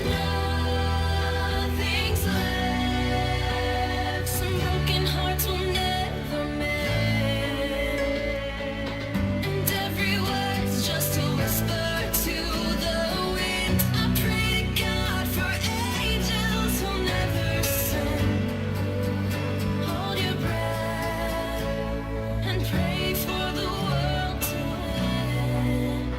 Nothing's left. Some broken hearts will never mend. And every word's just a whisper to the wind. I pray to God for angels who'll never send. Hold your breath and pray for the world to end.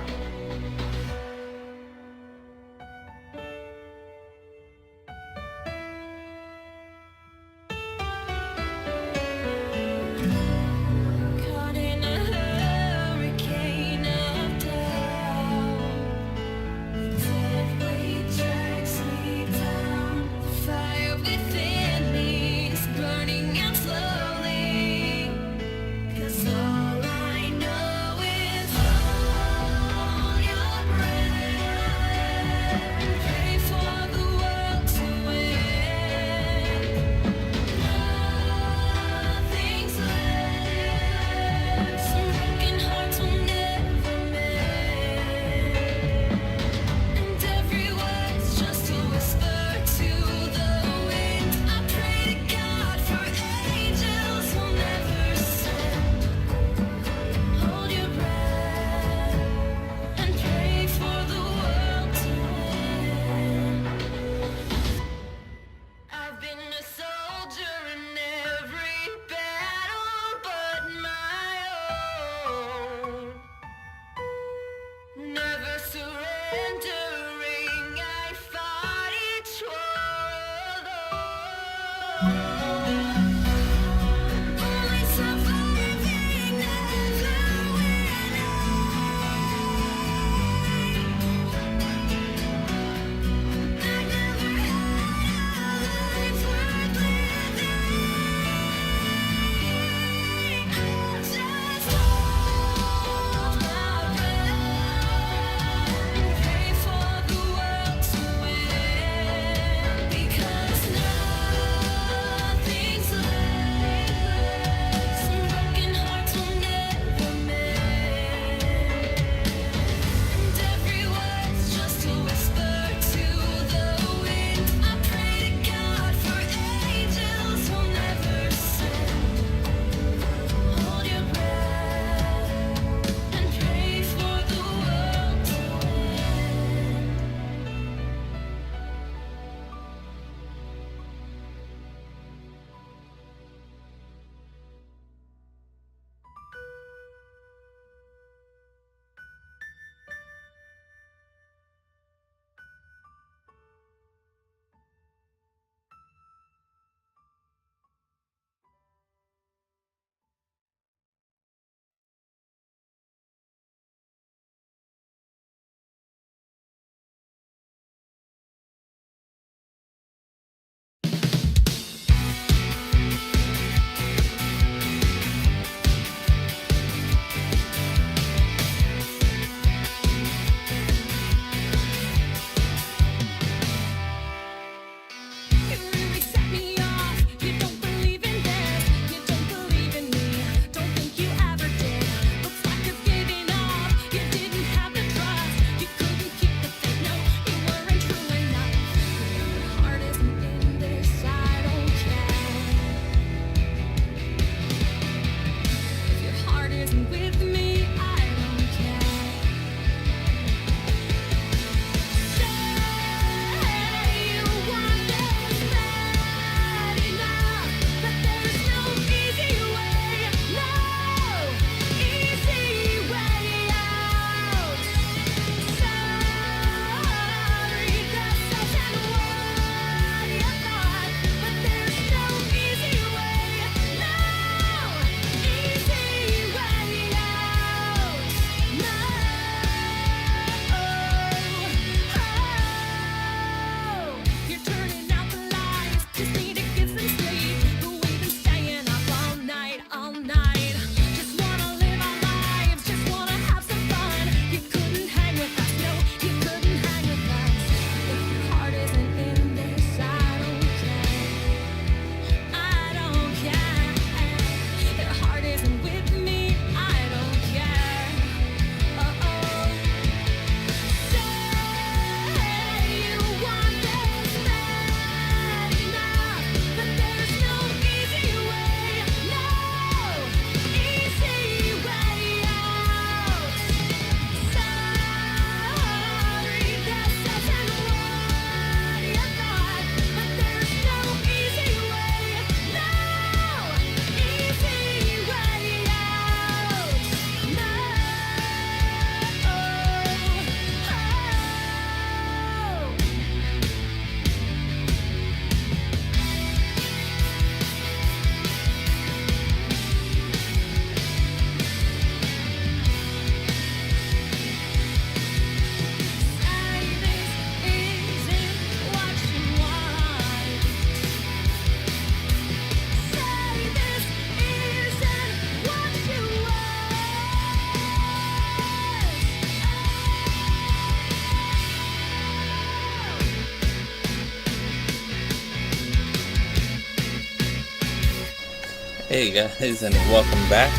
Hey guys, and welcome back.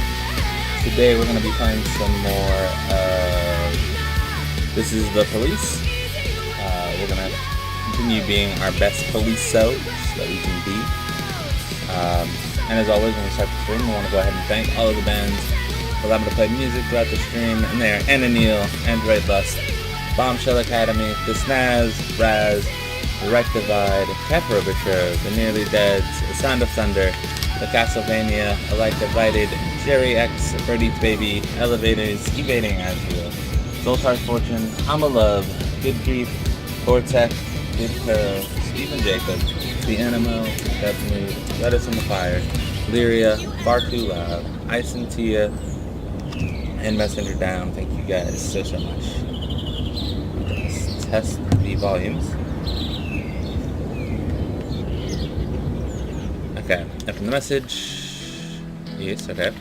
Today we're going to be playing some more This is the Police. We're going to continue being our best police selves that we can be. And as always, when we start the stream, we want to go ahead and thank all of the bands for allowing me to play music throughout the stream. And they are Neale, Android Lust, Bombshell Academy, the Snaz, Razz, Rectified, Robichaud, the Nearly Deads, The Sound of Thunder, the Castle Vania, A Light Divided, Geri X, Birdeatsbaby, Elevators, Evading Azrael, Zoltar's Fortune, AmaeLove, Good Grief, Vourteque, Good Pearl, Stephan Jacobs, the Animo, Dubmood, Let Us in the Fire, Lyria, Far Too Loud, Scintilla, and Messenger Down. Thank you guys so much. Let's test the volumes. Okay, open the message. Yes, okay.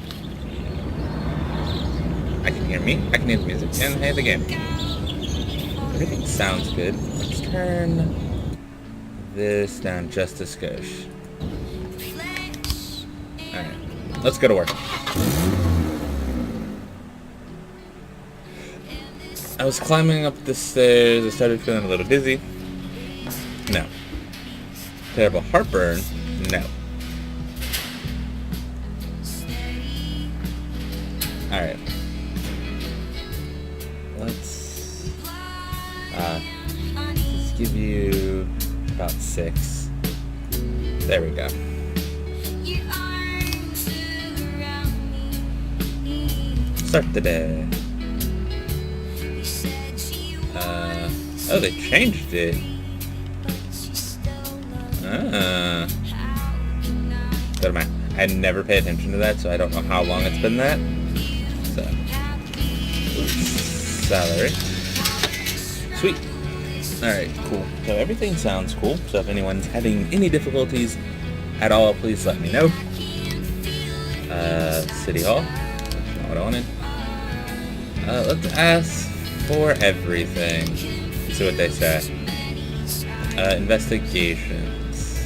I can hear me, I can hear the music, and hey, the game. Everything sounds good. Let's turn this down just a skosh. Alright, let's go to work. I was climbing up the stairs, I started feeling a little dizzy. No. Terrible heartburn? No. Alright. Let's give you about 6. There we go. Start the day. Oh, they changed it. I never pay attention to that, so I don't know how long it's been that. So, salary. Sweet. Alright, cool. So everything sounds cool. So if anyone's having any difficulties at all, please let me know. City Hall. That's not what I wanted. Let's ask for everything. See what they say. Investigations.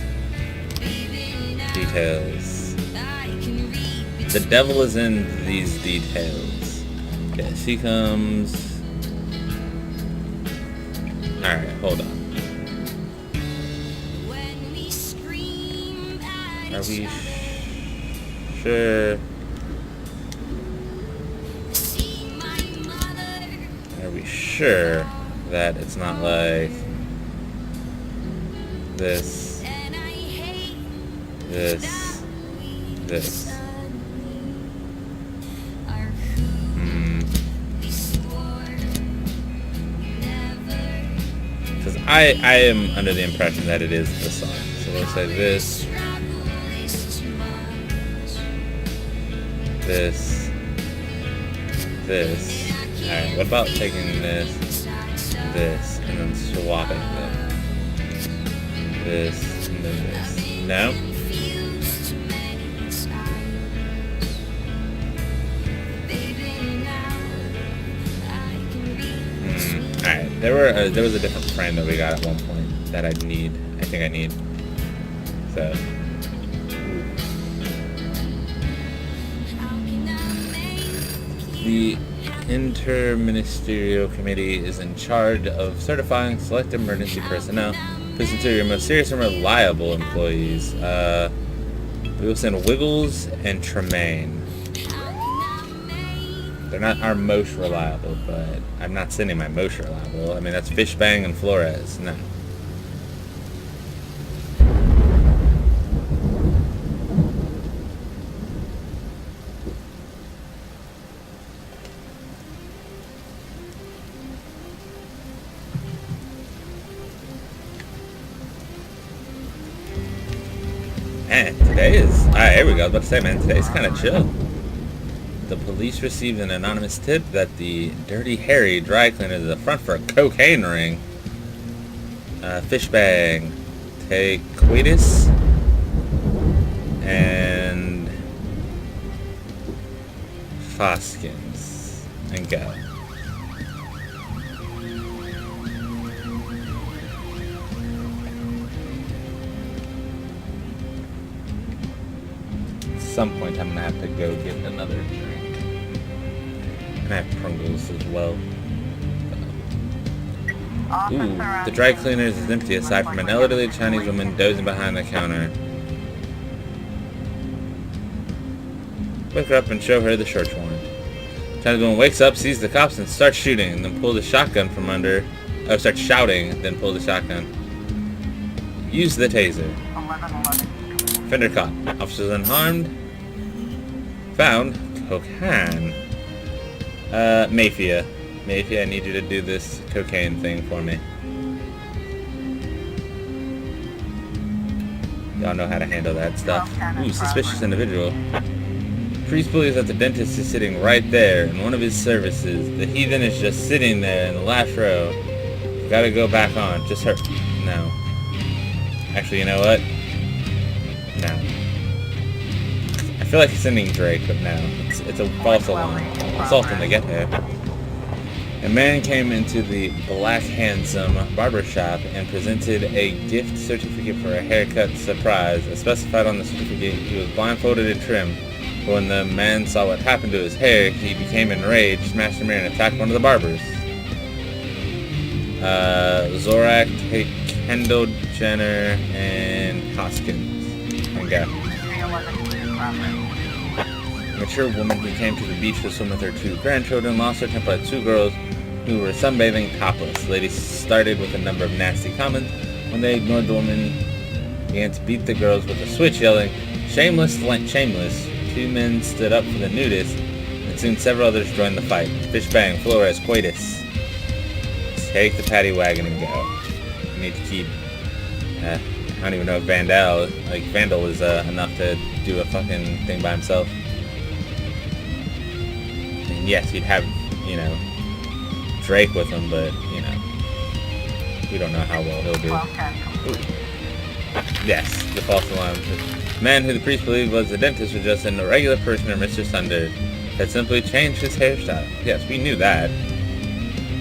Details. The devil is in these details. Okay, she comes. Alright, hold on. Are we sure? Are we sure that it's not like this, this? Because I am under the impression that it is the song. So we'll say this, this. Alright, what about taking this, and then swapping them? This, and then this. No? Alright, there was a different frame that we got at one point that I think I need. So. The Interministerial Committee is in charge of certifying select emergency personnel to consider your most serious and reliable employees. We will send Wiggles and Tremaine. They're not our most reliable, but I'm not sending my most reliable. I mean, that's Fishbang and Flores. No. Man, today is... Alright, here we go. I was about to say, man, today's kind of chill. The police received an anonymous tip that the Dirty Harry dry cleaner is at the front for a cocaine ring. Fishbang, take Quidus, and Foskins, and go. some point I'm gonna have to go get another drink. And I have Pringles as well. Ooh, the dry cleaners is empty aside from an elderly Chinese woman dozing behind the counter. Wake her up and show her the shorts worn. Chinese woman wakes up, sees the cops, and starts shooting, then pulls the shotgun from under. Oh, starts shouting, then pulls the shotgun. Use the taser. Fender caught. Officers unharmed. Found cocaine. Mafia. Mafia, I need you to do this cocaine thing for me. Y'all know how to handle that stuff. Ooh, suspicious individual. Priest believes that the dentist is sitting right there in one of his services. The heathen is just sitting there in the last row. Gotta go back on. Just her. No. Actually, you know what? No. I feel like sending Drake, but no. It's a false alarm. Assaulting to get there. A man came into the Black Handsome barber shop and presented a gift certificate for a haircut surprise. As specified on the certificate, he was blindfolded and trimmed. But when the man saw what happened to his hair, he became enraged, smashed the mirror, and attacked one of the barbers. Zorak, Kendall Jenner, and Hoskins. And go. A mature woman who came to the beach to swim with her 2 grandchildren lost her temper at 2 girls who were sunbathing topless. Ladies started with a number of nasty comments. When they ignored the woman, began to beat the girls with a switch, yelling, "Shameless, shameless." 2 men stood up for the nudist, and soon several others joined the fight. Fish bang, Flores, coitus. Take the paddy wagon and go. You need to keep... I don't even know if Vandal is enough to do a fucking thing by himself. And yes, he'd have, you know, Drake with him, but, you know, we don't know how well he'll do. Ooh. Yes, the false alarm. The man who the priest believed was the dentist was just an irregular parishioner, Mr. Sunder, had simply changed his hairstyle. Yes, we knew that.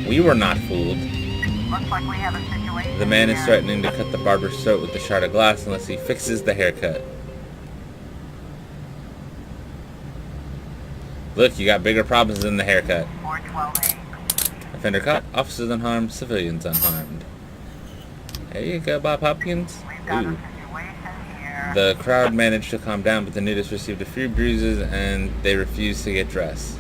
We were not fooled. Looks like we have a situation. The man is threatening to cut the barber's throat with a shard of glass unless he fixes the haircut. Look, you got bigger problems than the haircut. 412A. Offender caught, officers unharmed, civilians unharmed. There you go, Bob Hopkins. We've got a Ooh. situation here. The crowd managed to calm down, but the nudists received a few bruises and they refused to get dressed.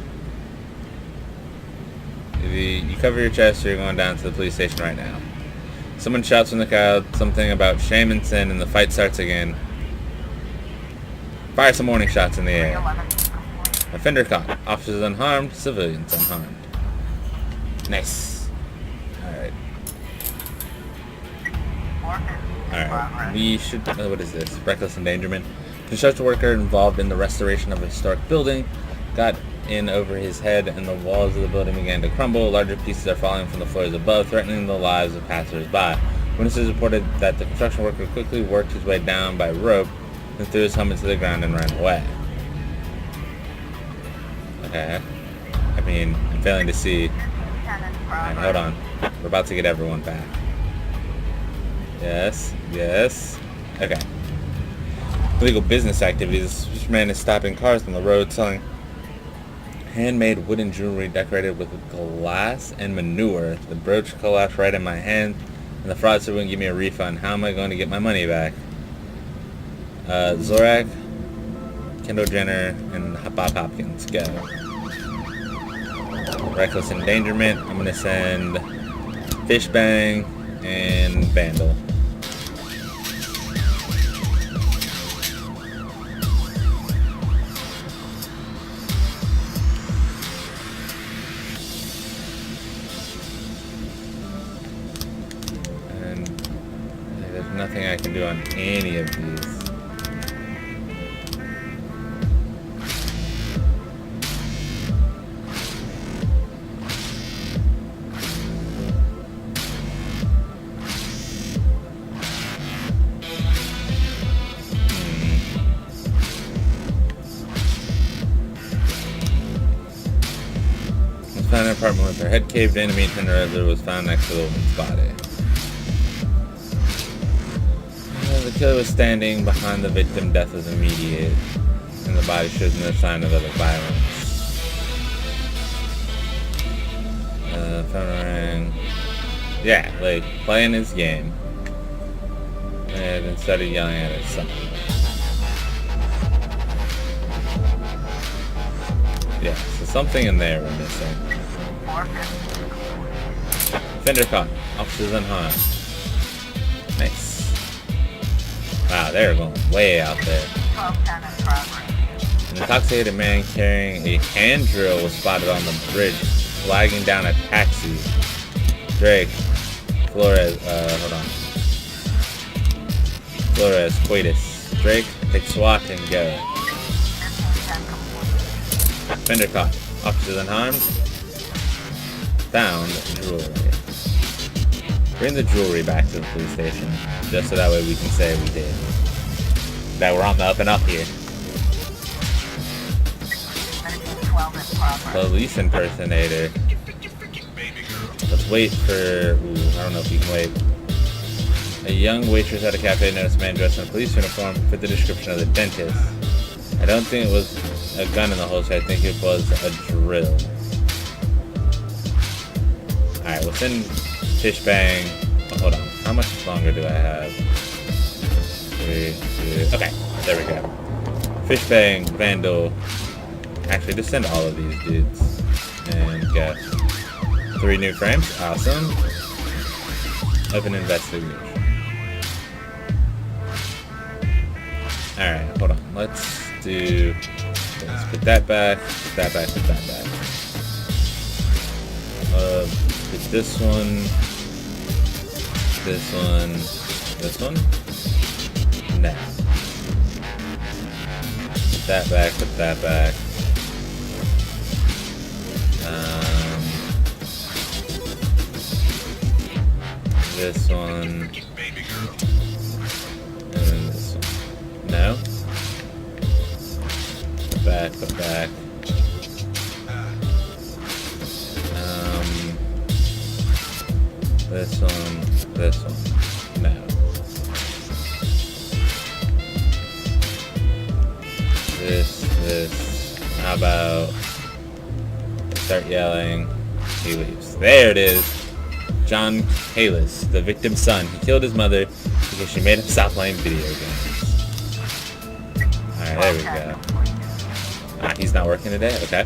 If you cover your chest, you're going down to the police station right now. Someone shouts from the crowd something about shame and sin, and the fight starts again. Fire some warning shots in the air. 311. Offender caught. Officers unharmed. Civilians unharmed. Nice. Alright. 450. Alright. We should... what is this? Reckless endangerment. Construction worker involved in the restoration of a historic building got in over his head and the walls of the building began to crumble. Larger pieces are falling from the floors above, threatening the lives of passers-by. Witnesses reported that the construction worker quickly worked his way down by rope and threw his helmet to the ground and ran away. Okay. I mean, I'm failing to see. Alright, hold on. We're about to get everyone back. Yes. Yes. Okay. Illegal business activities. This man is stopping cars on the road selling handmade wooden jewelry decorated with glass and manure. The brooch collapsed right in my hand, and the fraudster wouldn't give me a refund. How am I going to get my money back? Zorak, Kendall Jenner, and Bob Hopkins. Go. Reckless endangerment. I'm going to send Fish Bang and Vandal. Nothing I can do on any of these. Was found in an apartment with her head caved in. A meat tender was found next to the woman's body. The killer was standing behind the victim. Death was immediate. And the body shows no sign of other violence. Phone rang. Yeah, like, playing his game. And then started yelling at his son. Yeah, so something in there we're missing. Fender caught. Officers unharmed. Nice. Wow, they're going way out there. 1210 in progress. An intoxicated man carrying a hand drill was spotted on the bridge, flagging down a taxi. Drake. Flores, hold on. Flores, Coitus. Drake, take SWAT and go. 1510 complete. Fender caught. Officers unharmed. Found jewelry. Bring the jewelry back to the police station, just so that way we can say we did. That we're on the up and up here. 1312 in progress. Police impersonator. Let's wait for... Ooh, I don't know if you can wait. A young waitress at a cafe noticed a man dressed in a police uniform fit the description of the dentist. I don't think it was a gun in the holster. I think it was a drill. Alright, we'll send Fish Bang. Oh, hold on. How much longer do I have? 3, 2... Okay, there we go. Fish Bang, Vandal. Actually, just send all of these dudes. And go. 3 new frames. Awesome. Open investigation. Alright, hold on. Let's do... Let's put that back. Put that back. Put that back. Put this one. This one. This one. No. Put that back. Put that back. This one. And then this one. No. Put back. Put back. This one, no. This, how about start yelling, he leaves. There it is. John Kalis, the victim's son. He killed his mother because she made him stop playing video games. Alright, there we go. Ah, he's not working today? Okay.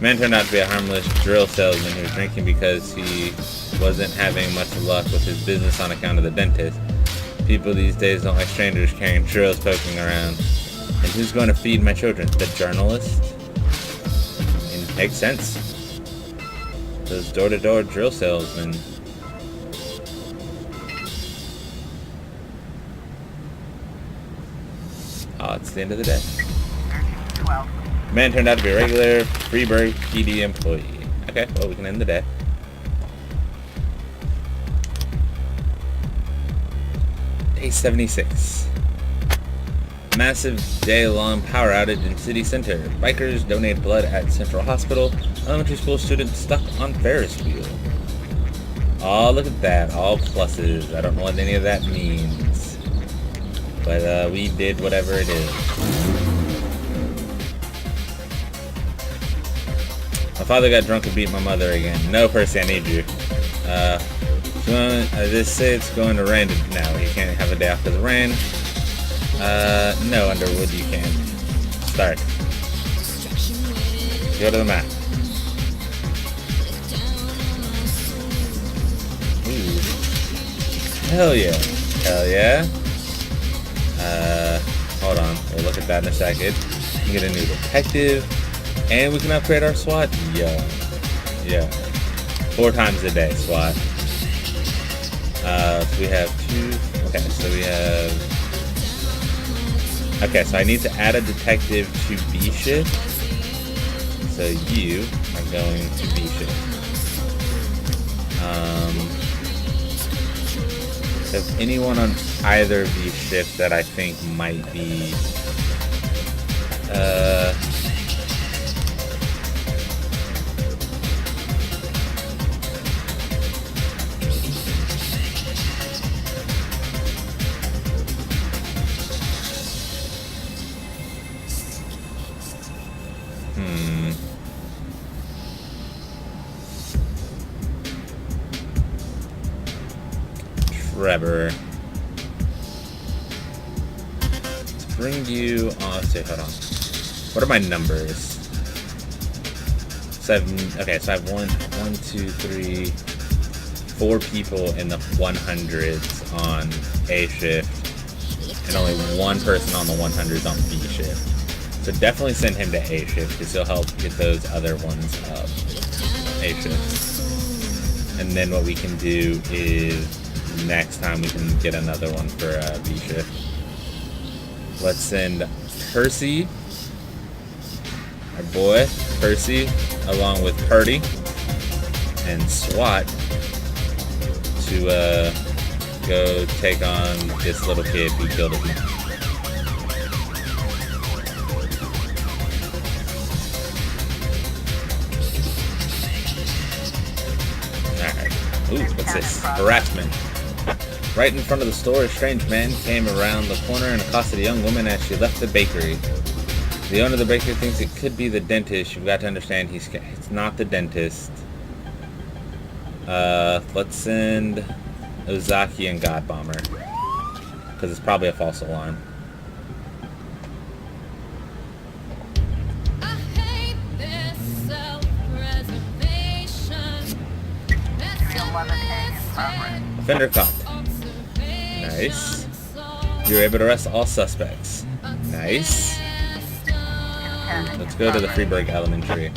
Man turned out to be a harmless drill salesman who was drinking because he wasn't having much luck with his business on account of the dentist. People these days don't like strangers carrying drills poking around. And who's going to feed my children? The journalist? It makes sense. Those door-to-door drill salesmen. Oh, it's the end of the day. 1312. Man turned out to be a regular Freeburg PD employee. Okay, well, we can end the day. Day 76. Massive day-long power outage in city center. Bikers donate blood at Central Hospital. Elementary school students stuck on Ferris wheel. Oh, look at that. All pluses. I don't know what any of that means. But we did whatever it is. My father got drunk and beat my mother again. No, Percy, I need you. This say it's going to rain. No, you can't have a day off because of rain. No, Underwood, you can. Start. Go to the map. Ooh. Hell yeah. Hell yeah. Hold on. We'll look at that in a second. We get a new detective. And we can upgrade our SWAT. Yeah. 4 times a day, SWAT. So we have 2. Okay, so we have... Okay, so I need to add a detective to B shift. So you are going to B shift. There's anyone on either B shift that I think might be forever. To bring you on, let's see, hold on. What are my numbers? So I have, okay, so I have 4 people in the 100s on A shift, and only 1 person on the 100s on B shift. So definitely send him to A shift, because he'll help get those other ones up. A shift. And then what we can do is, next time we can get another one for B shift. Let's send Percy, our boy, Percy, along with Purdy and SWAT to go take on this little kid who killed his mom. Alright. Ooh, what's this? Harassment. Right in front of the store, a strange man came around the corner and accosted a young woman as she left the bakery. The owner of the bakery thinks it could be the dentist. You've got to understand it's not the dentist. Let's send Ozaki and God Bomber, because it's probably a false alarm. I hate this self-preservation. 311A in progress. Offender caught. Nice. You were able to arrest all suspects. Nice. Let's go to the Freeburg Elementary.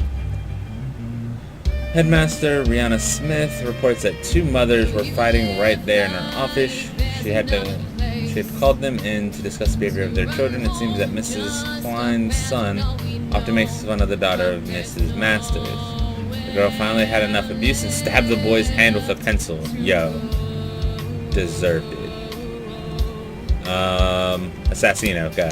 Headmaster Rihanna Smith reports that 2 mothers were fighting right there in her office. She had called them in to discuss the behavior of their children. It seems that Mrs. Klein's son often makes fun of the daughter of Mrs. Masters. The girl finally had enough abuse and stabbed the boy's hand with a pencil. Yo. Deserved it. Assassino, go.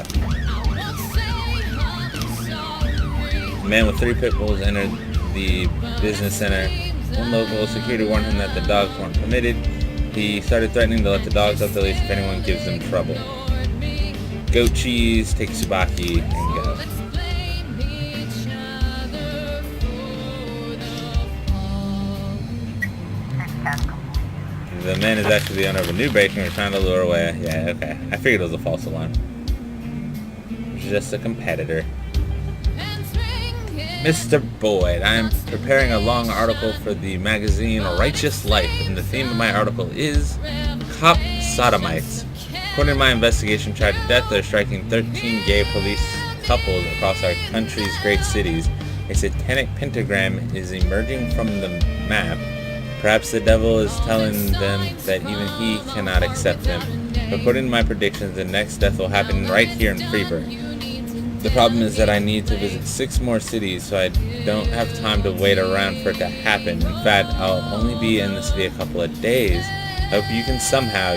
A man with 3 pit bulls entered the business center. One local security warned him that the dogs weren't permitted. He started threatening to let the dogs off the leash if anyone gives them trouble. Goat cheese, take Tsubaki, and go. The man is actually the owner of a new bakery and we're trying to lure away. Yeah, okay. I figured it was a false alarm. Just a competitor. Mr. Boyd, I am preparing a long article for the magazine Righteous Life, and the theme of my article is Cop Sodomites. According to my investigation, tried to death, they're striking 13 gay police couples across our country's great cities. A satanic pentagram is emerging from the map. Perhaps the devil is telling them that even he cannot accept them. According to my predictions, the next death will happen right here in Freeburg. The problem is that I need to visit 6 more cities, so I don't have time to wait around for it to happen. In fact, I'll only be in the city a couple of days. I hope you can somehow,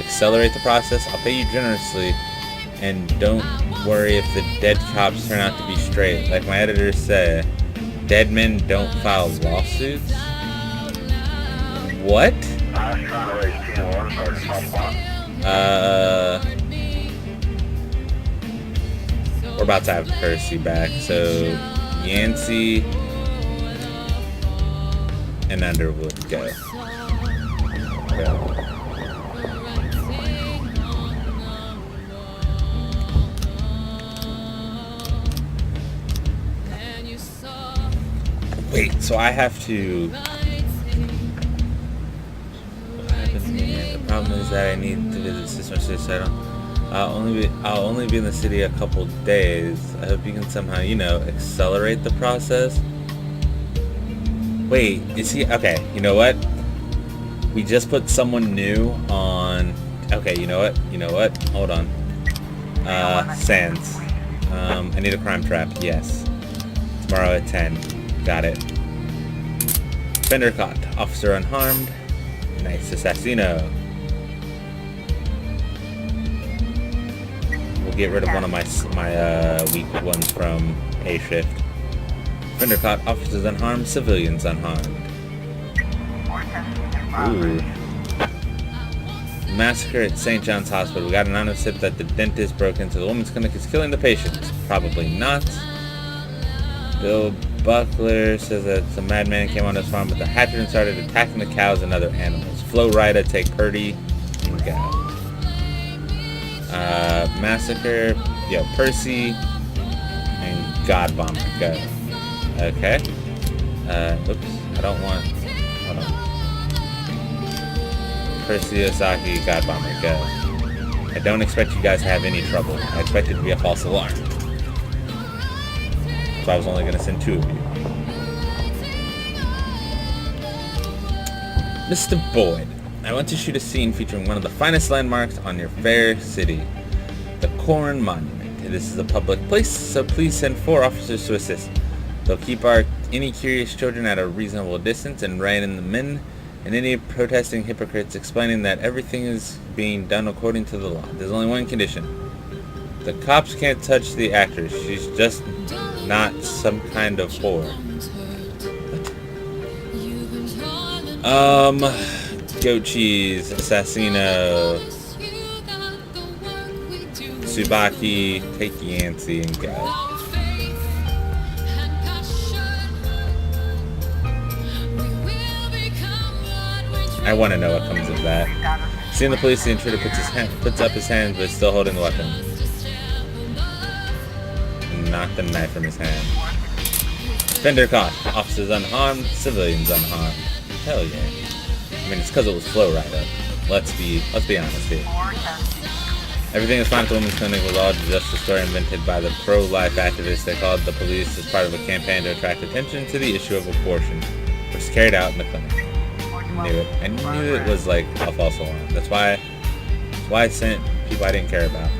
accelerate the process. I'll pay you generously, and don't worry if the dead cops turn out to be straight. Like my editors say, dead men don't file lawsuits? What? We're about to have Percy back, so Yancey and Underwood, go. Wait, so I have to... What happened here? The problem is that I need to visit Sister Cicero. I'll only be in the city a couple days. I hope you can somehow, accelerate the process. Wait, is he... Okay, you know what? We just put someone new on... Okay, you know what? Hold on. Sands. I need a crime trap, yes. Tomorrow at 10. Got it. Fender caught. Officer unharmed. Nice. Assassino. We'll get rid of one of my weak ones from A shift. Fender caught. Officers unharmed. Civilians unharmed. Ooh. Massacre at St. John's Hospital. We got an anonymous tip that the dentist broke into the woman's clinic is killing the patients. Probably not. Bill Buckler says that some madman came on his farm with a hatchet and started attacking the cows and other animals. Flo Rida, take Purdy. and go. Massacre, yo, Percy, and God Bomber, go. Okay. Oops, I don't want, hold on. Percy, Osaki, God Bomber, go. I don't expect you guys to have any trouble. I expect it to be a false alarm. So I was only going to send 2 of you. Mr. Boyd, I want to shoot a scene featuring one of the finest landmarks on your fair city, the Corn Monument. This is a public place, so please send 4 officers to assist. They'll keep any curious children at a reasonable distance and rein in the men and any protesting hypocrites, explaining that everything is being done according to the law. There's only one condition. The cops can't touch the actress. She's just not some kind of whore. Goat cheese, assassino, Tsubaki, take Yancey, and go. I want to know what comes of that. Seeing the police, the intruder puts up his hand, but is still holding the weapon. Knock the knife from his hand. Fender caught. Officers unharmed, civilians unharmed. Hell yeah. I mean, it's because it was Flow Rider. Let's be honest here. Everything is fine at the women's clinic was all just a story invented by the pro-life activists that called the police as part of a campaign to attract attention to the issue of abortion, which is carried out in the clinic. I knew it. I knew it was like a false alarm. That's why I sent people I didn't care about.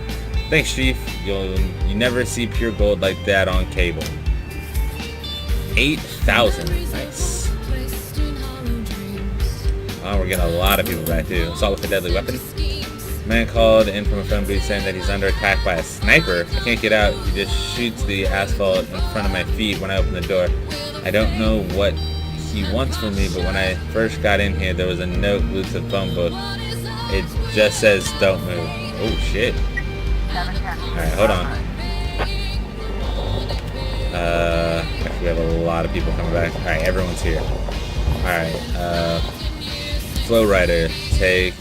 Thanks, Chief. You never see pure gold like that on cable. 8,000. Nice. Oh, we're getting a lot of people back too. Assault with a deadly weapon. Man called in from a phone booth saying that he's under attack by a sniper. I can't get out. He just shoots the asphalt in front of my feet when I open the door. I don't know what he wants from me, but when I first got in here, there was a note glued to the phone book. It just says, "Don't move." Oh shit. Alright, hold on. Actually, we have a lot of people coming back. Alright, everyone's here. Alright, Flow Rider, take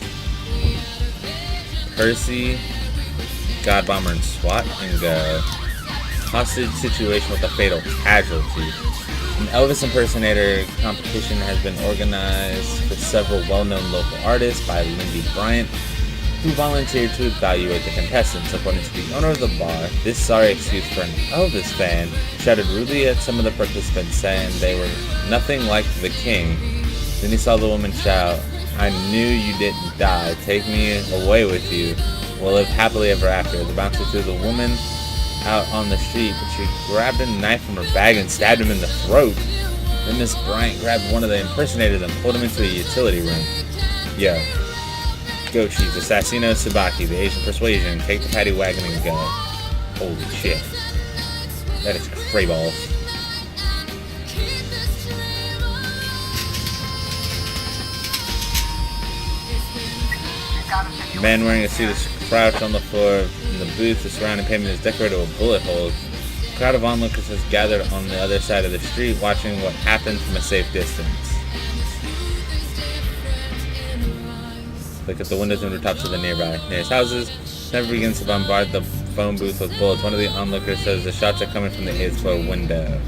Percy, God Bomber, and SWAT, and go. Hostage situation with a fatal casualty. An Elvis impersonator competition has been organized for several well-known local artists by Lindy Bryant, who volunteered to evaluate the contestants. According to the owner of the bar, this sorry excuse for an Elvis fan shouted rudely at some of the participants, saying they were nothing like the king. Then he saw the woman shout, "I knew you didn't die. Take me away with you. We'll live happily ever after." The bouncer threw the woman out on the street, but she grabbed a knife from her bag and stabbed him in the throat. Then Miss Bryant grabbed one of the impersonators and pulled him into a utility room. Yo. Goat cheese, Assassino, Tsubaki, the Asian persuasion, take the paddy wagon and go. Holy shit. That is cray balls. A man wearing a suit is crouched on the floor in the booth. The surrounding pavement is decorated with bullet holes. A crowd of onlookers has gathered on the other side of the street, watching what happens from a safe distance. Look at the windows and rooftops of the nearest houses. Never begins to bombard the phone booth with bullets. One of the onlookers says the shots are coming from the 8th floor window.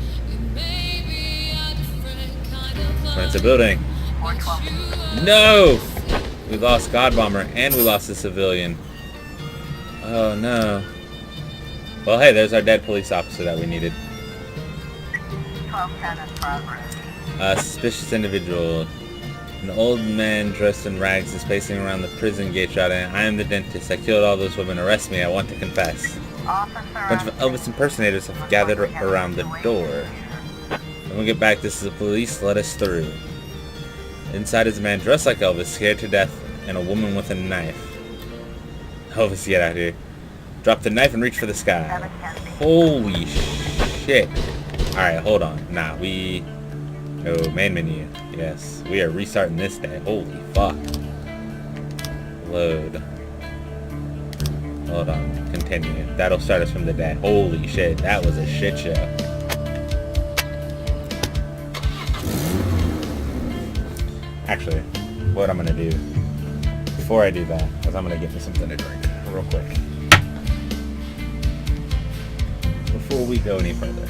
When it's a building. No! We lost God Bomber and we lost a civilian. Oh no. Well, hey, there's our dead police officer that we needed. 1210 in progress. A suspicious individual. An old man dressed in rags is pacing around the prison gate shouting, "I am the dentist. I killed all those women. Arrest me. I want to confess." A bunch of Elvis impersonators have gathered around the door. When we get back, this is the police. Let us through. Inside is a man dressed like Elvis, scared to death, and a woman with a knife. Elvis, get out here. Drop the knife and reach for the sky. Holy shit. Alright, hold on. Nah, oh, main menu. Yes, we are restarting this day. Holy fuck. Load. Hold on. Continue. That'll start us from the day. Holy shit, that was a shit show. Actually, what I'm gonna do, before I do that, because I'm going to get me something to drink real quick. Before we go any further.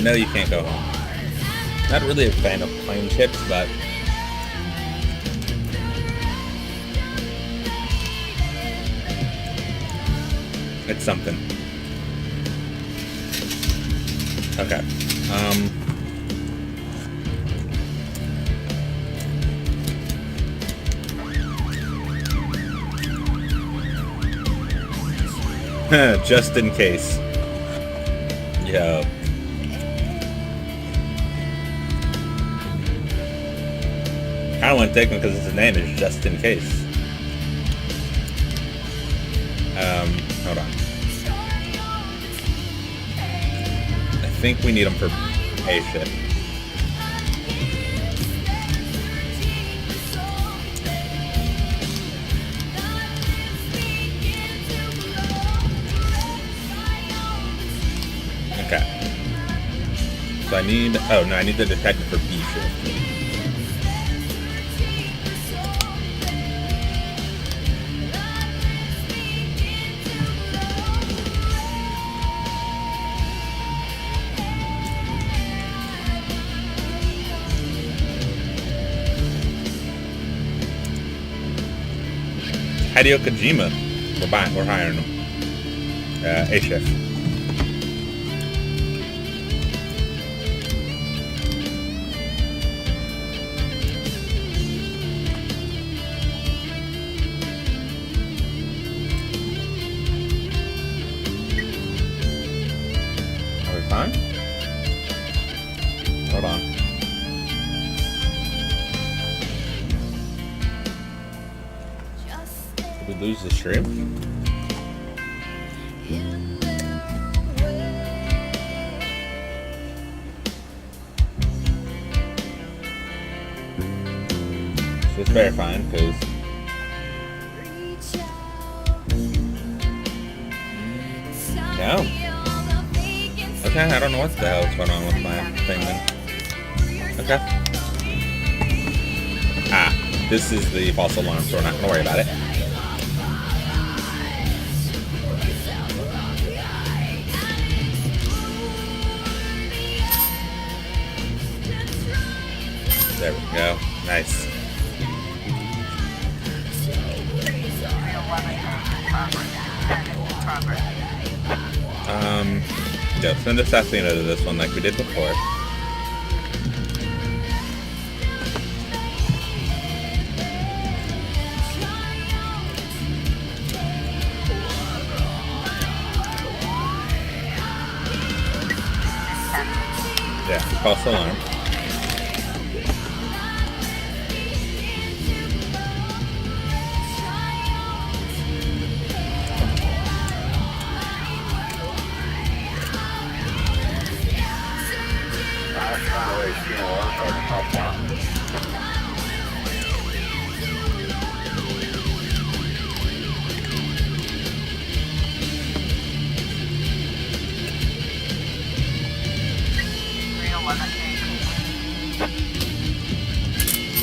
No, you can't go home. Not really a fan of plain chips, but it's something. Okay. Just in case. Yo. I don't want to take him because his name is just in case. Hold on. I think we need him for A shift. Okay. So I need, oh no, I need the detective for B shift. Hideo Kojima, we're hiring him. A shift. Are we fine? Hold on. Did we lose the shrimp? So it's verifying because no. Okay, I don't know what the hell is going on with my thing then. Okay. Ah, this is the false alarm, so we're not gonna worry about it. There we go. Nice. Yeah, send Assassino to this one like we did before. Yeah, false alarm.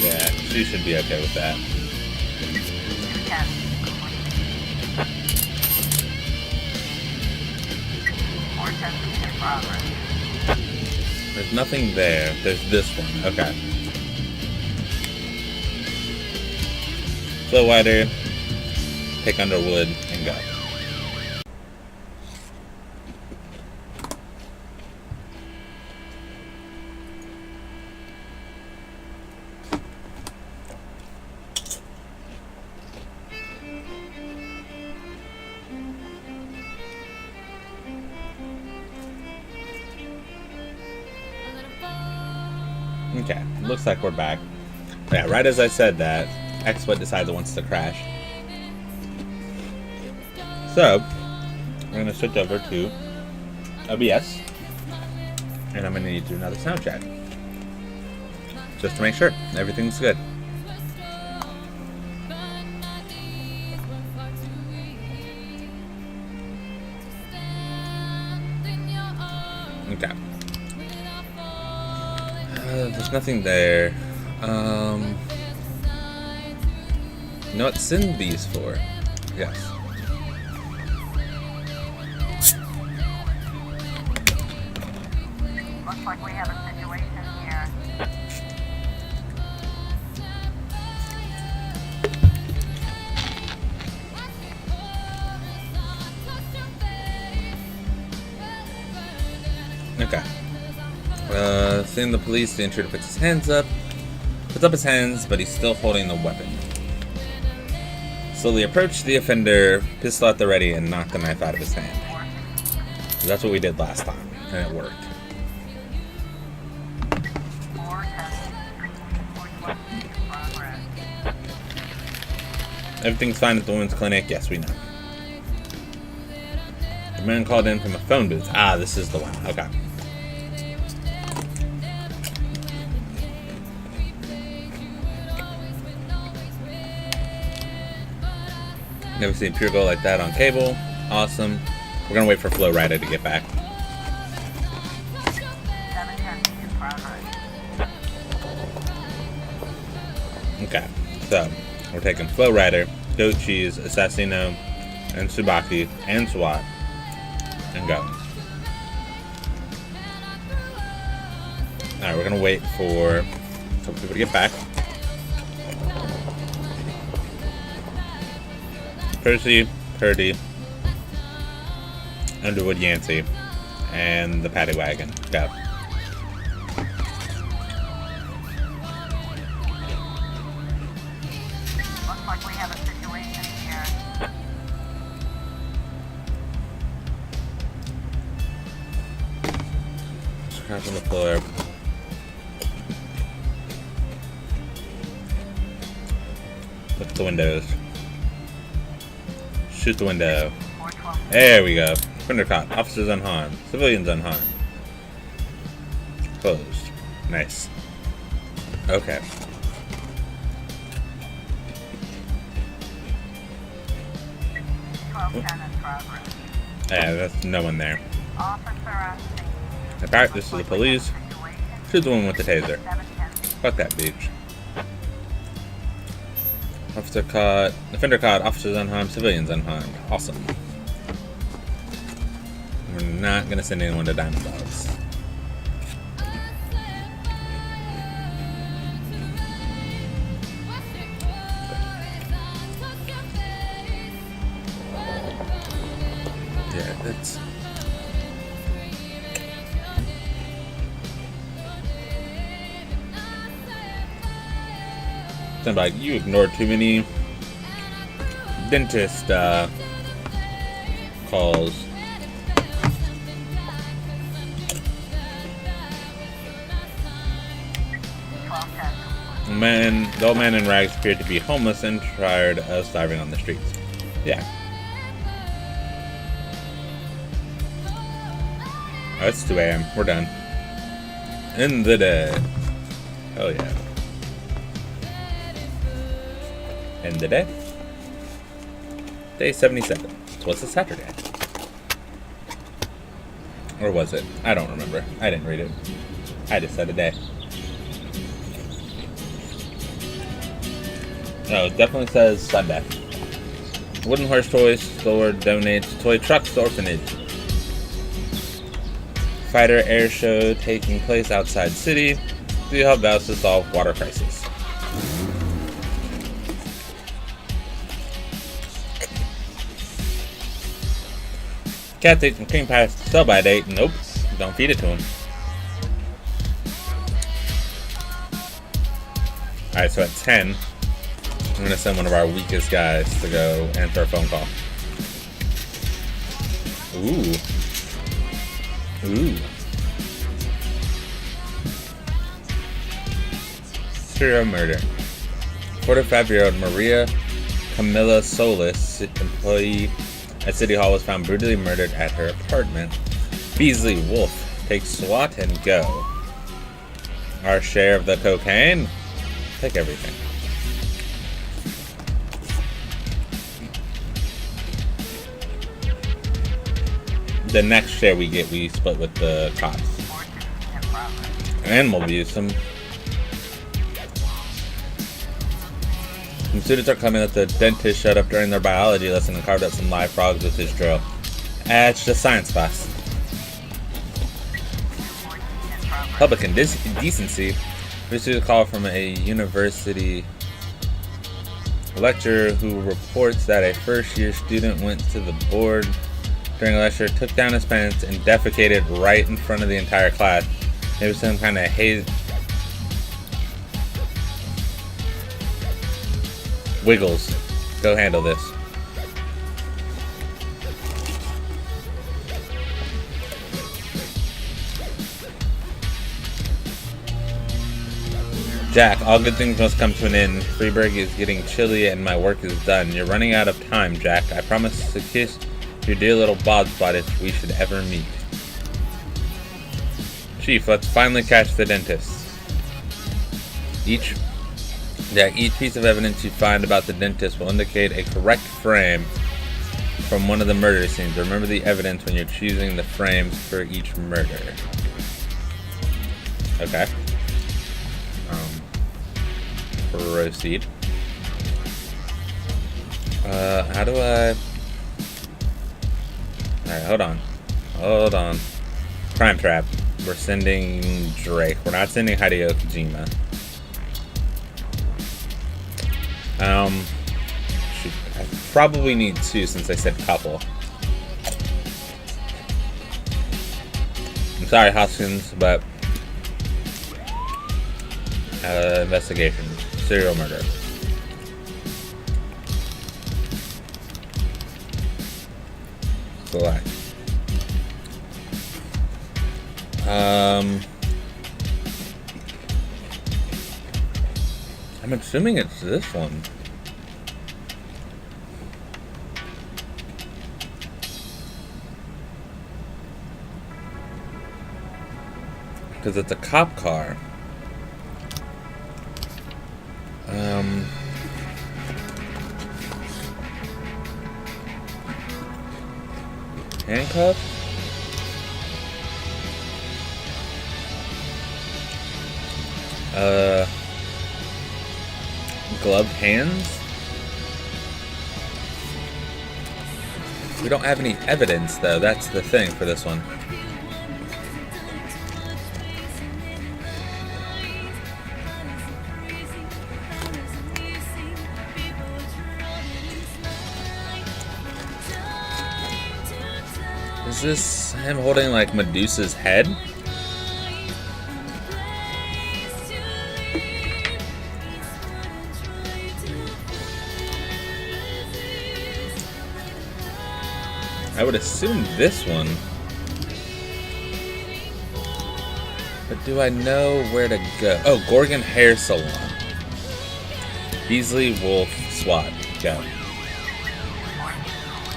Yeah, she should be okay with that. There's nothing there. There's this one. Okay. Flow wider, pick underwood, and go. Okay, looks like we're back. Yeah, right as I said that, X-Split decides it wants to crash. So, we're going to switch over to OBS. And I'm going to need to do another sound check. Just to make sure everything's good. Okay. There's nothing there. You know what? Send these for. Yes. Looks like we have a situation here. Okay. Seeing the police, the intruder puts his hands up. Puts up his hands, but he's still holding the weapon. Slowly approach the offender, pistol at the ready, and knock the knife out of his hand. That's what we did last time, and it worked. Everything's fine at the women's clinic. Yes, we know. The man called in from a phone booth. Ah, this is the one. Okay. Never seen pure gold like that on cable. Awesome. We're gonna wait for Flow Rider to get back. Okay, so we're taking Flow Rider, Goat Cheese, Assassino, and Tsubaki, and SWAT, and go. Alright, we're gonna wait for a couple people to get back. Percy, Purdy, Underwood Yancey, and the Paddy Wagon. Go. Looks like we have a situation here. Scratch on the floor. Look at the windows. Shoot the window. There we go. Offender caught. Officers unharmed. Civilians unharmed. Closed. Nice. Okay. Yeah, that's no one there. Alright, this is the police. Shoot the one with the taser. Fuck that bitch. Officer caught. Offender caught. Officers unharmed. Civilians unharmed. Awesome. We're not gonna send anyone to Diamond Dogs. Yeah, that's. Sound like you ignored too many dentist calls. The old man in rags appeared to be homeless and tired of starving on the streets. Yeah. Oh, it's 2 a.m. We're done. In the day. Oh yeah. End the day. Day 77. So it's a Saturday. Or was it? I don't remember. I didn't read it. I just said a day. No, it definitely says Sunday. Wooden Horse Toys Store donates toy trucks to orphanage. Fighter air show taking place outside city. The hub vows to solve water crisis. Cat takes some cream pies to sell by date. Nope. Don't feed it to him. Alright, so at 10, I'm going to send one of our weakest guys to go answer a phone call. Ooh. Ooh. mystery of murder. 45-year-old Maria Camilla Solis, employee at City Hall, was found brutally murdered at her apartment. Beasley Wolf, take SWAT and go. Our share of the cocaine? Take everything. The next share we get, we split with the cops. Animal abuse. Some students are claiming that the dentist showed up during their biology lesson and carved out some live frogs with his drill. It's just science class. Public indecency. Received a call from a university lecturer who reports that a first-year student went to the board during a lecture, took down his pants, and defecated right in front of the entire class. There was some kind of haze. Wiggles, go handle this. Jack, all good things must come to an end. Freeburg is getting chilly and my work is done. You're running out of time, Jack. I promise to kiss your dear little bod spot if we should ever meet. Chief, let's finally catch the dentist. Each piece of evidence you find about the dentist will indicate a correct frame from one of the murder scenes. Remember the evidence when you're choosing the frames for each murder. Okay. Proceed. How do I... Alright, hold on. Crime Trap. We're sending Drake. We're not sending Hideo Kojima. Shoot, I probably need two since I said couple. I'm sorry, Hoskins, but investigation. Serial murder. Select. I'm assuming it's this one. Because it's a cop car. Handcuff? Gloved hands? We don't have any evidence, though. That's the thing for this one. Is this him holding, like, Medusa's head? I would assume this one. But do I know where to go? Oh, Gorgon Hair Salon. Beasley Wolf SWAT. Go.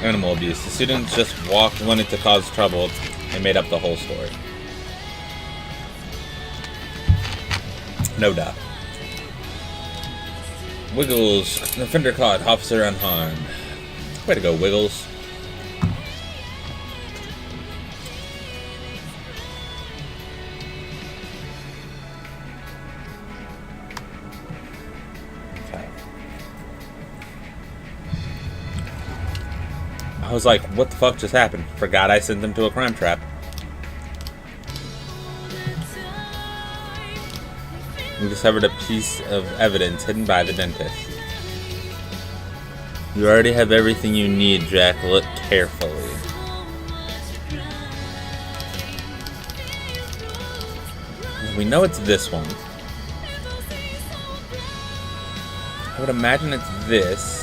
Animal abuse. The students just wanted to cause trouble and made up the whole story. No doubt. Wiggles. Offender caught. Officer unharmed. Way to go, Wiggles. I was like, what the fuck just happened? Forgot I sent them to a crime trap. We discovered a piece of evidence hidden by the dentist. You already have everything you need, Jack. Look carefully. We know it's this one. I would imagine it's this.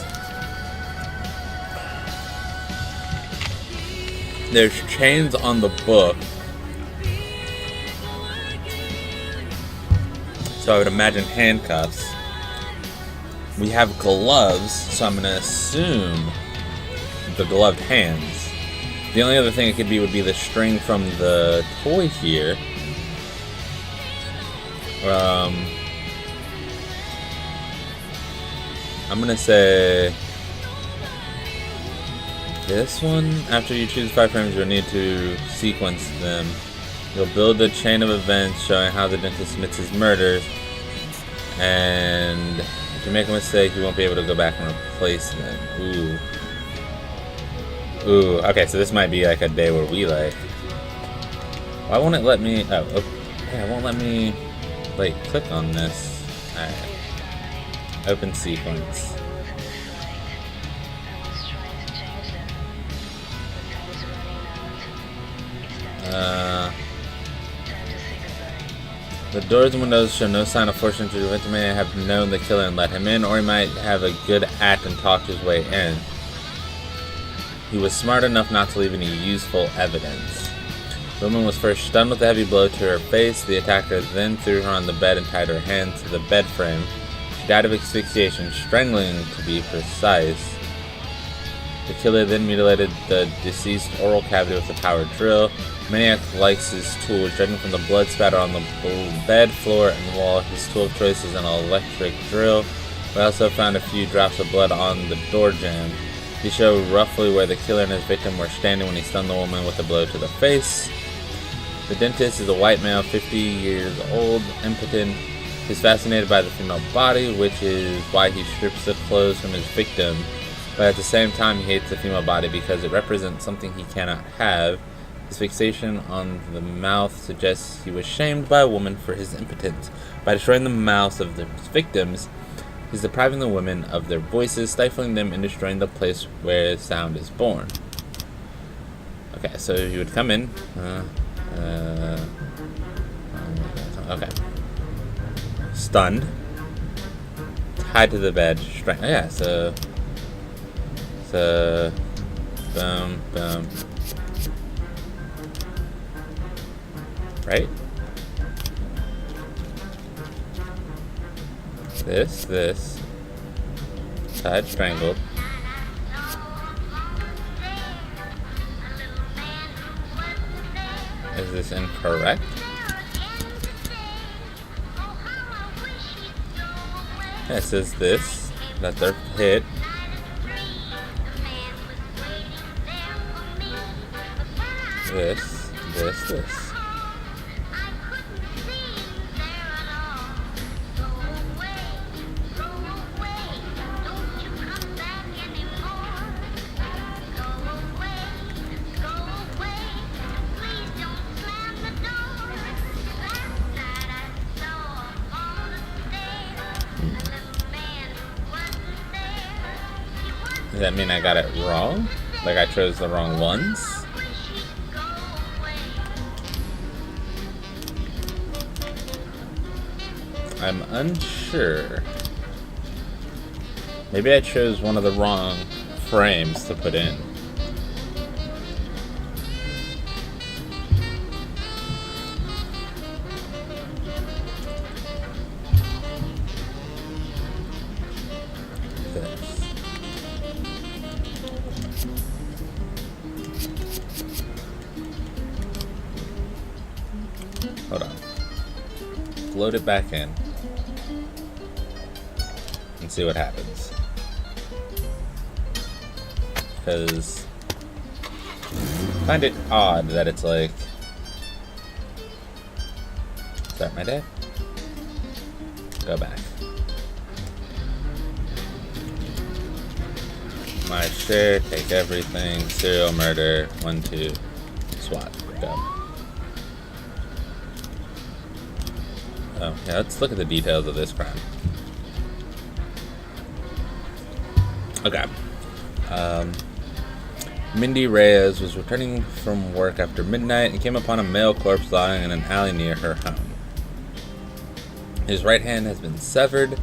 There's chains on the book. So so I would imagine handcuffs. We have gloves, so I'm going to assume the gloved hands. The only other thing it could be would be the string from the toy here. I'm going to say this one. After you choose 5 frames, you'll need to sequence them. You'll build a chain of events showing how the dentist commits his murders, and if you make a mistake, you won't be able to go back and replace them. Ooh, okay, so this might be like a day where we like... Why won't it let me... Oh, yeah, it won't let me, like, click on this. Alright. Open sequence. The doors and windows show no sign of forced entry. The victim may have known the killer and let him in, or he might have a good act and talked his way in. He was smart enough not to leave any useful evidence. The woman was first stunned with a heavy blow to her face. The attacker then threw her on the bed and tied her hands to the bed frame. She died of asphyxiation, strangling to be precise. The killer then mutilated the deceased oral cavity with a power drill. The maniac likes his tools. Judging from the blood spatter on the bed, floor, and wall, his tool of choice is an electric drill. We also found a few drops of blood on the door jamb. These show roughly where the killer and his victim were standing when he stunned the woman with a blow to the face. The dentist is a white male, 50 years old, impotent. He's fascinated by the female body, which is why he strips the clothes from his victim. But at the same time, he hates the female body because it represents something he cannot have. His fixation on the mouth suggests he was shamed by a woman for his impotence. By destroying the mouths of his victims, he's depriving the women of their voices, stifling them, and destroying the place where sound is born. Okay, so you would come in. Okay. Stunned. Tied to the bed. Oh, yeah, so... boom, boom. Right? This. Tied, strangled. Is this incorrect? Yeah, it says this. That they're hit. This. Does that mean I got it wrong? Like I chose the wrong ones? I'm unsure. Maybe I chose one of the wrong frames to put in. Hold on. Load it back in. And see what happens. Because I find it odd that it's like... Start my day. Go back. My share, take everything, serial murder, 1, 2, SWAT, go. Oh, yeah, let's look at the details of this crime. Okay. Mindy Reyes was returning from work after midnight and came upon a male corpse lying in an alley near her home. His right hand has been severed,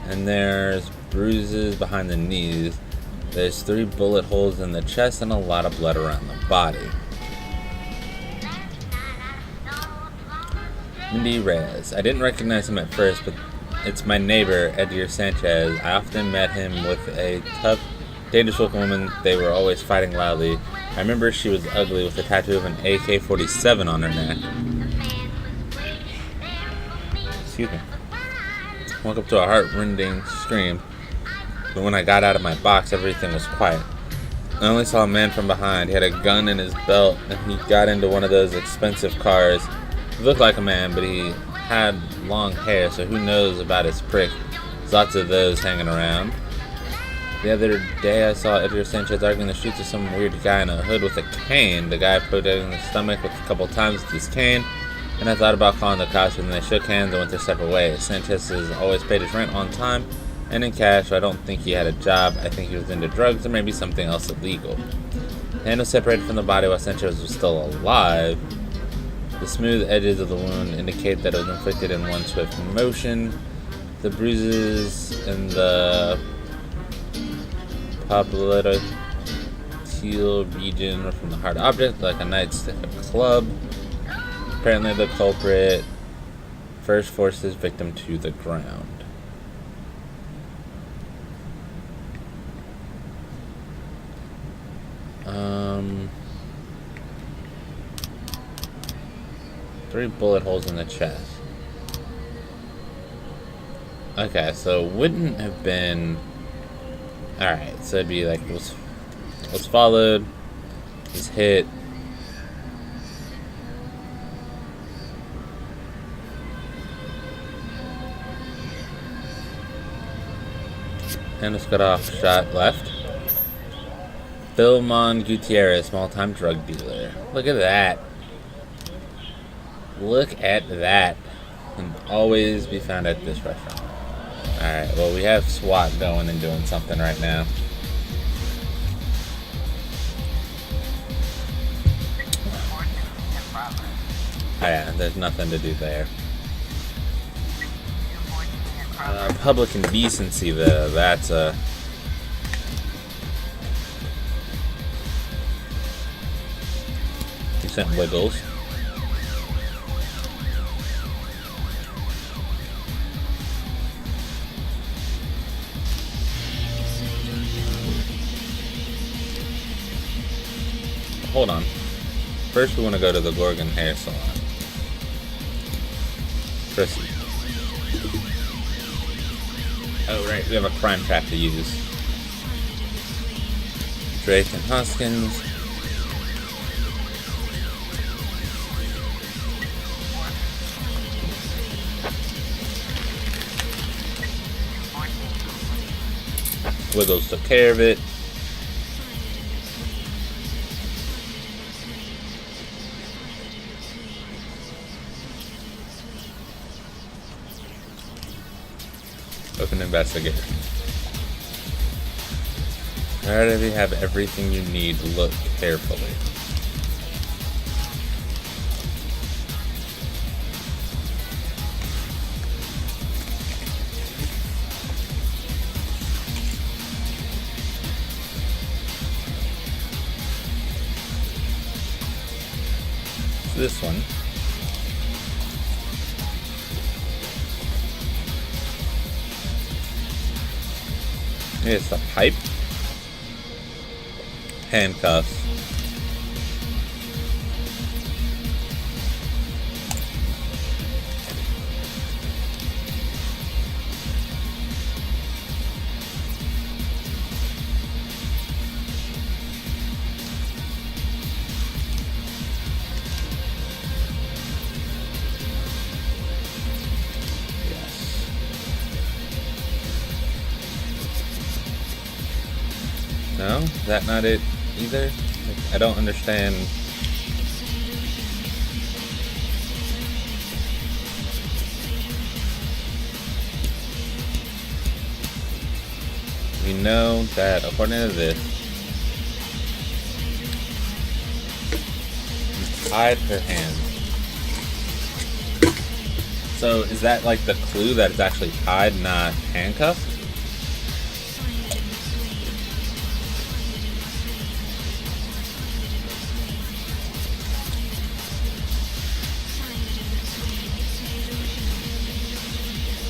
and there's bruises behind the knees. There's 3 bullet holes in the chest and a lot of blood around the body. Indy Razz. I didn't recognize him at first, but it's my neighbor, Edgar Sanchez. I often met him with a tough, dangerous-looking woman. They were always fighting loudly. I remember she was ugly with a tattoo of an AK-47 on her neck. Excuse me. I woke up to a heart-rending scream, but when I got out of my box, everything was quiet. I only saw a man from behind. He had a gun in his belt, and he got into one of those expensive cars. He looked like a man, but he had long hair, so who knows about his prick. There's lots of those hanging around. The other day I saw Edgar Sanchez arguing the streets with some weird guy in a hood with a cane. The guy poked him in the stomach with a couple times with his cane, and I thought about calling the cops, and they shook hands and went their separate ways. Sanchez has always paid his rent on time and in cash, so I don't think he had a job. I think he was into drugs or maybe something else illegal. The hand was separated from the body while Sanchez was still alive. The smooth edges of the wound indicate that it was inflicted in one swift motion. The bruises in the popliteal region were from the hard object, like a nightstick or club. Apparently the culprit first forced his victim to the ground. Three bullet holes in the chest. Okay, so wouldn't have been... Alright, so it'd be like, was followed, was hit. And was cut off, shot left. Philmon Gutierrez, small-time drug dealer. Look at that. Look at that. Can always be found at this restaurant. Alright, well, we have SWAT going and doing something right now. Oh yeah, there's nothing to do there. Public indecency, though, that's a... Decent wiggles. Hold on. First we want to go to the Gorgon hair salon. Proceed. Oh right, we have a crime trap to use. Drake and Hoskins. Wiggles took care of it. Open investigation. Alright, we have everything you need. Look carefully. This one. Here's the pipe. Handcuffs. No? Is that not it either? I don't understand. We know that according to this, you tied her hands. So is that like the clue that it's actually tied, not handcuffed?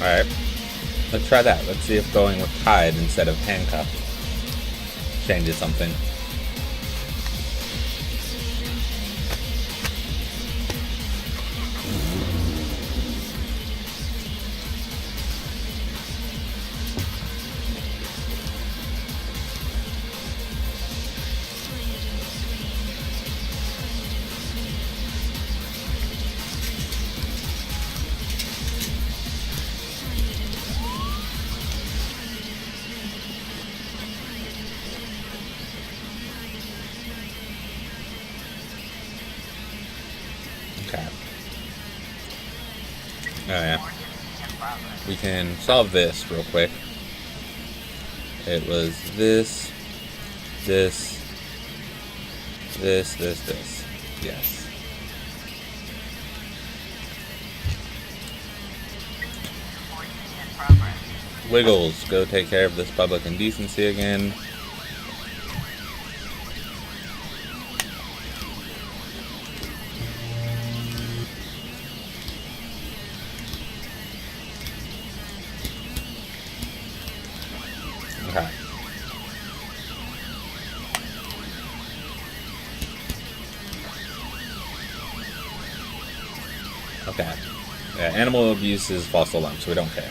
Alright. Let's try that. Let's see if going with tied instead of handcuffed changes something. Okay. Oh yeah. We can solve this real quick. It was this. Yes. Wiggles, go take care of this public indecency again. Okay. Okay. Yeah, animal abuse is false alarm, so we don't care.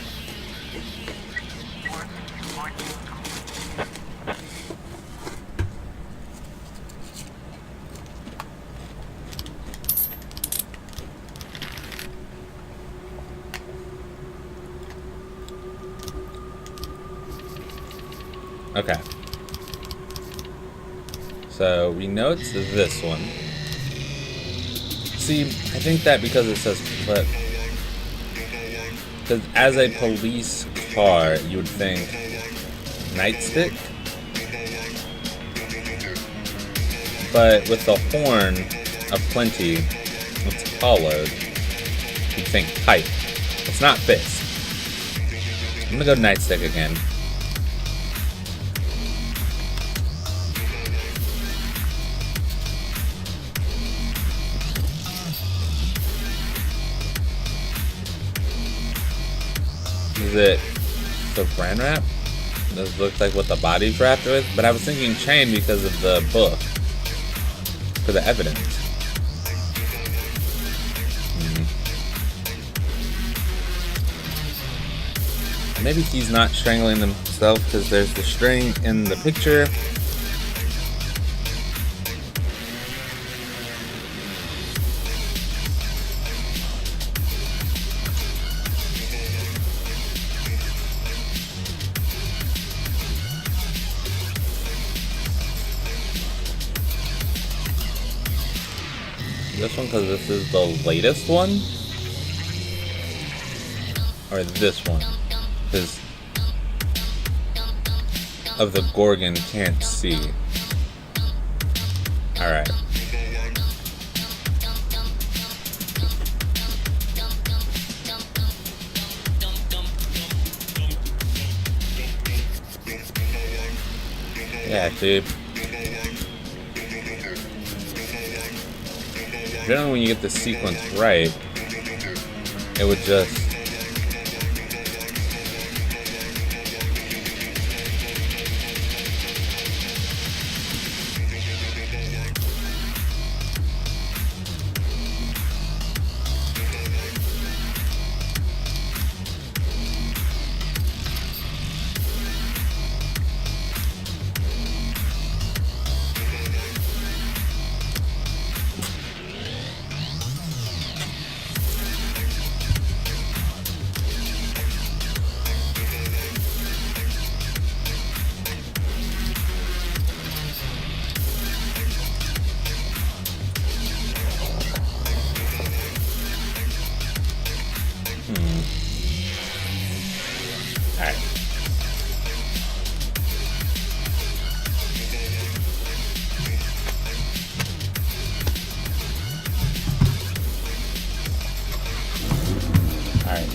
Okay. So we know it's this one. See, I think that because it says but because as a police car, you would think nightstick. But with the horn of plenty, it's hollowed, you'd think pipe. It's not fist. I'm gonna go nightstick again. Is it the brand wrap? This looks like what the body's wrapped with, but I was thinking chain because of the book for the evidence. Maybe he's not strangling himself because there's the string in the picture. This one because this is the latest one? Or this one? Because of the Gorgon can't see. Alright. Yeah, dude. Generally, when you get the sequence right, it would just...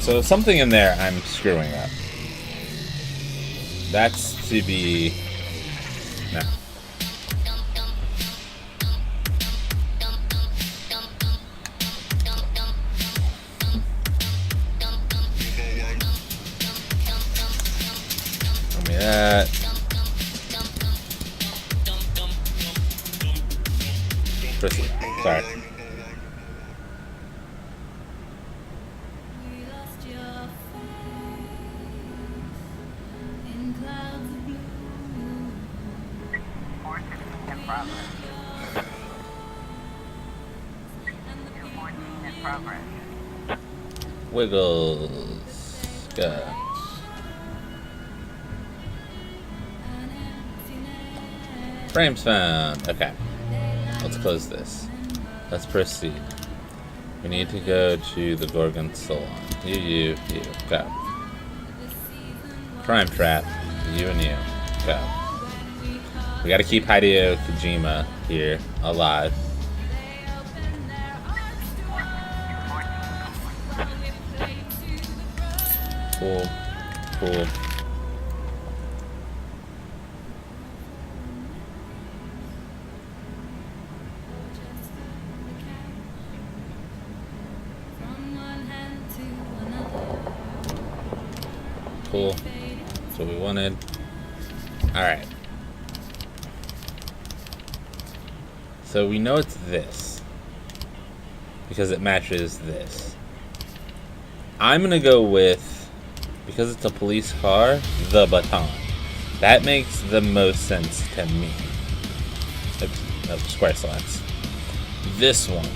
So something in there I'm screwing up. That's to be... No. proceed. Sorry. We lost your face in clouds of blue. 416 in progress. 214 in progress. Wiggles. Go. Frames found. Okay. Let's close this. Let's proceed. We need to go to the Gorgon Salon. You. Go. Crime Trap. You and you. Go. We gotta keep Hideo Kojima here alive. Cool. Cool. That's what we wanted. Alright. So we know it's this. Because it matches this. I'm gonna go with, because it's a police car, the baton. That makes the most sense to me. Square slats. This one.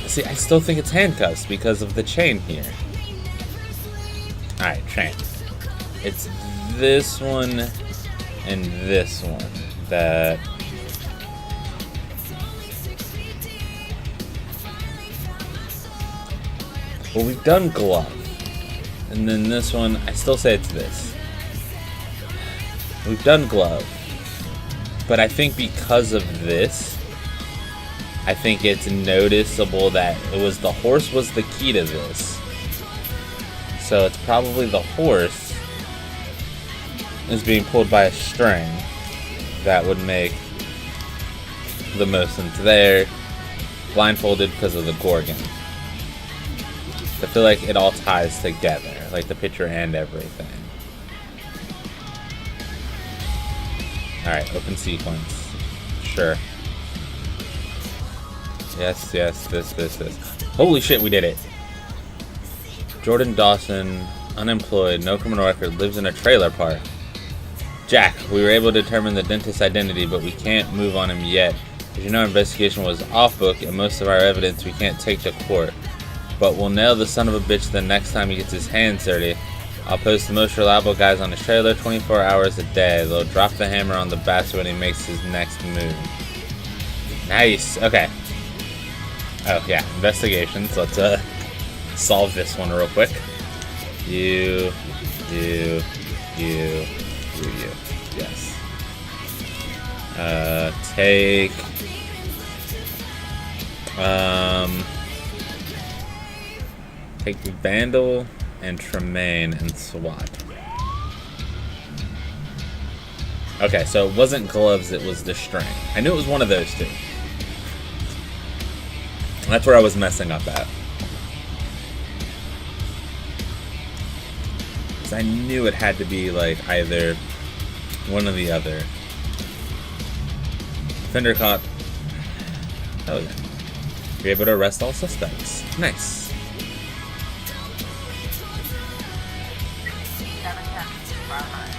See, I still think it's handcuffs because of the chain here. Alright, train. It's this one and this one that... Well, we've done glove. And then this one, I still say it's this. We've done glove. But I think because of this, I think it's noticeable that it was the horse was the key to this. So it's probably the horse is being pulled by a string. That would make the most sense there. Blindfolded because of the Gorgon. I feel like it all ties together, like the picture and everything. Alright, open sequence. Sure. Yes, this. Holy shit, we did it. Jordan Dawson, unemployed, no criminal record, lives in a trailer park. Jack, we were able to determine the dentist's identity, but we can't move on him yet. As you know, our investigation was off book, and most of our evidence we can't take to court. But we'll nail the son of a bitch the next time he gets his hands dirty. I'll post the most reliable guys on his trailer 24 hours a day. They'll drop the hammer on the bastard when he makes his next move. Nice. Okay. Oh, yeah. Investigations. Let's solve this one real quick. You. Yes. Take. Take Vandal and Tremaine and SWAT. Okay, so it wasn't gloves, it was the string. I knew it was one of those two. That's where I was messing up at. Because I knew it had to be like either one or the other. Fender caught. Oh yeah. You're able to arrest all suspects. Nice.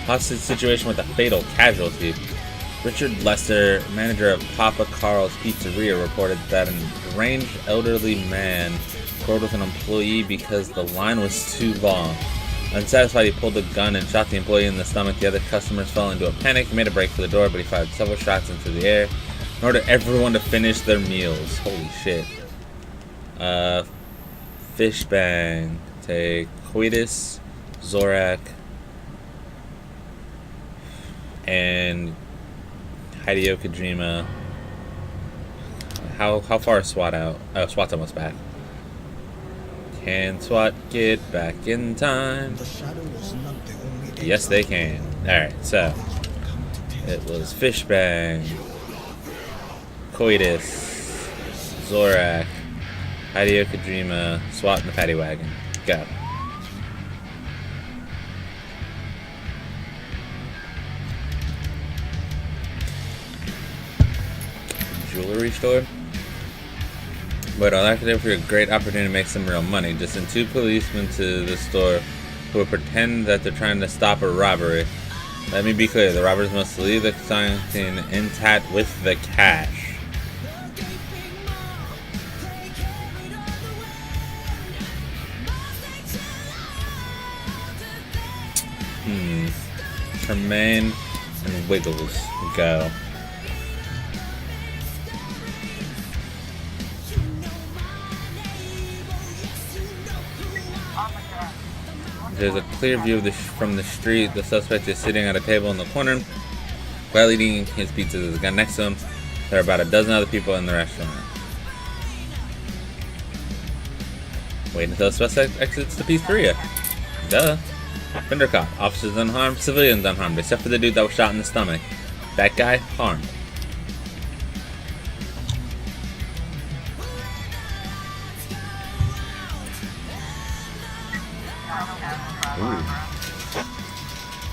Hostage situation with a fatal casualty. Richard Lester, manager of Papa Carl's Pizzeria, reported that an deranged elderly man quarreled with an employee because the line was too long. Unsatisfied, he pulled a gun and shot the employee in the stomach. The other customers fell into a panic. He made a break for the door, but he fired several shots into the air in order for everyone to finish their meals. Holy shit. Fish bang. Take Coitus, Zorak, and Hideo Kojima. How far is SWAT out? Oh, SWAT's almost back. Can SWAT get back in time? Yes, they can. Alright, so it was Fishbang, Coitus, Zorak, Hideo Kojima, SWAT in the paddy wagon. Go. jewelry store. But I'll have to there for a great opportunity to make some real money. Just send 2 policemen to the store who will pretend that they're trying to stop a robbery. Let me be clear, the robbers must leave the consignment intact with the cash. Tremaine and Wiggles, go. There's a clear view of from the street. The suspect is sitting at a table in the corner, while eating his pizza. There's a gun next to him. There are about a dozen other people in the restaurant. Wait until the suspect exits the pizzeria. Duh. Fender caught. Officers unharmed, civilians unharmed, except for the dude that was shot in the stomach. That guy, harmed.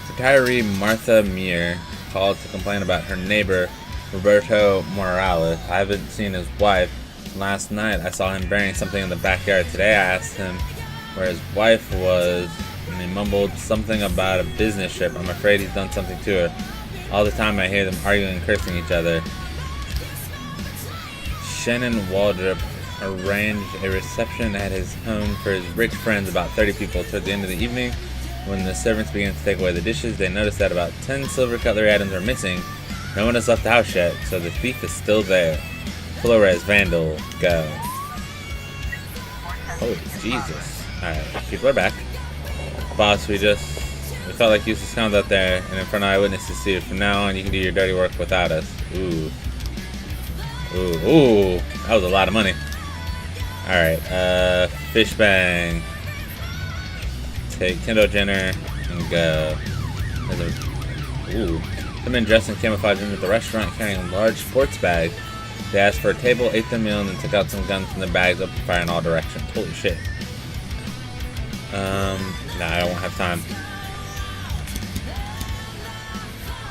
Retiree Martha Meir called to complain about her neighbor, Roberto Morales. I haven't seen his wife. Last night I saw him burying something in the backyard. Today I asked him where his wife was, and he mumbled something about a business trip. I'm afraid he's done something to her. All the time I hear them arguing and cursing each other. Shannon Waldrop arranged a reception at his home for his rich friends, about 30 people. Toward the end of the evening, when the servants began to take away the dishes, they noticed that about 10 silver cutlery items are missing. No one has left the house yet, so the thief is still there. Flores, Vandal, go. Holy Jesus. Alright, people are back. Boss, we felt like useless clowns out there, and in front of eyewitnesses too. From now on, you can do your dirty work without us. Ooh. Ooh, ooh. That was a lot of money. Alright, Fish Bang. Take Kendall Jenner and go. Ooh. The men dressed in camouflage entered the restaurant carrying a large sports bag. They asked for a table, ate their meal, and then took out some guns from their bags, opened fire in all directions. Holy shit. Nah, I don't have time.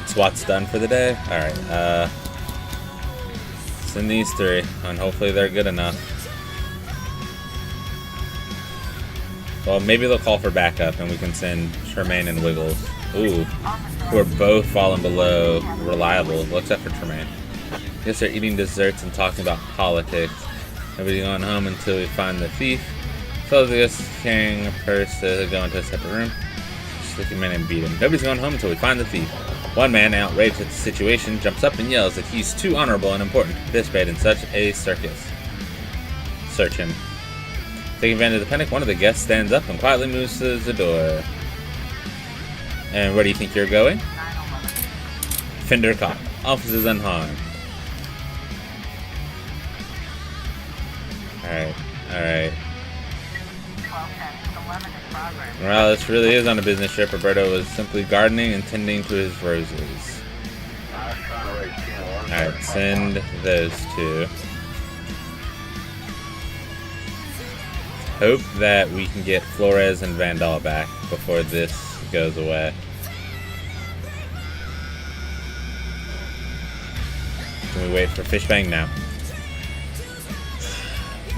SWAT's done for the day. Alright, send these 3, and hopefully they're good enough. Well, maybe they'll call for backup, and we can send Tremaine and Wiggles. Ooh, who are both falling below reliable, well, except for Tremaine. Guess they're eating desserts and talking about politics. Nobody's going home until we find the thief. So I guess carrying a purse to go into a separate room. Stick him in and beat him. Nobody's going home until we find the thief. One man, outraged at the situation, jumps up and yells that he's too honorable and important to participate in such a circus. Search him. Taking advantage of the panic, one of the guests stands up and quietly moves to the door. And where do you think you're going? Fender caught. Officers unharmed. Alright, alright. Morales really is on a business trip. Roberto was simply gardening and tending to his roses. Alright, send those 2. Hope that we can get Flores and Vandal back before this goes away. Can we wait for Fishbang now?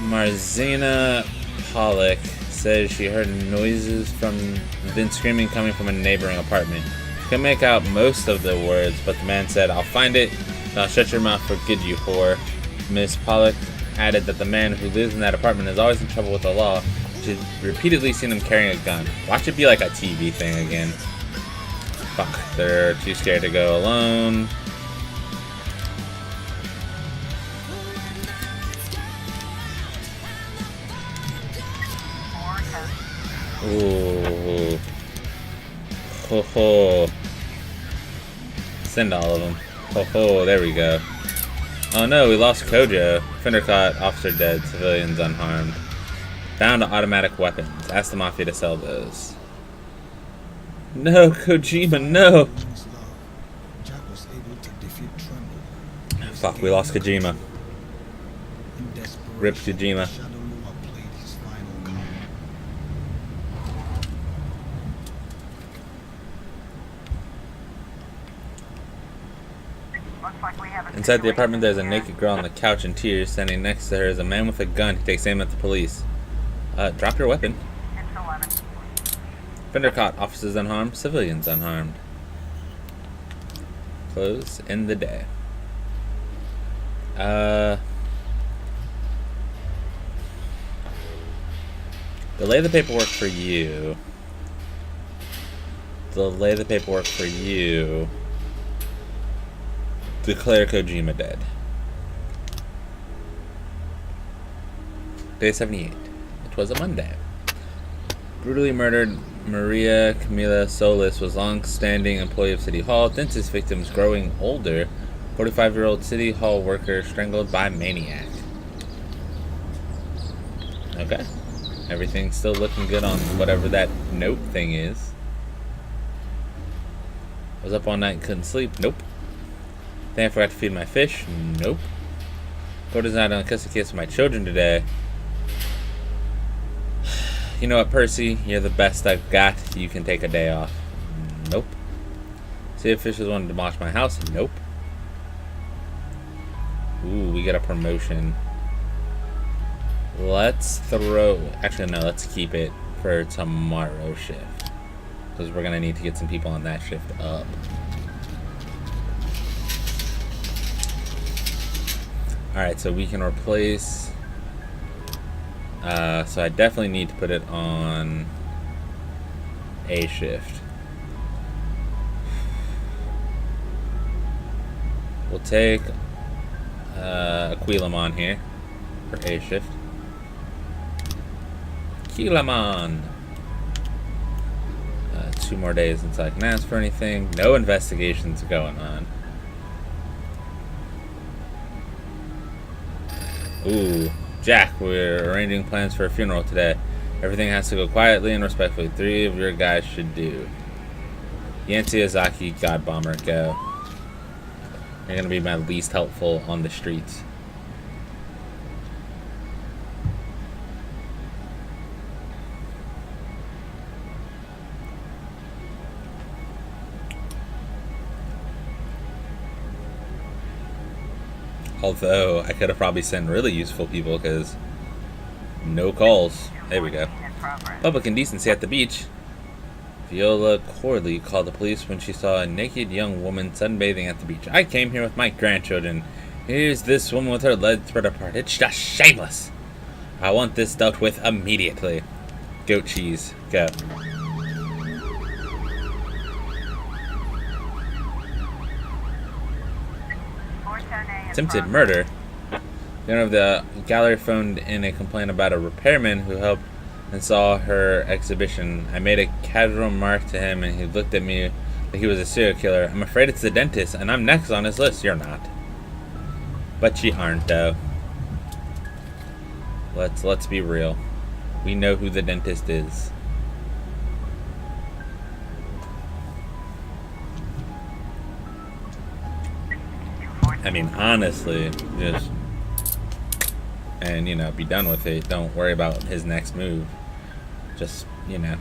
Marzina Pollock says she heard noises then screaming coming from a neighboring apartment. She couldn't make out most of the words, but the man said, "I'll find it, and I'll shut your mouth for good, you whore." Miss Pollock added that the man who lives in that apartment is always in trouble with the law. She's repeatedly seen him carrying a gun. Watch it be like a TV thing again. Fuck, they're too scared to go alone. Ooh. Ho ho. Send all of them. Ho ho, there we go. Oh no, we lost Kojo. Fender caught, officer dead, civilians unharmed. Found automatic weapons. Ask the Mafia to sell those. No, Kojima, no! Fuck, we lost Kojima. Rip Kojima. Looks like we have a Inside the situation apartment, there's a here. naked girl on the couch in tears. Standing next to her is a man with a gun. He takes aim at the police. Drop your weapon. It's 11. Fender caught. Officers unharmed. Civilians unharmed. Close in the day. Delay the paperwork for you. Delay the paperwork for you. Declare Kojima dead. Day 78. It was a Monday. Brutally murdered Maria Camila Solis was long-standing employee of City Hall. Dentist victims growing older. 45-year-old City Hall worker strangled by maniac. Okay. Everything's still looking good on whatever that note thing is. Was up all night and couldn't sleep. Nope. Think I forgot to feed my fish. Nope. Go design on a custody case with my children today. You know what, Percy? You're the best I've got. You can take a day off. Nope. See if fishes want to demolish my house. Nope. Ooh, we get a promotion. Let's throw... Actually, no, let's keep it for tomorrow's shift. Because we're going to need to get some people on that shift up. Alright, so we can replace... so I definitely need to put it on A shift. We'll take Aquilamon here for A shift. Aquilamon! 2 more days until I can ask for anything. No investigations going on. Ooh. Jack, we're arranging plans for a funeral today. Everything has to go quietly and respectfully. 3 of your guys should do. Yancy Azaki, God Bomber, go. You're gonna be my least helpful on the streets. Although, I could have probably sent really useful people, because no calls. There we go. In progress. Public indecency at the beach. Viola Corley called the police when she saw a naked young woman sunbathing at the beach. I came here with my grandchildren. Here's this woman with her legs spread apart. It's just shameless. I want this dealt with immediately. Goat cheese. Go. Attempted murder. The owner of the gallery phoned in a complaint about a repairman who helped and saw her exhibition. I made a casual remark to him and he looked at me like he was a serial killer. I'm afraid it's the dentist and I'm next on his list. You're not. But you aren't, though. Let's be real. We know who the dentist is. I mean, honestly, just, and, you know, be done with it. Don't worry about his next move. Just, you know,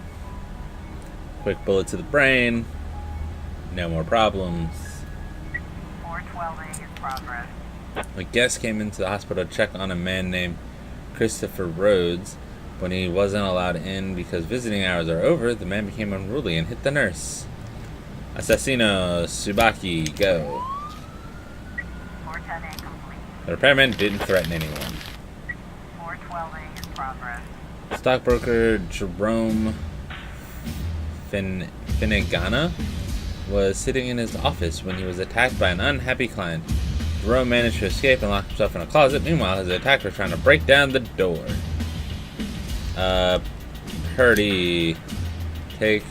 quick bullet to the brain. No more problems. 412A in progress. A guest came into the hospital to check on a man named Christopher Rhodes. When he wasn't allowed in because visiting hours are over, the man became unruly and hit the nurse. Assassino, Tsubaki, go. The repairman didn't threaten anyone. 412A in progress. Stockbroker Jerome Finneganna was sitting in his office when he was attacked by an unhappy client. Jerome managed to escape and lock himself in a closet. Meanwhile, his attacker was trying to break down the door. Purdy, take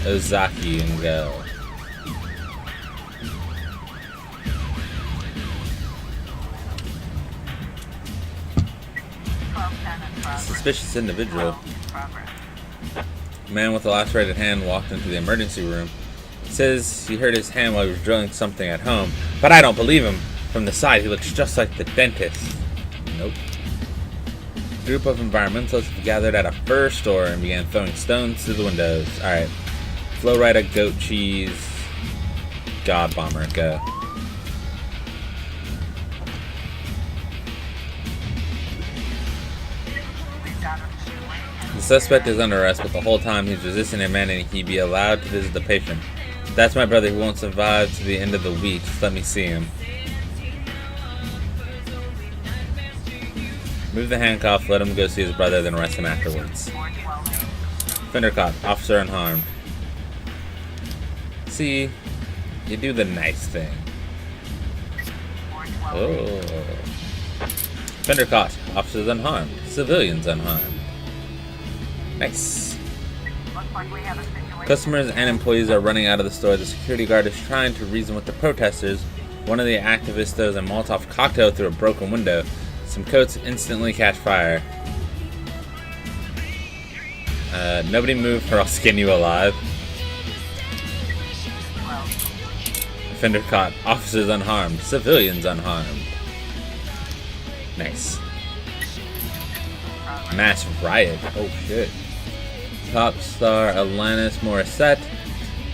Ozaki and go. Suspicious individual. A man with a lacerated hand walked into the emergency room. He says he hurt his hand while he was drilling something at home, but I don't believe him. From the side, he looks just like the dentist. Nope. A group of environmentalists gathered at a fur store and began throwing stones through the windows. Alright. Flowrider, goat cheese, God Bomber, go. The suspect is under arrest, but the whole time he's resisting demanding he be allowed to visit the patient. That's my brother who won't survive to the end of the week. Just let me see him. Move the handcuff, let him go see his brother, then arrest him afterwards. Fender caught, officer unharmed. See, you do the nice thing. Oh. Fender caught, officers unharmed, civilians unharmed. Nice. Looks like we have a situation. Customers and employees are running out of the store. The security guard is trying to reason with the protesters. One of the activists throws a Molotov cocktail through a broken window. Some coats instantly catch fire. Nobody move or I'll skin you alive. Offender caught. Officers unharmed. Civilians unharmed. Nice. Mass riot. Oh shit. Pop star Alanis Morissette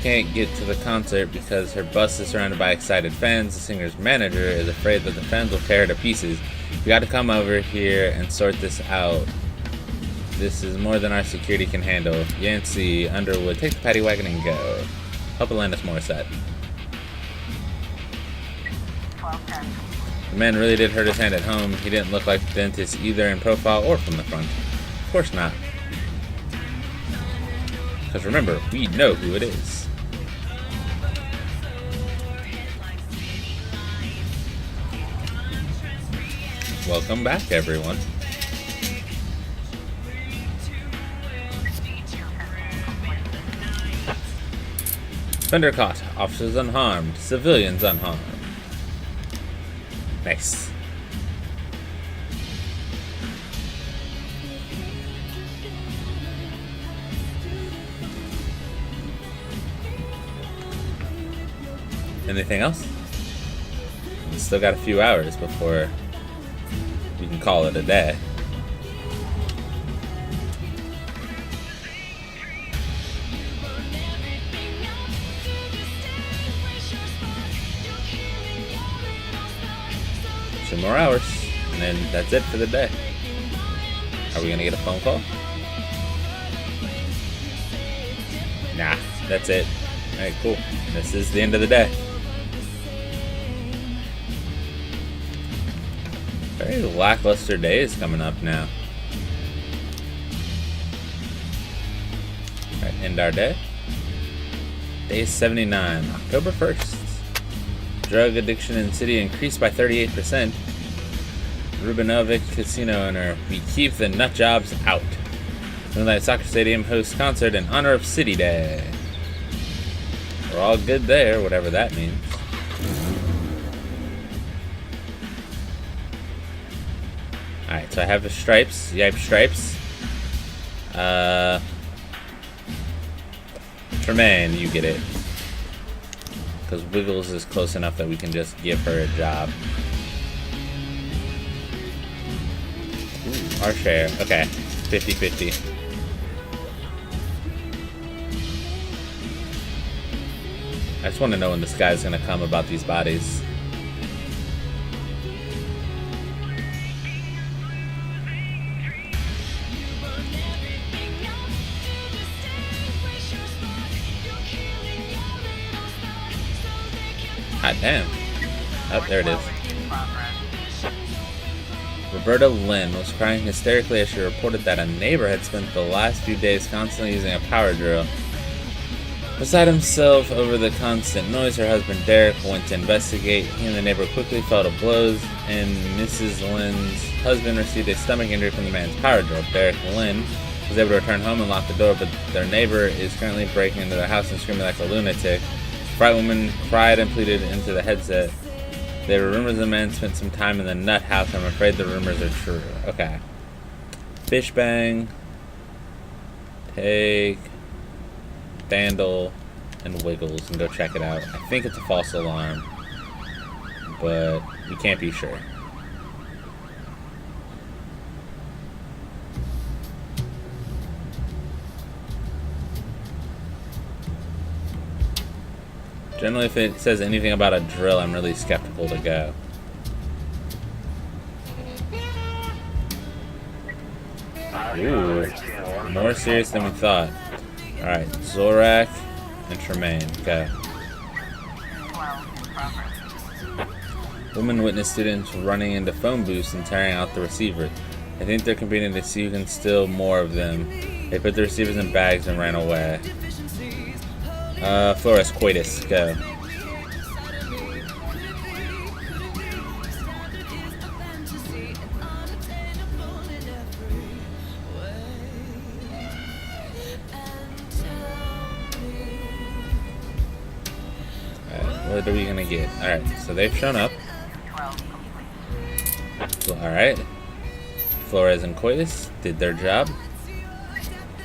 can't get to the concert because her bus is surrounded by excited fans. The singer's manager is afraid that the fans will tear her to pieces. You got to come over here and sort this out. This is more than our security can handle. Yancey, Underwood, take the paddy wagon and go. Help Alanis Morissette. 1210. The man really did hurt his hand at home. He didn't look like the dentist either in profile or from the front. Of course not. Because remember, we know who it is. Welcome back, everyone. Fender caught. Officers unharmed. Civilians unharmed. Nice. Anything else? We still got a few hours before we can call it a day. Two more hours, and then that's it for the day. Are we gonna get a phone call? Nah, that's it. Alright, cool. This is the end of the day. Very lackluster days coming up now. Alright, end our day. Day 79, October 1st. Drug addiction in city increased by 38%. Rubinovic casino owner, we keep the nut jobs out. Moonlight Soccer Stadium hosts concert in honor of City Day. We're all good there, whatever that means. Alright, so I have the stripes, yipe stripes. Tremaine, you get it. Because Wiggles is close enough that we can just give her a job. Ooh, our share. Okay, 50-50. I just want to know when this guy's going to come about these bodies. God damn. Oh, there it is. Roberta Lynn was crying hysterically as she reported that a neighbor had spent the last few days constantly using a power drill. Beside himself over the constant noise, her husband Derek went to investigate. He and the neighbor quickly fell to blows, and Mrs. Lynn's husband received a stomach injury from the man's power drill. Derek Lynn was able to return home and lock the door, but their neighbor is currently breaking into their house and screaming like a lunatic. The fright woman cried and pleaded into the headset. There were rumors the man spent some time in the nut house. I'm afraid the rumors are true. Okay. Fish bang. Take. Dandle. And Wiggles. And go check it out. I think it's a false alarm. But we can't be sure. Generally, if it says anything about a drill, I'm really skeptical to go. Ooh, more serious than we thought. Alright, Zorak and Tremaine. Go. 12 in progress. Women witness students running into phone booths and tearing out the receiver. I think they're competing to see who can steal more of them. They put the receivers in bags and ran away. Flores, coitus, go. What are we gonna get? Alright, so they've shown up. 12 complete. Alright. Flores and Coitus did their job.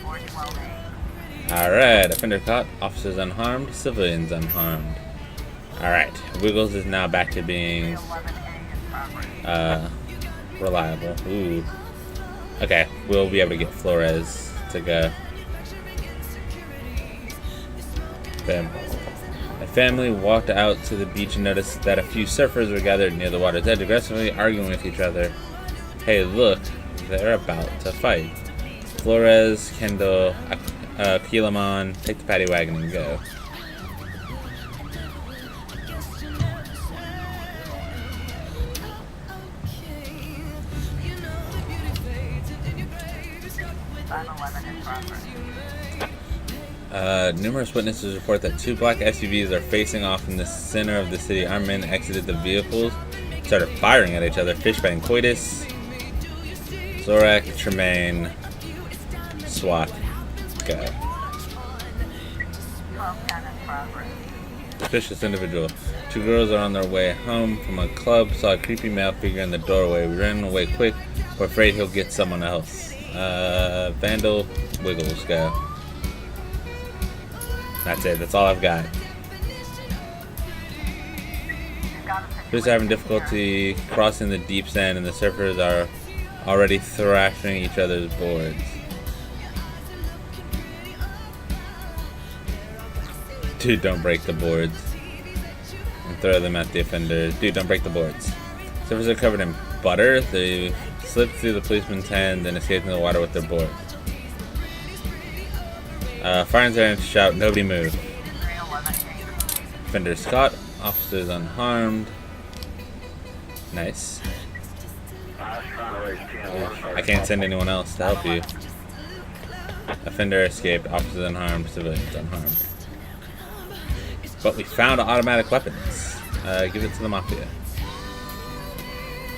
412A. Alright, offender caught, officers unharmed, civilians unharmed. Alright, Wiggles is now back to being 11A in progress. reliable. Ooh. Okay, we'll be able to get Flores to go. Bam. A family walked out to the beach and noticed that a few surfers were gathered near the water's edge, aggressively arguing with each other. Hey, look, they're about to fight. Flores, Kendall, Keelamon, take the paddy wagon and go. Time 11 in progress. Numerous witnesses report that two black SUVs are facing off in the center of the city. Armed men exited the vehicles, started firing at each other. Fishbang, Coitus, Zorak, Tremaine, SWAT, go. 1210 in progress. Suspicious individual. Two girls are on their way home from a club, saw a creepy male figure in the doorway. We ran away quick. We're afraid he'll get someone else. Vandal, Wiggles, go. That's it. That's all I've got. Police are having difficulty crossing the deep sand, and the surfers are already thrashing each other's boards. Dude, don't break the boards. And throw them at the offenders. Dude, don't break the boards. Surfers are covered in butter. They slipped through the policeman's hand and escaped in the water with their board. Fire and shout, nobody move. 311A. Offenders caught, officers unharmed. Nice. I can't send anyone else to help you. Offender escaped, officers unharmed, civilians unharmed. But we found automatic weapons. Give it to the Mafia.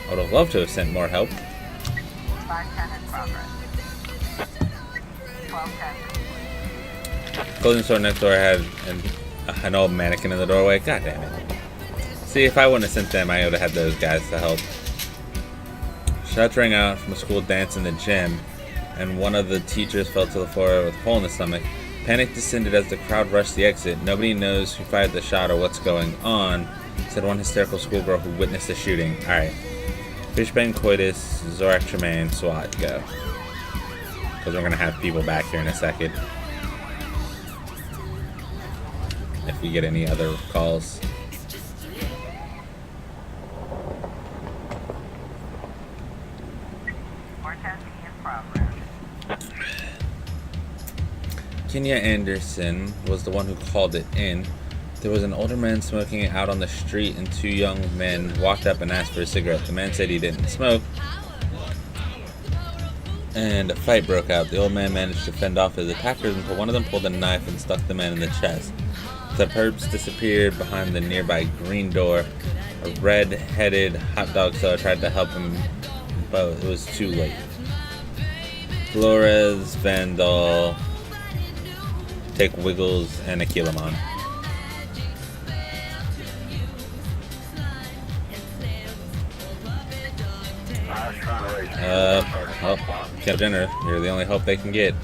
I would have loved to have sent more help. 510 in progress. 1210. Clothing store next door had an old mannequin in the doorway. God damn it. See, if I wouldn't have sent them, I would have had those guys to help. Shots rang out from a school dance in the gym, and one of the teachers fell to the floor with a hole in the stomach. Panic descended as the crowd rushed the exit. Nobody knows who fired the shot or what's going on, said one hysterical schoolgirl who witnessed the shooting. Alright. Fishbang, Coitus, Zorak, Tremaine, SWAT, go. Because we're going to have people back here in a second. If we get any other calls. Vourteque in progress. Kenya Anderson was the one who called it in. There was an older man smoking out on the street, and two young men walked up and asked for a cigarette. The man said he didn't smoke, and a fight broke out. The old man managed to fend off his attackers until one of them pulled a knife and stuck the man in the chest. The perps disappeared behind the nearby green door. A red-headed hot dog seller tried to help him, but it was too late. Flores, Vandal, take Wiggles, and Aquilamon. Well, Kev Jenner, you're the only hope they can get.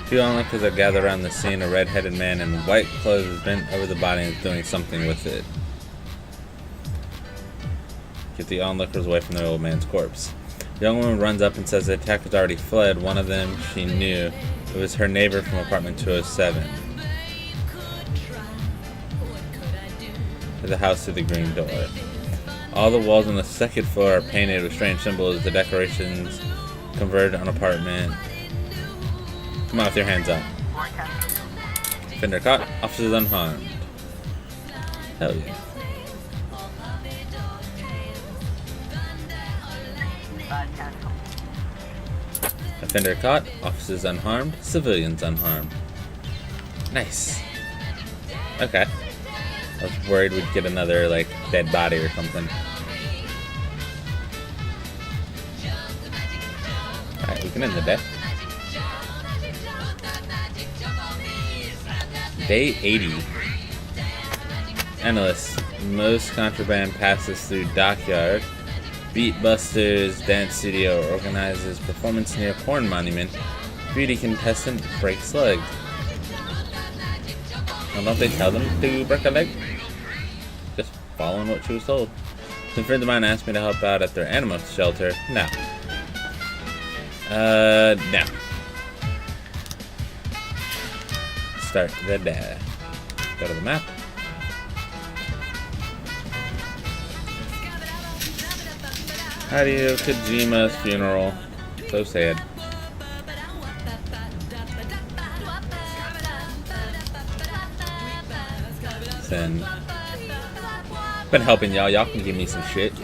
Two onlookers are gathered around the scene. A red-headed man in white clothes is bent over the body and is doing something with it. Get the onlookers away from the old man's corpse. The young woman runs up and says the attackers already fled. One of them she knew. It was her neighbor from apartment 207. To the house through the green door. All the walls on the second floor are painted with strange symbols. The decorations converted on apartment. Come on with your hands up. Vourteque. Fender caught. Officers unharmed. Hell yeah. 510. Offender caught. Officers unharmed. Civilians unharmed. Nice. Okay. I was worried we'd get another, like, dead body or something. Alright, we can end the day. Day 80. Analyst. Most contraband passes through dockyard. Beatbusters dance studio organizes performance near porn monument. Beauty contestant breaks leg. Well, don't they tell them to break a leg? Just following what she was told. Some friends of mine asked me to help out at their animal shelter. No. No. Start the day. Go to the map. Hideo Kojima's funeral. So sad. Send. Been helping y'all. Y'all can give me some shit.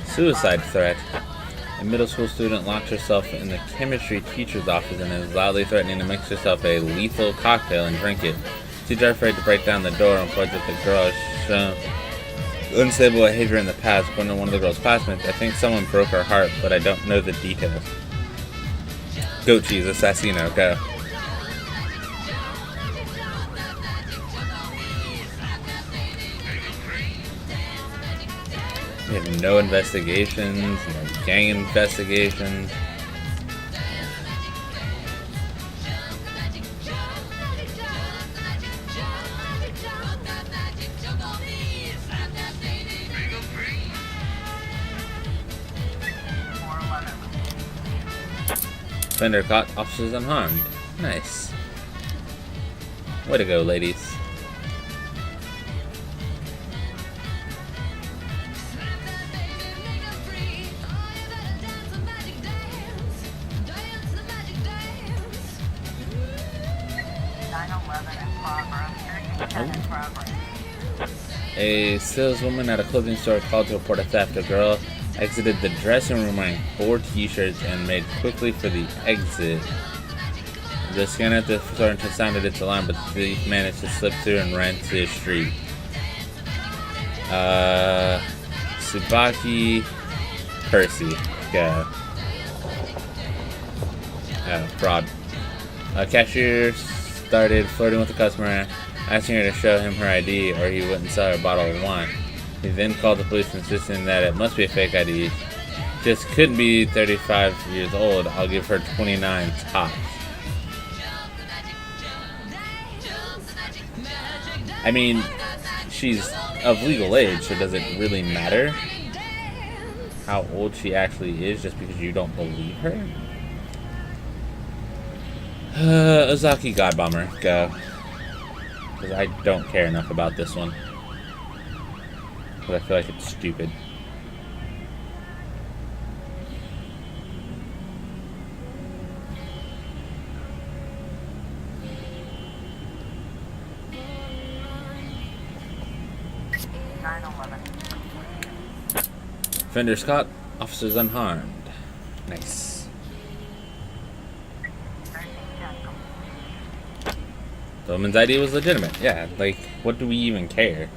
Suicide threat. A middle school student locks herself in the chemistry teacher's office and is loudly threatening to mix herself a lethal cocktail and drink it. She's afraid to break down the door and points at the girl shown unstable behavior in the past. According to one of the girl's classmates, I think someone broke her heart, but I don't know the details. Goat cheese, assassino, go. We have no investigations, no gang investigations. Fender caught, officers unharmed. Nice. Way to go, ladies. A saleswoman at a clothing store called to report a theft. A girl exited the dressing room wearing 4 t-shirts and made quickly for the exit. The scanner at the store sounded its alarm, but the thief managed to slip through and ran to the street. Tsubaki Percy. Go. Fraud. A cashier started flirting with the customer, asking her to show him her ID or he wouldn't sell her a bottle of wine. He then called the police, insisting that it must be a fake ID. Just couldn't be 35 years old. I'll give her 29 tops. I mean, she's of legal age, so does it really matter how old she actually is just because you don't believe her? Ozaki Godbomber, go. Because I don't care enough about this one. Because I feel like it's stupid. Fenders caught, officers unharmed. Nice. The woman's ID was legitimate. Yeah, like, what do we even care?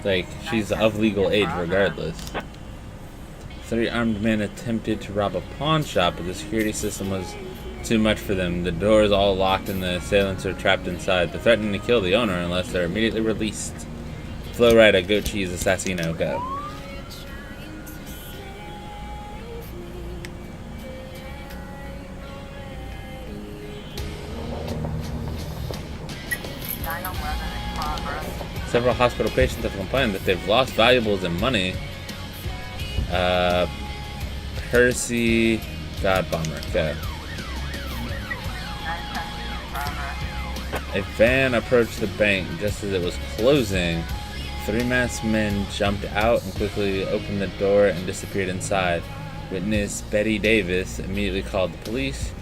Like, she's of legal age regardless. 3 armed men attempted to rob a pawn shop, but the security system was too much for them. The doors all locked and the assailants are trapped inside. They're threatening to kill the owner unless they're immediately released. Flow Rider, Goat Cheese, Assassino, go. Several hospital patients have complained that they've lost valuables and money. Percy, God Bomber. Okay. A van approached the bank just as it was closing. 3 masked men jumped out and quickly opened the door and disappeared inside. Witness Betty Davis immediately called the police.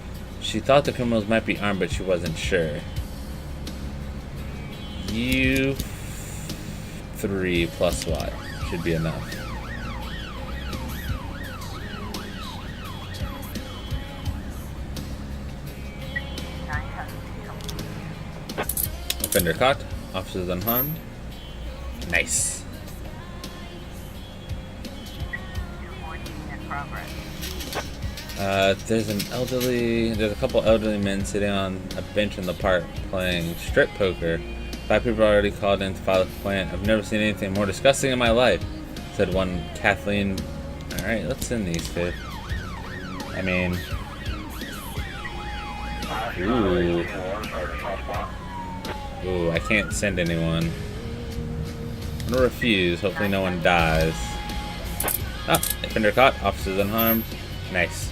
She thought the criminals might be armed, but she wasn't sure. You 3 plus what should be enough. Offender caught. Officers unharmed. Nice. There's a couple elderly men sitting on a bench in the park playing strip poker. 5 people already called in to file a complaint. I've never seen anything more disgusting in my life, said one Kathleen. Alright, let's send these 2. I mean... Ooh. Ooh, I can't send anyone. I'm gonna refuse. Hopefully no one dies. Ah, offender caught. Officers unharmed. Nice.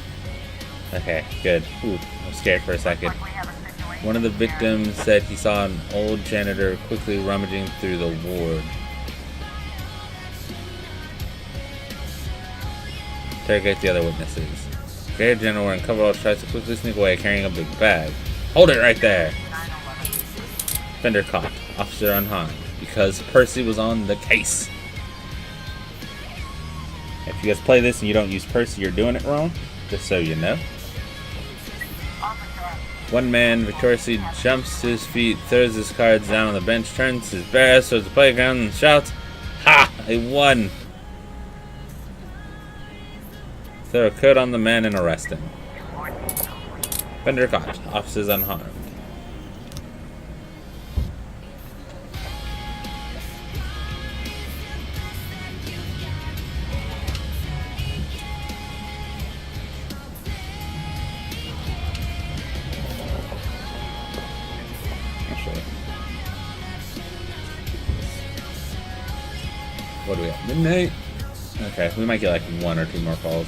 Okay, good. Ooh, I'm scared for a second. One of the victims said he saw an old janitor quickly rummaging through the ward. Interrogate the other witnesses. Gary janitor wearing coveralls tries to quickly sneak away carrying a big bag. Hold it right there! Offender caught. Officer unharmed. Because Percy was on the case. If you guys play this and you don't use Percy, you're doing it wrong. Just so you know. One man victoriously jumps to his feet, throws his cards down on the bench, turns his bare ass towards the playground and shouts, "Ha! I won!" Throw a coat on the man and arrest him. Offender caught. Officers unharmed. What do we have? Midnight? Okay, we might get like 1 or 2 more calls.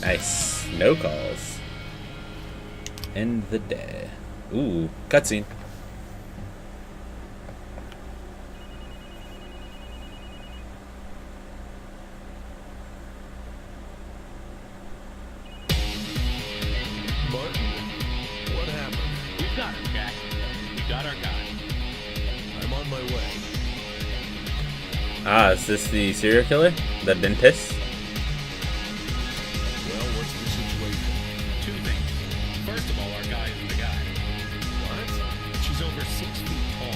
Nice. No calls. End the day. Ooh, cutscene. Ah, is this the serial killer? The dentist? Well, what's the situation? 2 things. First of all, our guy is the guy. What? She's over 6 feet tall.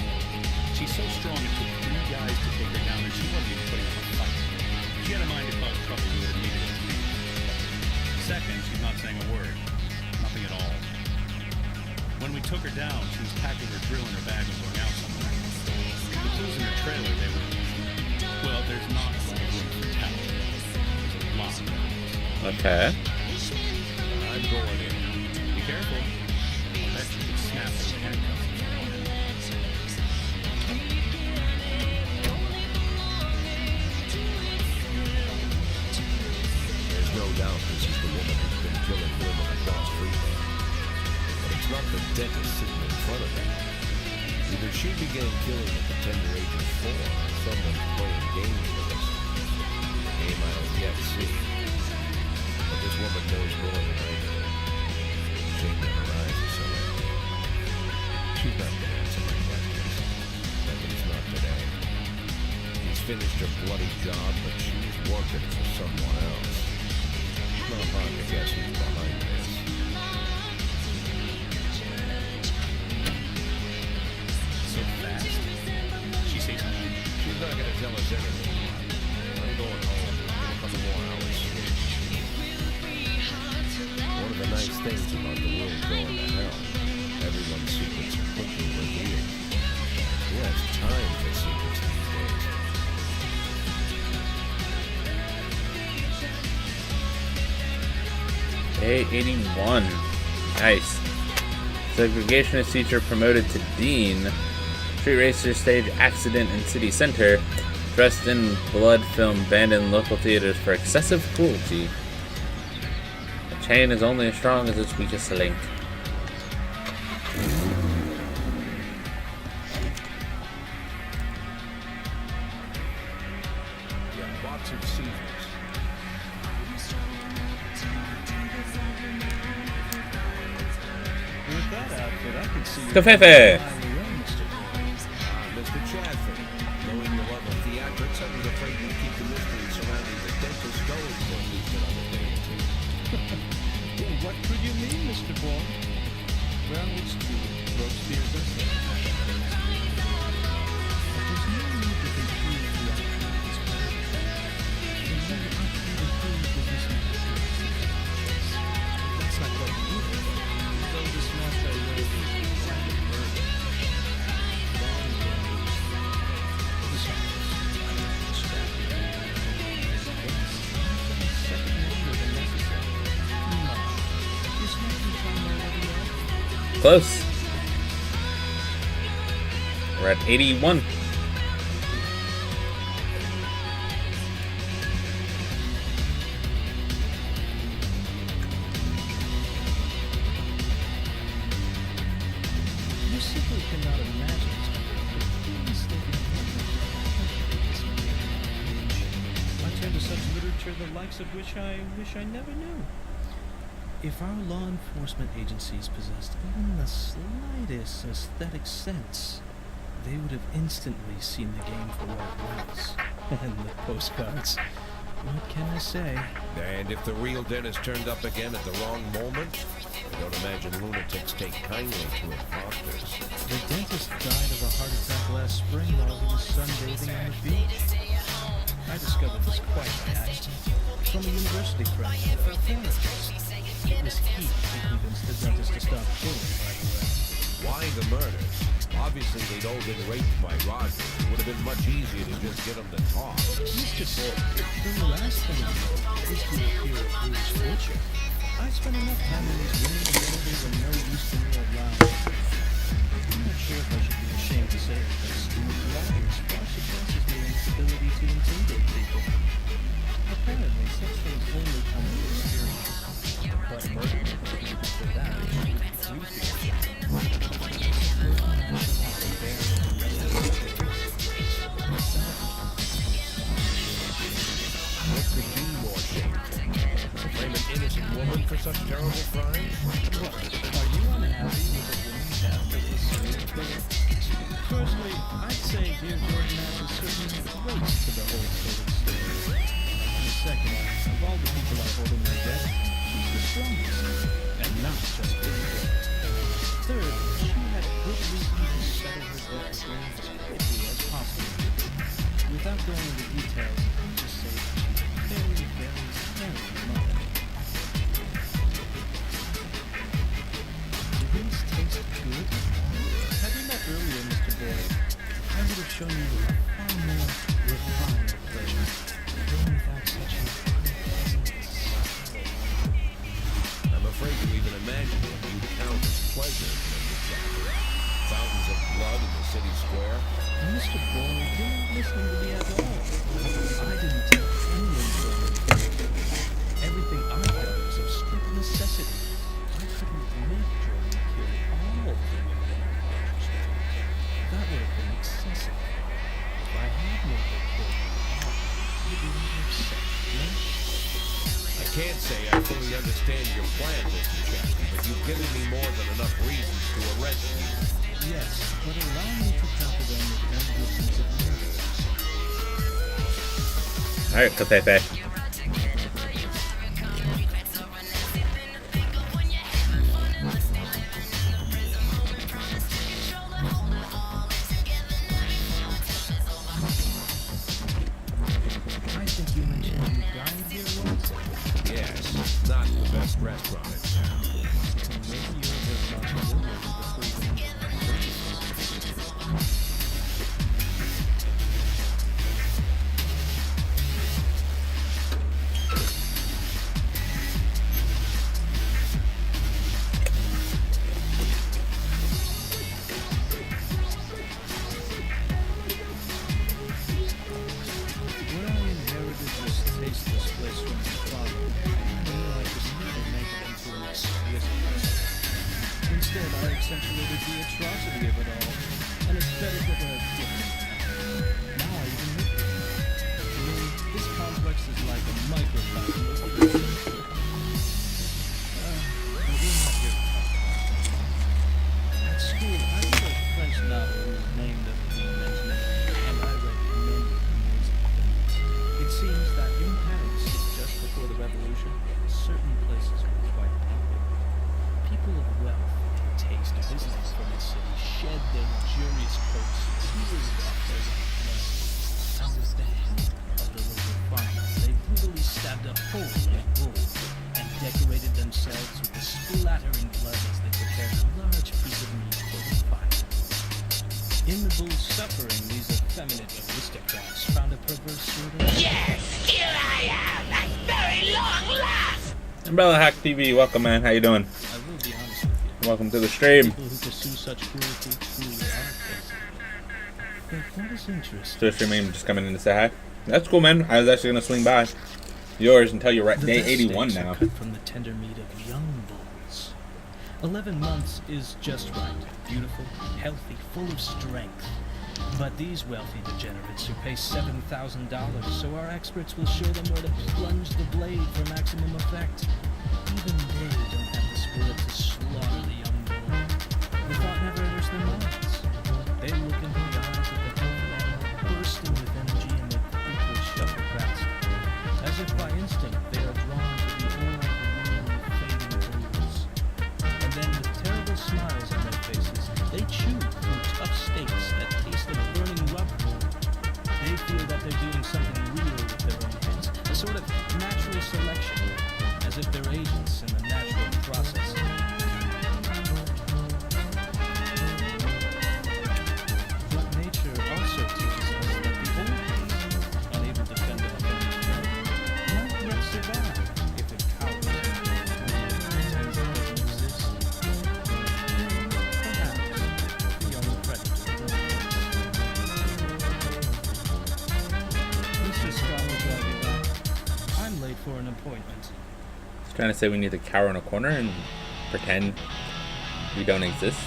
She's so strong it took 3 guys to take her down, and she wasn't even putting up a fight. If she had a mind to cause trouble, we would have needed it to be. Second, she's not saying a word. Nothing at all. When we took her down, she was packing her drill in her bag and going out somewhere. The clues in her trailer, they were... Well, there's not a lot of room for talent. There's a lot of evidence. Okay. I'm going in. Be careful. I bet you could snap those handcuffs. There's no doubt this is the woman who's been killing women across Freeland. But it's not the dentist sitting in front of her. Either she began killing at the tender age of 4, or someone's playing games with us. A game I don't yet see. But this woman knows more than I do. Shame that her eyes are so empty. She's not going to answer my questions. At least not today. She's finished her bloody job, but she's working for someone else. It's not hard to guess who's behind this. So fast. She say something. She's not going to tell us anything. I'm going home in a couple more hours. One of the nice things about the world going to hell. Everyone's secrets are quickly revealed. Who has time for secrets these days? A81. Nice. Segregationist teacher promoted to dean. Street racer stage accident in city center. Dressed in blood film banned in local theaters for excessive cruelty. A chain is only as strong as its weakest link. With that outfit, I can see you Covfefe. Mr. Chadford, knowing your love of theatrics, I was afraid you'd keep the mystery surrounding the dentist going for at least another day or two. Well, what could you mean, Mr. Bond? Well, it's true. Robespierre's a thing. But there's no need to confuse the outcome of this matter. There's no actually improve the business. That's not quite moving. Though this match I read is quite a murder. Long days. Besides, I am distracted. Second longer than necessary. No. Is making time already up? Close. We're at 81. You simply cannot imagine the things that can happen. I turn to such literature the likes of which I wish I never knew. If our law enforcement agencies possessed even the slightest aesthetic sense, they would have instantly seen the game for what it was. And the postcards. What can I say? And if the real dentist turned up again at the wrong moment, I don't imagine lunatics take kindly to imposters. The dentist died of a heart attack last spring while he was sunbathing on the beach. I discovered this quite by accident from a university friend of our therapist. It was he who convinced the dentist to stop killing, by the way. Why the murder? Obviously, they'd all been raped by Razz. It would have been much easier to just get them to talk. Mr. Bull, the last thing I know is to appear at Bruce's butcher. I spent enough time in these women together they were no use to me alive. I'm not sure if I should be ashamed to say it, but stupid liars far surpasses my ability to intimidate people. Apparently, such things only come with experience. But murder, for that, we feel. What could be more shameful? To blame an innocent woman for such terrible crimes? What, are you unhappy with a woman's death as a serial killer? Firstly, I'd say dear Jordan adds a certain weight to the whole sort of story. And second, of all the people I hold in my debt, she's the strongest, and not just physically. Third, she had good reason to settle her debt with me as quickly as possible. Without going into details, I'll just say that she's very, very, very mother. Do these taste good? Had you met earlier, Mr. Boyd, I would have shown you a far more refined pleasure, going without such an unpleasant sorrow. I'm afraid to even imagine what you count as pleasure, Mr. Chadford. Fountains of blood in the city square. Mr. Boyd, you're not listening to me at all. I didn't take any enjoyment. Everything I've done is of strict necessity. I couldn't make Jordan kill all the women in our marriage. That would have been excessive. If I had made her kill them all, you wouldn't be upset, no? I can't say I fully understand your plan, Mr. Chadford, but you've given me more than enough reasons to arrest you. Yes, but allow me to counter them with one good piece of news. Alright, Covfefe. I think you mentioned you dined here once. Yes, not the best restaurant in town. I accentuated the atrocity of it all, and aesthetic of a different time. Now I even look at it. To me, this complex is like a microcosm of the but we're not here to talk about that. At school, I read a French novel whose name doesn't mean mentioning, and I read many amazing things. It seems that in Paris, just before the revolution, certain places were quite popular. People of wealth and taste visited from the city shed their luxurious coats, tears off their white blood. And with the help of the local farmers, they brutally stabbed a hole in a bull and decorated themselves with the splattering blood as they prepared a large piece of meat for the fire. In the bull's suffering, these effeminate aristocrats found a perverse sort of... Umbrella Hack TV, welcome man, how you doing? I will be honest with you. Welcome to the stream. People who pursue such cruelty truly are crazy. But what is interesting... So streaming, just coming in to say hi. That's cool, man. I was actually gonna swing by yours until you're right The day best 81 steaks are now. cut from the tender meat of young bulls. 11 months is just right. Beautiful, healthy, full of strength. But these wealthy degenerates who pay $7,000, so our experts will show them where to plunge the blade for maximum effect. Even they don't have the spirit to slaughter the young bull. The thought never enters their minds. They look into the eyes of the healthy animal, bursting with energy, and they quickly shut the grasp. As if by instinct, they are drawn to the old, fading odors. And then, with terrible smiles on their faces, they chew through tough steaks that taste of burning rubber. They feel that they're doing something real with their own hands, a sort of natural selection, as if they're agents in the natural process. But nature also teaches us that the old ones, unable to fend off any threat, might yet survive if it cowers and pretends it doesn't exist. Perhaps the young predator will. Mr. Scott will drive you back. I'm late for an appointment. Just trying to say we need to cower in a corner and pretend we don't exist.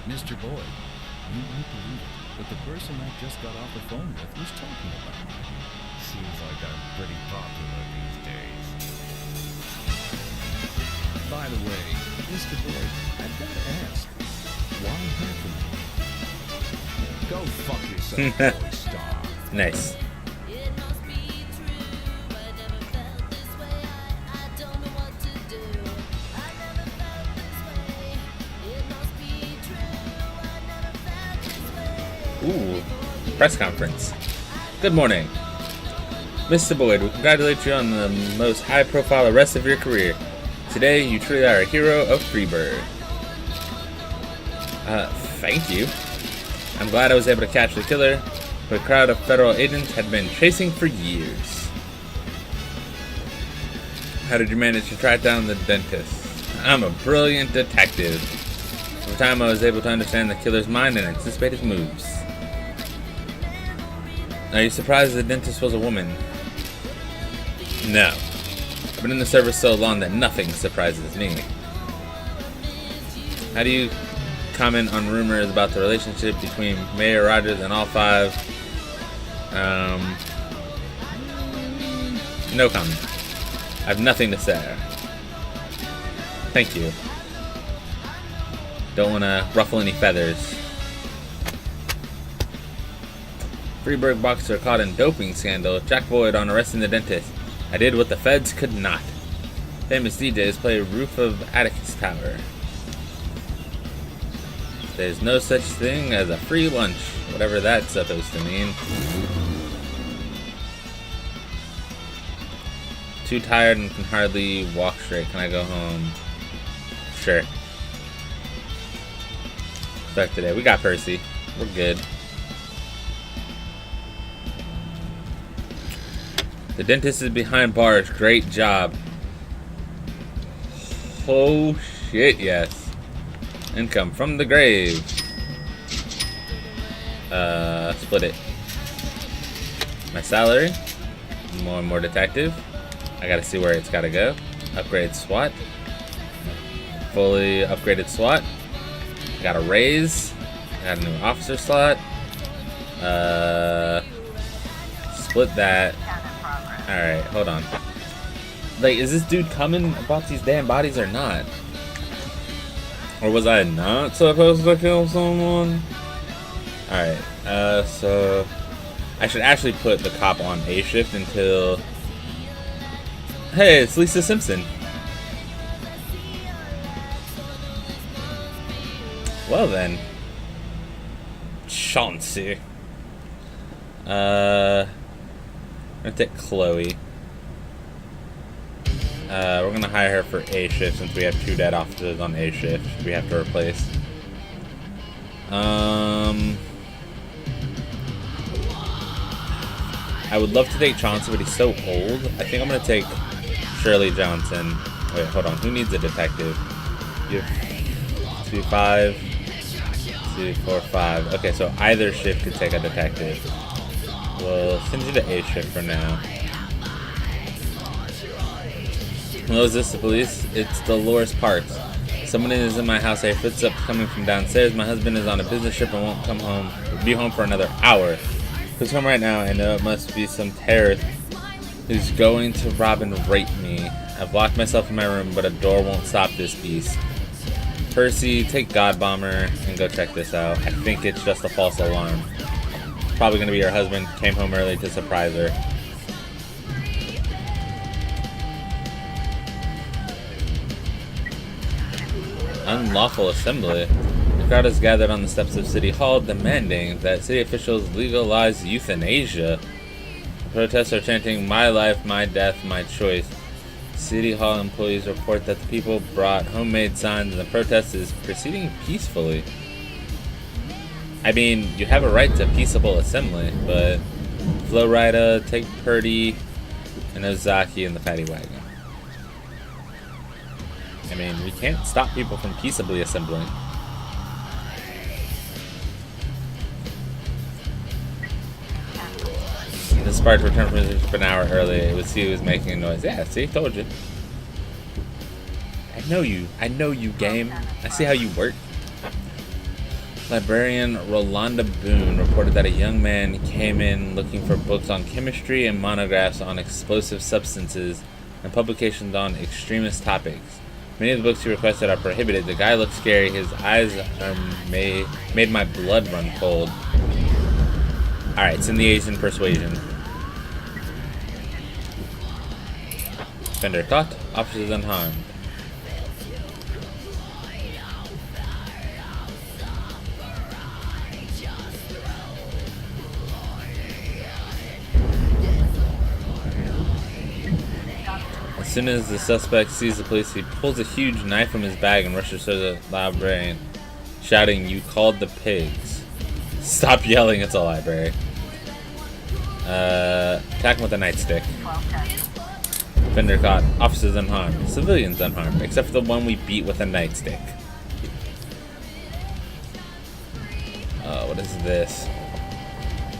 Mr. Boyd, you won't believe it, but the person I just got off the phone with was talking about me. Seems like I'm pretty popular these days. By the way, Mr. Boyd, I've got to ask, why happen? Go fuck yourself, boy star. Nice. It must be true. I never felt this way. I don't know what to do. I never felt this way. It must be true. I never felt this way. Ooh, press conference. Good morning. Mr. Boyd, we congratulate you on the most high-profile arrest of your career. Today, you truly are a hero of Freebird. Thank you. I'm glad I was able to catch the killer, who a crowd of federal agents had been chasing for years. How did you manage to track down the dentist? I'm a brilliant detective. Over time, I was able to understand the killer's mind and anticipate his moves. Are you surprised the dentist was a woman? No. I've been in the service so long that nothing surprises me. How do you comment on rumors about the relationship between Mayor Rogers and all five? No comment. I have nothing to say. Thank you. Don't want to ruffle any feathers. Freeburg boxer caught in doping scandal. Jack Boyd on arresting the dentist. I did what the feds could not. Famous DJs play Roof of Atticus Tower. There's no such thing as a free lunch, whatever that's supposed to mean. Too tired and can hardly walk straight. Can I go home? Sure. Back today. We got Percy. We're good. The dentist is behind bars. Great job. Oh shit, yes. Income from the grave. Split it. my salary. More and more detective. I gotta see where it's gotta go. Upgrade SWAT. Fully upgraded SWAT. Got a raise. Got a new officer slot. Split that. Alright, hold on. Like, is this dude coming about these damn bodies or not? Or was I not supposed to kill someone? Alright, so I should actually put the cop on A shift until... Hey, it's Lisa Simpson. Well then. Chauncey. I'm gonna take Chloe. We're gonna hire her for A shift since we have 2 dead officers on A shift we have to replace. I would love to take Chauncey, but he's so old. I think I'm gonna take Shirley Johnson. Wait, hold on. Who needs a detective? You have 2, 5, 2, 4, 5. Okay, so either shift could take a detective. We'll send you to A shift for now. Hello, is this the police? It's Dolores Parks. Someone is in my house. I hear footsteps coming from downstairs. My husband is on a business trip and won't come home. Be home for another hour. Who's home right now? I know it must be some terrorist who's going to rob and rape me. I've locked myself in my room, but a door won't stop this beast. Percy, take God Bomber and go check this out. I think it's just a false alarm. Probably going to be her husband. Came home early to surprise her. Unlawful assembly. The crowd is gathered on the steps of City Hall demanding that city officials legalize euthanasia. The protests are chanting, "My life, my death, my choice." City Hall employees report that the people brought homemade signs and the protest is proceeding peacefully. I mean, you have a right to peaceable assembly, but Flowrider, take Purdy, and Ozaki in the paddy wagon. I mean, we can't stop people from peaceably assembling. The Spark returned from his an hour early. It was he who was making a noise. Yeah, see? Told you. I know you. I know you, game. I see how you work. Librarian Rolanda Boone reported that a young man came in looking for books on chemistry and monographs on explosive substances and publications on extremist topics. Many of the books he requested are prohibited. The guy looked scary. His eyes made my blood run cold. Alright, it's in the Asian persuasion. Offender caught. Officers unharmed. As soon as the suspect sees the police, he pulls a huge knife from his bag and rushes to the librarian, shouting, "You called the pigs." Stop yelling, it's a library. Attack him with a nightstick. Offender caught. Officers unharmed. Civilians unharmed, except for the one we beat with a nightstick. What is this?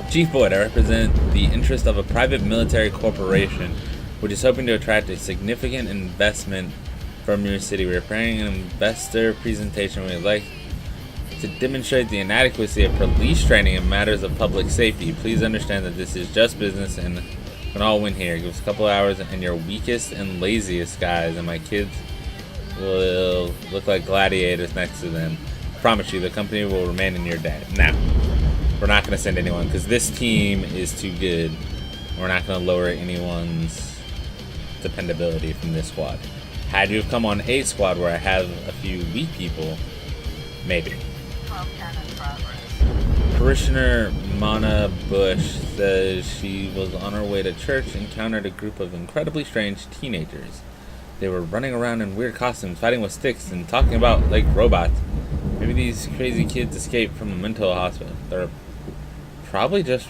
Chief Boyd, I represent the interest of a private military corporation which is hoping to attract a significant investment from your city. We're preparing an investor presentation. We'd like to demonstrate the inadequacy of police training in matters of public safety. Please understand that this is just business and we can all win here. Give us a couple hours and your weakest and laziest guys and my kids will look like gladiators next to them. I promise you the company will remain in your debt. Now, we're not going to send anyone because this team is too good. We're not going to lower anyone's dependability from this squad. Had you have come on a squad where I have a few weak people, maybe. Parishioner Mana Bush says she was on her way to church and encountered a group of incredibly strange teenagers. They were running around in weird costumes, fighting with sticks, and talking about like robots. Maybe these crazy kids escaped from a mental hospital. They're probably just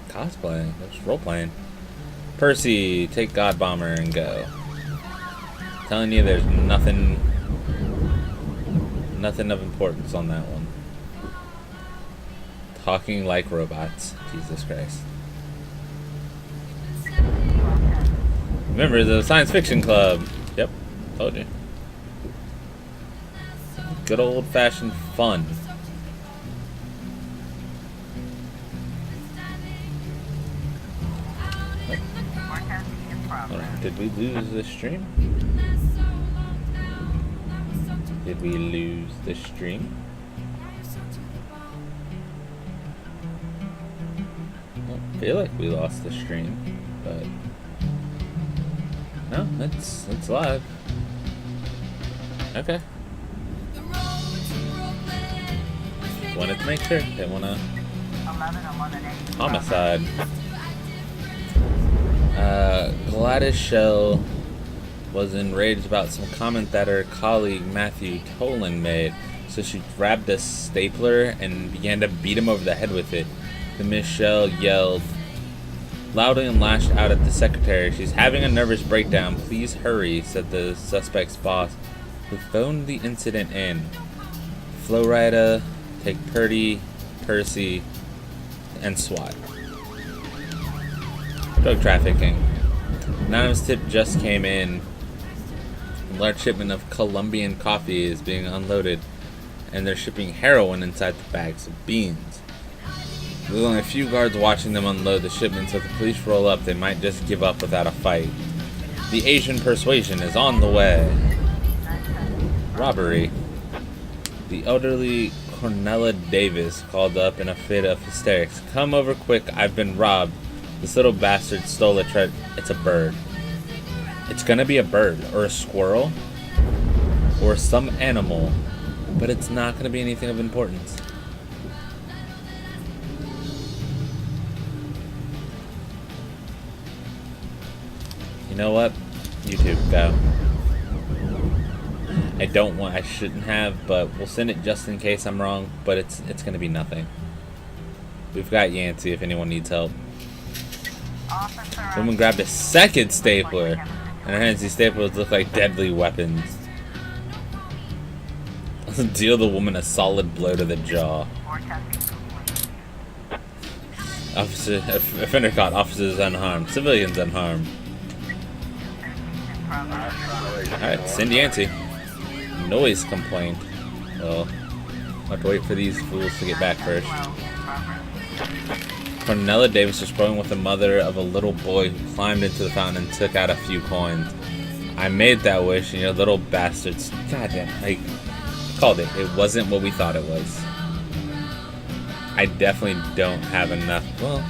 cosplaying, just role-playing. Percy, take God Bomber and go. Telling you there's nothing of importance on that one. Talking like robots. Jesus Christ. Members of the Science Fiction Club. Yep, told you. Good old-fashioned fun. Vourteque in progress. Did we lose the stream? Did we lose the stream? I feel like we lost the stream, but no, it's live. Okay. Wanted to make sure. Didn't want to 11 homicide. Gladys Shell was enraged about some comment that her colleague Matthew Tolan made, so she grabbed a stapler and began to beat him over the head with it. The Miss Shell yelled loudly and lashed out at the secretary. "She's having a nervous breakdown. Please hurry," said the suspect's boss, who phoned the incident in. Flowrider, Take Purdy, Percy, and SWAT. Drug trafficking. Anonymous tip just came in. A large shipment of Colombian coffee is being unloaded, and they're shipping heroin inside the bags of beans. There's only a few guards watching them unload the shipment, so if the police roll up, they might just give up without a fight. The Asian persuasion is on the way. Robbery. The elderly Cornella Davis called up in a fit of hysterics. "Come over quick, I've been robbed. This little bastard stole a It's a bird. It's gonna be a bird, or a squirrel, or some animal, but it's not gonna be anything of importance." You know what? YouTube, go. I shouldn't have, but we'll send it just in case I'm wrong, but it's gonna be nothing. We've got Yancey if anyone needs help. Woman grabbed a second stapler, and her hands, these staplers look like deadly weapons. Deal the woman a solid blow to the jaw. Offender caught, officers unharmed, civilians unharmed. Alright, send Yancey. Noise complaint. Well, I'll have to wait for these fools to get back first. Cornella Davis was playing with the mother of a little boy who climbed into the fountain and took out a few coins. "I made that wish, and your little bastards..." Goddamn, I called it. It wasn't what we thought it was. I definitely don't have enough. Well,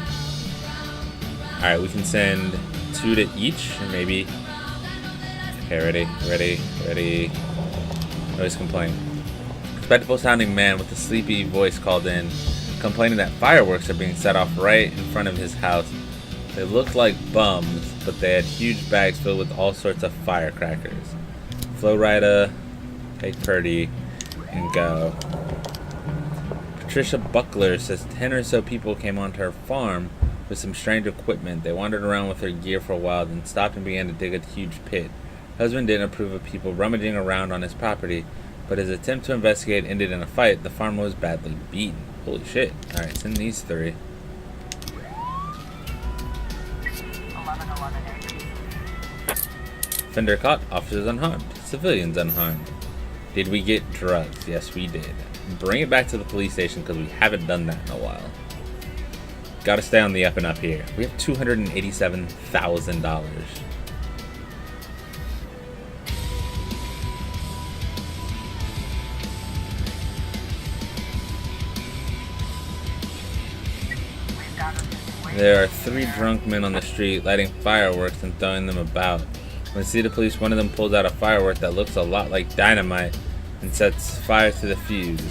alright, we can send 2 to each, and maybe... Okay, ready. Noise complaint. Respectable sounding man with a sleepy voice called in, complaining that fireworks are being set off right in front of his house. They looked like bums, but they had huge bags filled with all sorts of firecrackers. Flowrider, Take Purdy, and go. Patricia Buckler says 10 or so people came onto her farm with some strange equipment. They wandered around with their gear for a while, then stopped and began to dig a huge pit. Husband didn't approve of people rummaging around on his property, but his attempt to investigate ended in a fight. The farmer was badly beaten. Holy shit. Alright, send these 3. 11 Offender caught, officers unharmed, civilians unharmed. Did we get drugs? Yes, we did. Bring it back to the police station because we haven't done that in a while. Gotta stay on the up and up here. We have $287,000. There are 3 drunk men on the street lighting fireworks and throwing them about. When they see the police, one of them pulls out a firework that looks a lot like dynamite and sets fire to the fuse.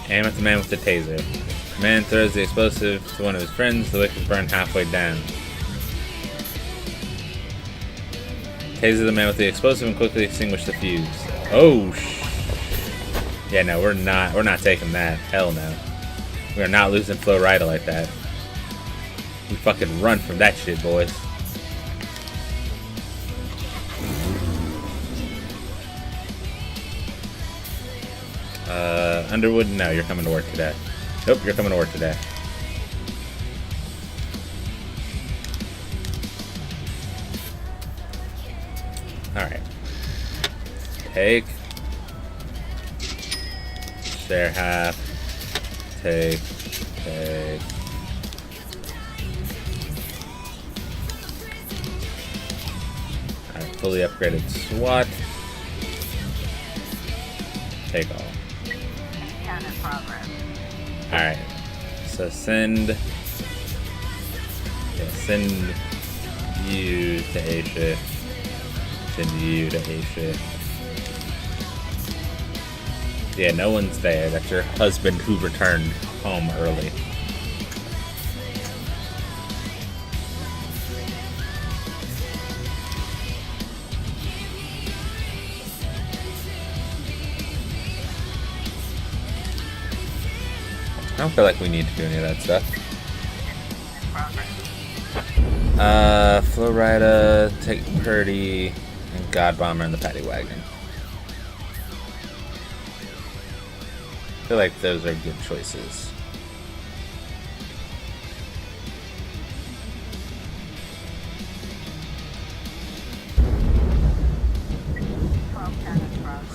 Aim at the man with the taser. The man throws the explosive to one of his friends. The wick is burned halfway down. Taser the man with the explosive and quickly extinguish the fuse. Oh, yeah, no, we're not taking that. Hell no. We are not losing Flowrider like that. We fucking run from that shit, boys. Underwood, no, you're coming to work today. Nope, you're coming to work today. Take. Share half. Take. Take. Alright, fully upgraded SWAT. Take all. Count in progress. Alright. So send you to Asia. Send you to Asia. Yeah, no one's there. That's your husband who returned home early. I don't feel like we need to do any of that stuff. Florida, take Purdy, and God Bomber in the paddy wagon. I feel like those are good choices.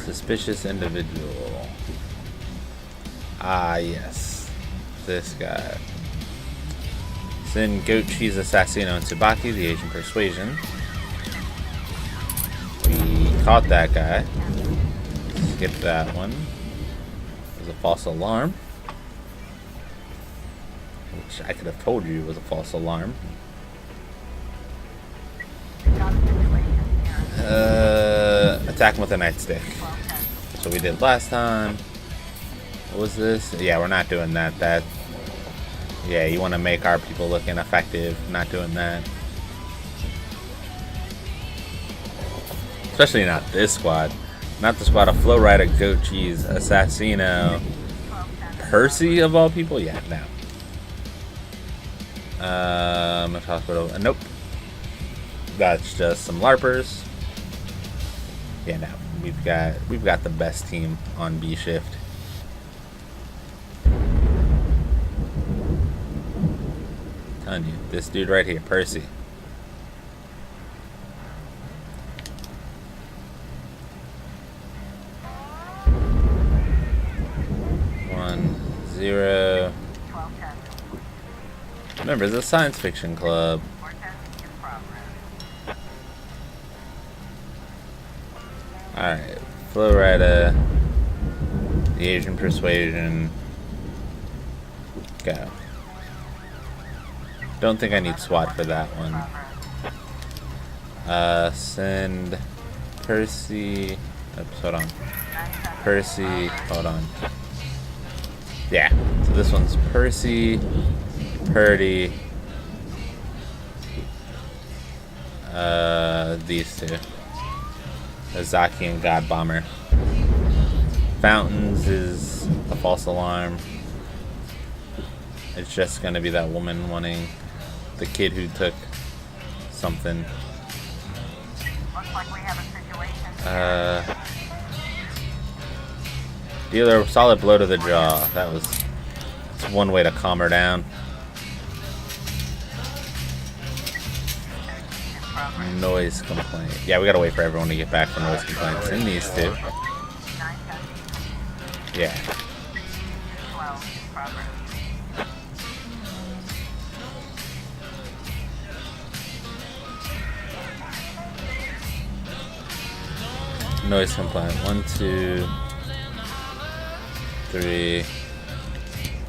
Suspicious individual. Ah, yes. This guy. Send Goat Cheese Assassino and Tsubaki, the Asian Persuasion. We caught that guy. Skip that one. It was a false alarm. Which I could have told you was a false alarm. Attack him with a nightstick. So we did last time. What was this? Yeah, we're not doing that. Yeah, you want to make our people look ineffective. Not doing that. Especially not this squad. Not the squad of Flow Rider, Goat Cheese, Assassino, Percy of all people. Yeah, no. Hospital. Nope. That's just some LARPers. Yeah, no. We've got the best team on B shift. Telling you, this dude right here, Percy. One, 0. Remember, it's a science fiction club. Alright, Florida, the Asian Persuasion, go. Don't think I need SWAT for that one. Send Percy. Oops, hold on. Percy, hold on. Yeah, so this one's Percy, Purdy, these two. Azaki and God Bomber. Fountains is a false alarm. It's just gonna be that woman wanting the kid who took something. Looks like we have a situation. Dealer, solid blow to the jaw. That's one way to calm her down. Noise complaint. Yeah, we gotta wait for everyone to get back for noise complaints. In these two. Yeah. Noise complaint. 1, 2, 3.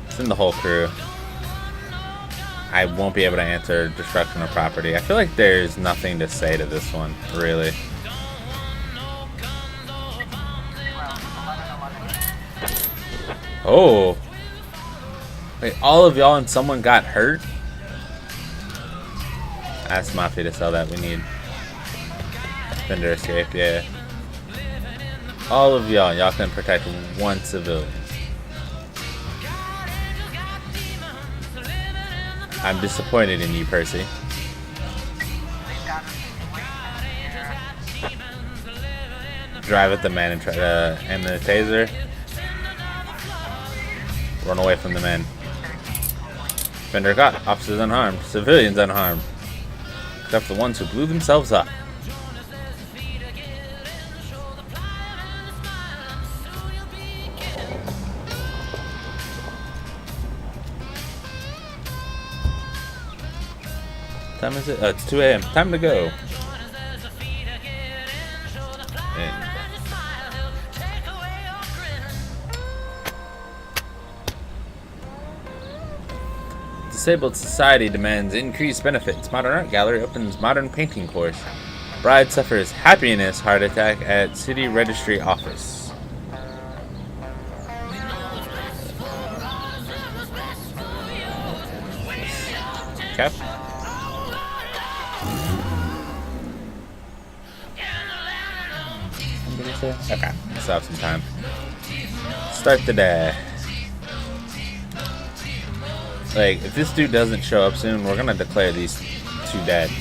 It's in the whole crew. I won't be able to answer destruction of property. I feel like there's nothing to say to this one, really. Oh. Wait, all of y'all and someone got hurt? Ask Mafia to sell that. We need vendor escape, yeah. All of y'all can protect one civilian. I'm disappointed in you, Percy. Drive at the man and try to end the taser. Run away from the men. Fender got officers unharmed, civilians unharmed, except the ones who blew themselves up. time is it? It's 2 a.m. Time to go. And Disabled Society demands increased benefits. Modern Art Gallery opens modern painting course. Bride suffers happiness heart attack at City Registry Office. Okay. Okay, still have some time. Start the day. Like, if this dude doesn't show up soon, we're gonna declare these two dead.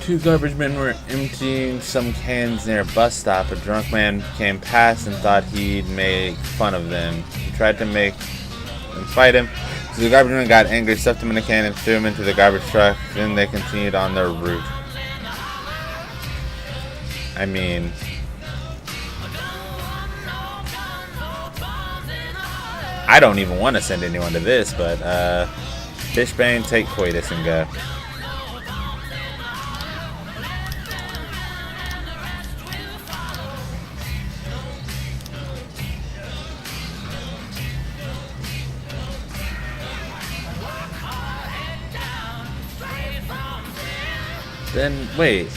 Two garbage men were emptying some cans near a bus stop. A drunk man came past and thought he'd make fun of them. He tried to make them fight him, so the garbage man got angry, stuffed him in a can, and threw him into the garbage truck. Then they continued on their route. I mean, I don't even want to send anyone to this, but Fishbane, take coitus and go. Then wait.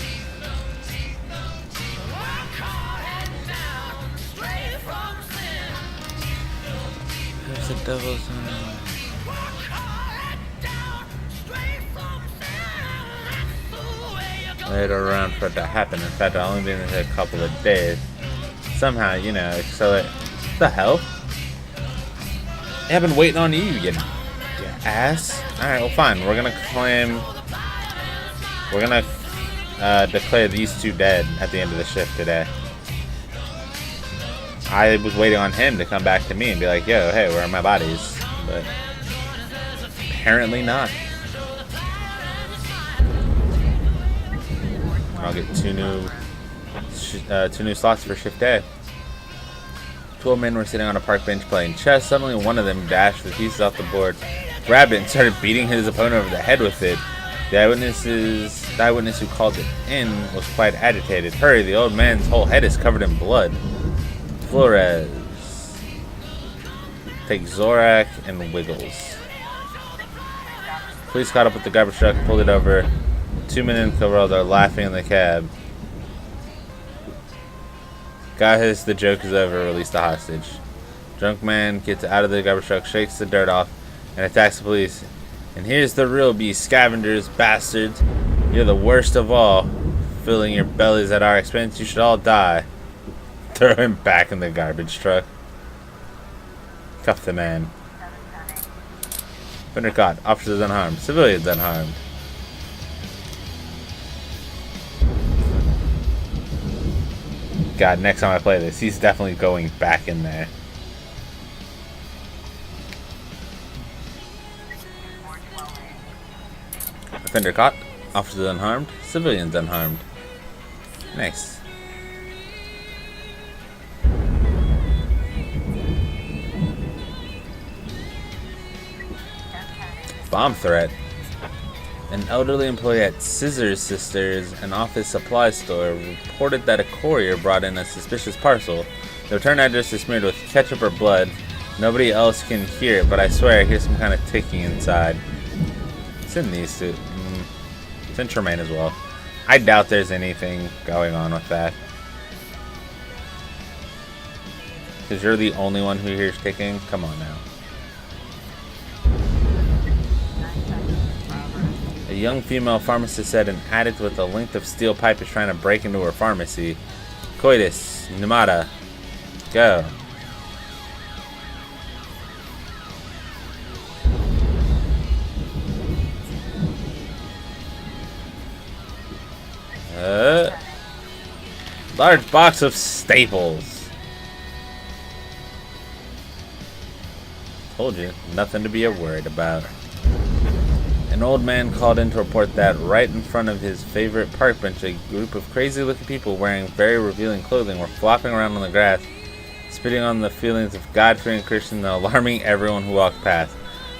There's the devil's. Wait around for it to happen. In fact, I've only been in here a couple of days. Somehow, you know, accelerate. What the hell? I've been waiting on you, you ass. Alright, well, fine. We're gonna claim. We're gonna declare these two dead at the end of the shift today. I was waiting on him to come back to me and be like, yo, hey, where are my bodies? But apparently not. I'll get two new slots for shift A. 2 old men were sitting on a park bench playing chess. Suddenly one of them dashed the pieces off the board, grabbed it, and started beating his opponent over the head with it. The eyewitness who called it in was quite agitated. Hurry, the old man's whole head is covered in blood. Flores. Take Zorak and Wiggles. Police caught up with the garbage truck and pulled it over. 2 men in coveralls are laughing in the cab. Guys, the joke is over. Release the hostage. Drunk man gets out of the garbage truck, shakes the dirt off, and attacks the police. And here's the real beast, scavengers, bastards. You're the worst of all. Filling your bellies at our expense, you should all die. Throw him back in the garbage truck. Cuff the man. Offender caught. Officers unharmed. Civilians unharmed. God, next time I play this, he's definitely going back in there. Offender caught. Officers unharmed. Civilians unharmed. Nice. Bomb threat. An elderly employee at Scissors Sisters, an office supply store, reported that a courier brought in a suspicious parcel. The return address is smeared with ketchup or blood. Nobody else can hear it, but I swear I hear some kind of ticking inside. Send these two. Send Tremaine as well. I doubt there's anything going on with that. Because you're the only one who hears ticking? Come on now. A young female pharmacist said an addict with a length of steel pipe is trying to break into her pharmacy. Coitus, Numata, go. Large box of staples. Told you, nothing to be worried about. An old man called in to report that right in front of his favorite park bench, a group of crazy-looking people wearing very revealing clothing were flopping around on the grass, spitting on the feelings of God-fearing Christians and alarming everyone who walked past.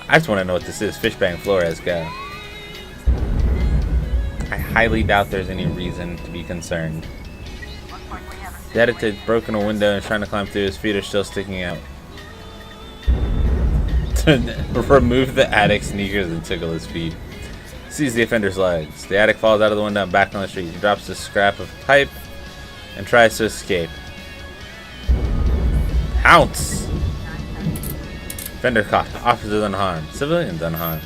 I just want to know what this is. Fishbang Flores, go. I highly doubt there's any reason to be concerned. Looks like we have a The addict had broken a window and is trying to climb through. His feet are still sticking out. Remove the addict's sneakers and tickle his feet. Sees the offender's legs. The addict falls out of the window and back on the street. He drops a scrap of pipe and tries to escape. Pounce! Offender caught. Officers unharmed. Civilians unharmed.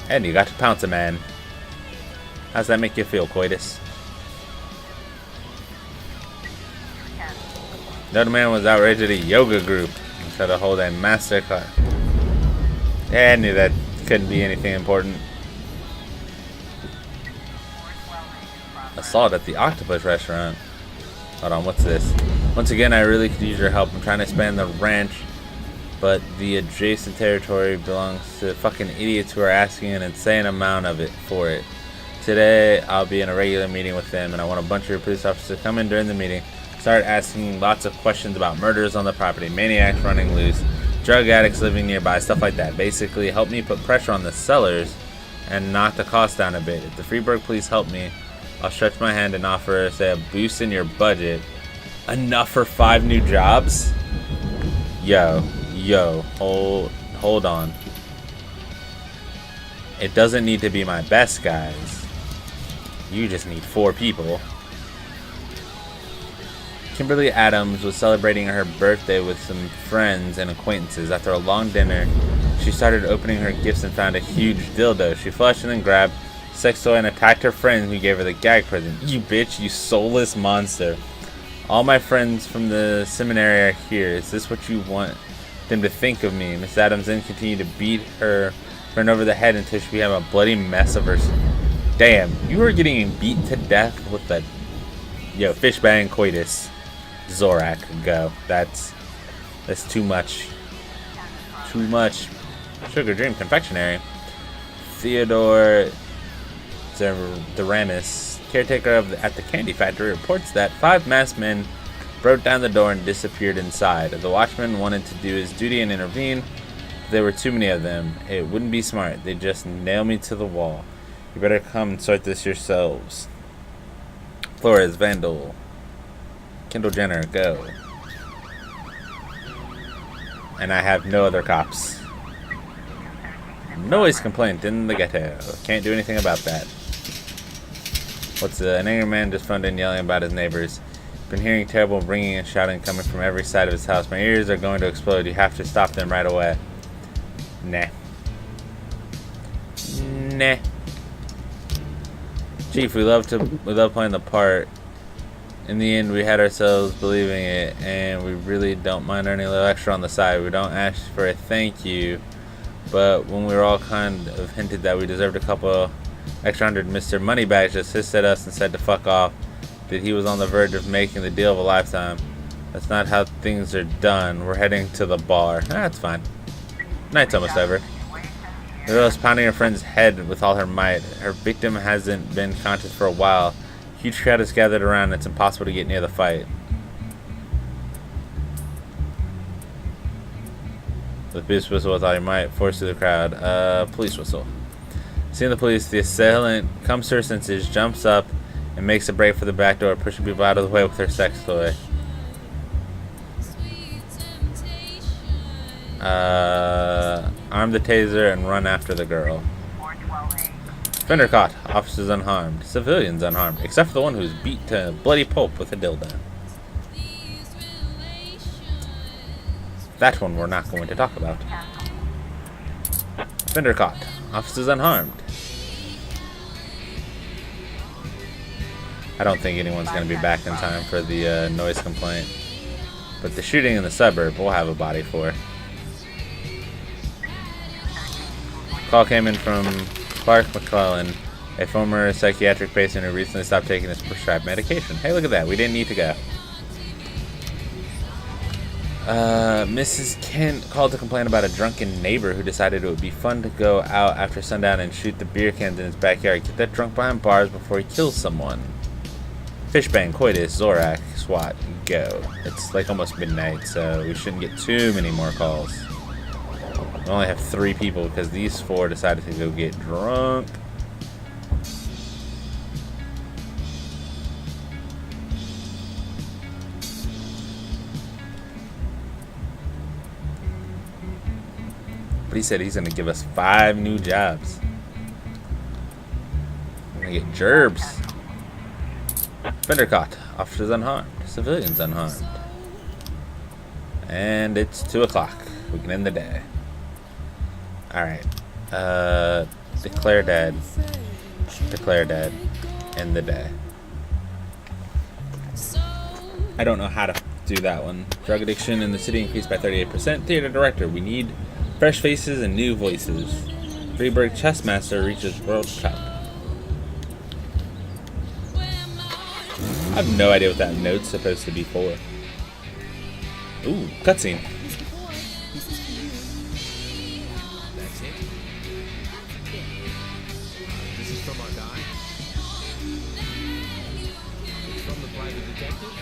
And you got to pounce a man. How's that make you feel, Coitus? Another man was outraged at a yoga group and tried to hold a master class. Yeah, I knew that couldn't be anything important. Assault at the Octopus restaurant. Hold on, what's this? Once again, I really could use your help. I'm trying to expand the ranch, but the adjacent territory belongs to fucking idiots who are asking an insane amount of it for it. Today, I'll be in a regular meeting with them, and I want a bunch of your police officers to come in during the meeting, start asking lots of questions about murders on the property, maniacs running loose, drug addicts living nearby, stuff like that. Basically, help me put pressure on the sellers and knock the cost down a bit. If the Freeburg police help me, I'll stretch my hand and offer, say, a boost in your budget. Enough for 5 new jobs? Yo, hold on. It doesn't need to be my best guys. You just need 4 people. Kimberly Adams was celebrating her birthday with some friends and acquaintances. After a long dinner, she started opening her gifts and found a huge dildo. She flushed and then grabbed a sex toy and attacked her friend who gave her the gag present. You bitch, you soulless monster. All my friends from the seminary are here. Is this what you want them to think of me? Miss Adams then continued to beat her friend over the head until she became a bloody mess of her. Damn, you were getting beat to death with a fishbang coitus. Zorak, go. That's too much. Too much. Sugar Dream Confectionery. Theodore Deramis, caretaker at the candy factory, reports that 5 masked men broke down the door and disappeared inside. The watchman wanted to do his duty and intervene. There were too many of them. It wouldn't be smart. They'd just nail me to the wall. You better come and sort this yourselves. Flores, Vandal. Kendall Jenner, go. And I have no other cops. Noise complaint in the ghetto. Can't do anything about that. An angry man just phoned in yelling about his neighbors. Been hearing terrible ringing and shouting coming from every side of his house. My ears are going to explode. You have to stop them right away. Nah. Chief, we love playing the part. In the end, we had ourselves believing it, and we really don't mind earning a little extra on the side. We don't ask for a thank you, but when we were all kind of hinted that we deserved a couple extra $100, Mr. Moneybags just hissed at us and said to fuck off, that he was on the verge of making the deal of a lifetime. That's not how things are done. We're heading to the bar. That's fine. Night's almost over. The girl is pounding her friend's head with all her might. Her victim hasn't been conscious for a while. Huge crowd has gathered around. It's impossible to get near the fight. The police whistle with all your might. Force through the crowd. Police whistle. Seeing the police, the assailant comes to her senses, jumps up, and makes a break for the back door, pushing people out of the way with her sex toy. Arm the taser and run after the girl. Offender caught. Officers unharmed. Civilians unharmed. Except for the one who's beat to bloody pulp with a dildo. That one we're not going to talk about. Offender caught. Officers unharmed. I don't think anyone's going to be back in time for the noise complaint. But the shooting in the suburb we'll have a body for. Call came in from Clark McClellan, a former psychiatric patient who recently stopped taking his prescribed medication. Hey, look at that. We didn't need to go. Mrs. Kent called to complain about a drunken neighbor who decided it would be fun to go out after sundown and shoot the beer cans in his backyard. Get that drunk behind bars before he kills someone. Fishbang, coitus, Zorak, SWAT, go. It's like almost midnight, so we shouldn't get too many more calls. We only have 3 people because these 4 decided to go get drunk. But he said he's going to give us 5 new jobs. We're going to get gerbs. Fender caught. Officers unharmed. Civilians unharmed. And it's 2 o'clock. We can end the day. Alright. Declare dead. Declare dead. End the day. I don't know how to do that one. Drug addiction in the city increased by 38%. Theater director. We need fresh faces and new voices. Freeburg Chessmaster reaches World Cup. I have no idea what that note's supposed to be for. Ooh, cutscene. That's it? This is from our guy? It's from the private detective?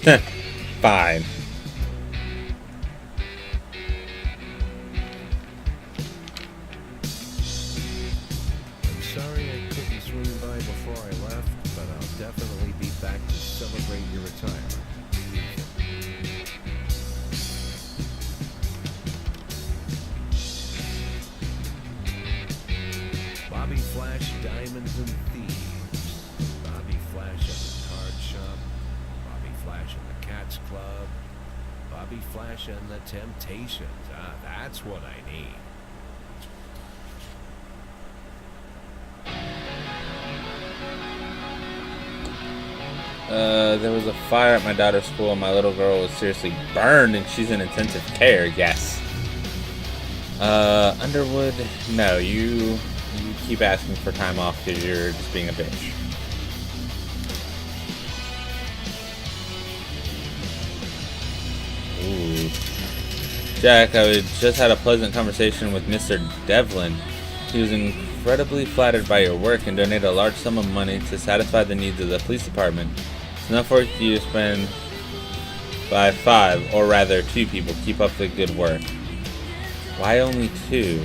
Fine. Fine. I'm sorry I couldn't swing by before I left, but I'll definitely be back to celebrate your retirement. Bobby Flash Diamonds and Thieves. Bobby Flash at the card shop. Bobby Flash and the Cats Club. Bobby Flash and the Temptations. Ah, that's what I need. There was a fire at my daughter's school and my little girl was seriously burned and she's in intensive care. Yes. Underwood, no, you keep asking for time off because you're just being a bitch. Ooh. Jack, I just had a pleasant conversation with Mr. Devlin. He was incredibly flattered by your work and donated a large sum of money to satisfy the needs of the police department. It's enough for you to spend by 5, or rather 2 people. Keep up the good work. Why only 2?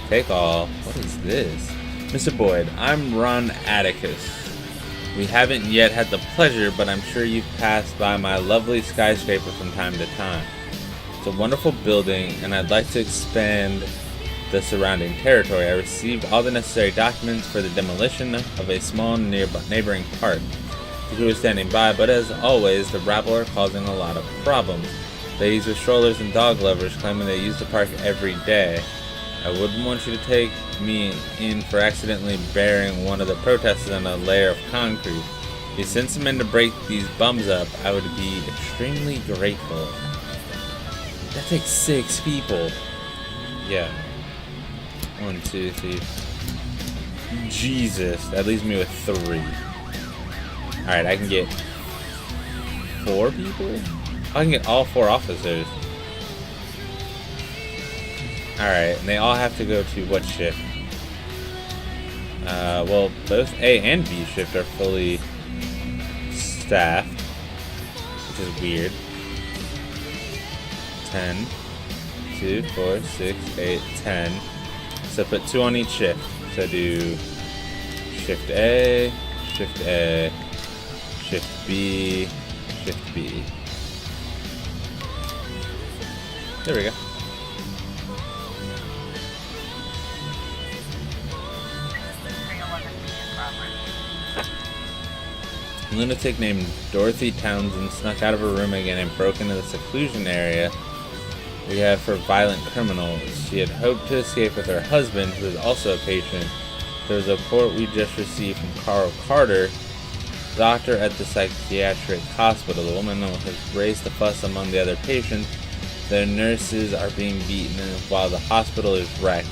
Take all. What is this? Mr. Boyd, I'm Ron Atticus. We haven't yet had the pleasure, but I'm sure you've passed by my lovely skyscraper from time to time. It's a wonderful building, and I'd like to expand the surrounding territory. I received all the necessary documents for the demolition of a small neighboring park. The crew is standing by, but as always, the rabble are causing a lot of problems. Ladies with strollers and dog lovers claiming they use the park every day. I wouldn't want you to take me in for accidentally burying one of the protesters in a layer of concrete. If you send some men to break these bums up, I would be extremely grateful. That takes 6 people. Yeah. 1, 2, 3. Jesus, that leaves me with 3. Alright, I can get 4 people? I can get all 4 officers. Alright, and they all have to go to what shift? Well, both A and B shift are fully staffed, which is weird. 10, 2, 4, 6, 8, 10. So put 2 on each shift. So do shift A, shift A, shift B, shift B. There we go. A lunatic named Dorothy Townsend snuck out of her room again and broke into the seclusion area we have for violent criminals. She had hoped to escape with her husband, who is also a patient. There was a report we just received from Carl Carter, doctor at the psychiatric hospital. The woman has raised a fuss among the other patients. Their nurses are being beaten while the hospital is wrecked.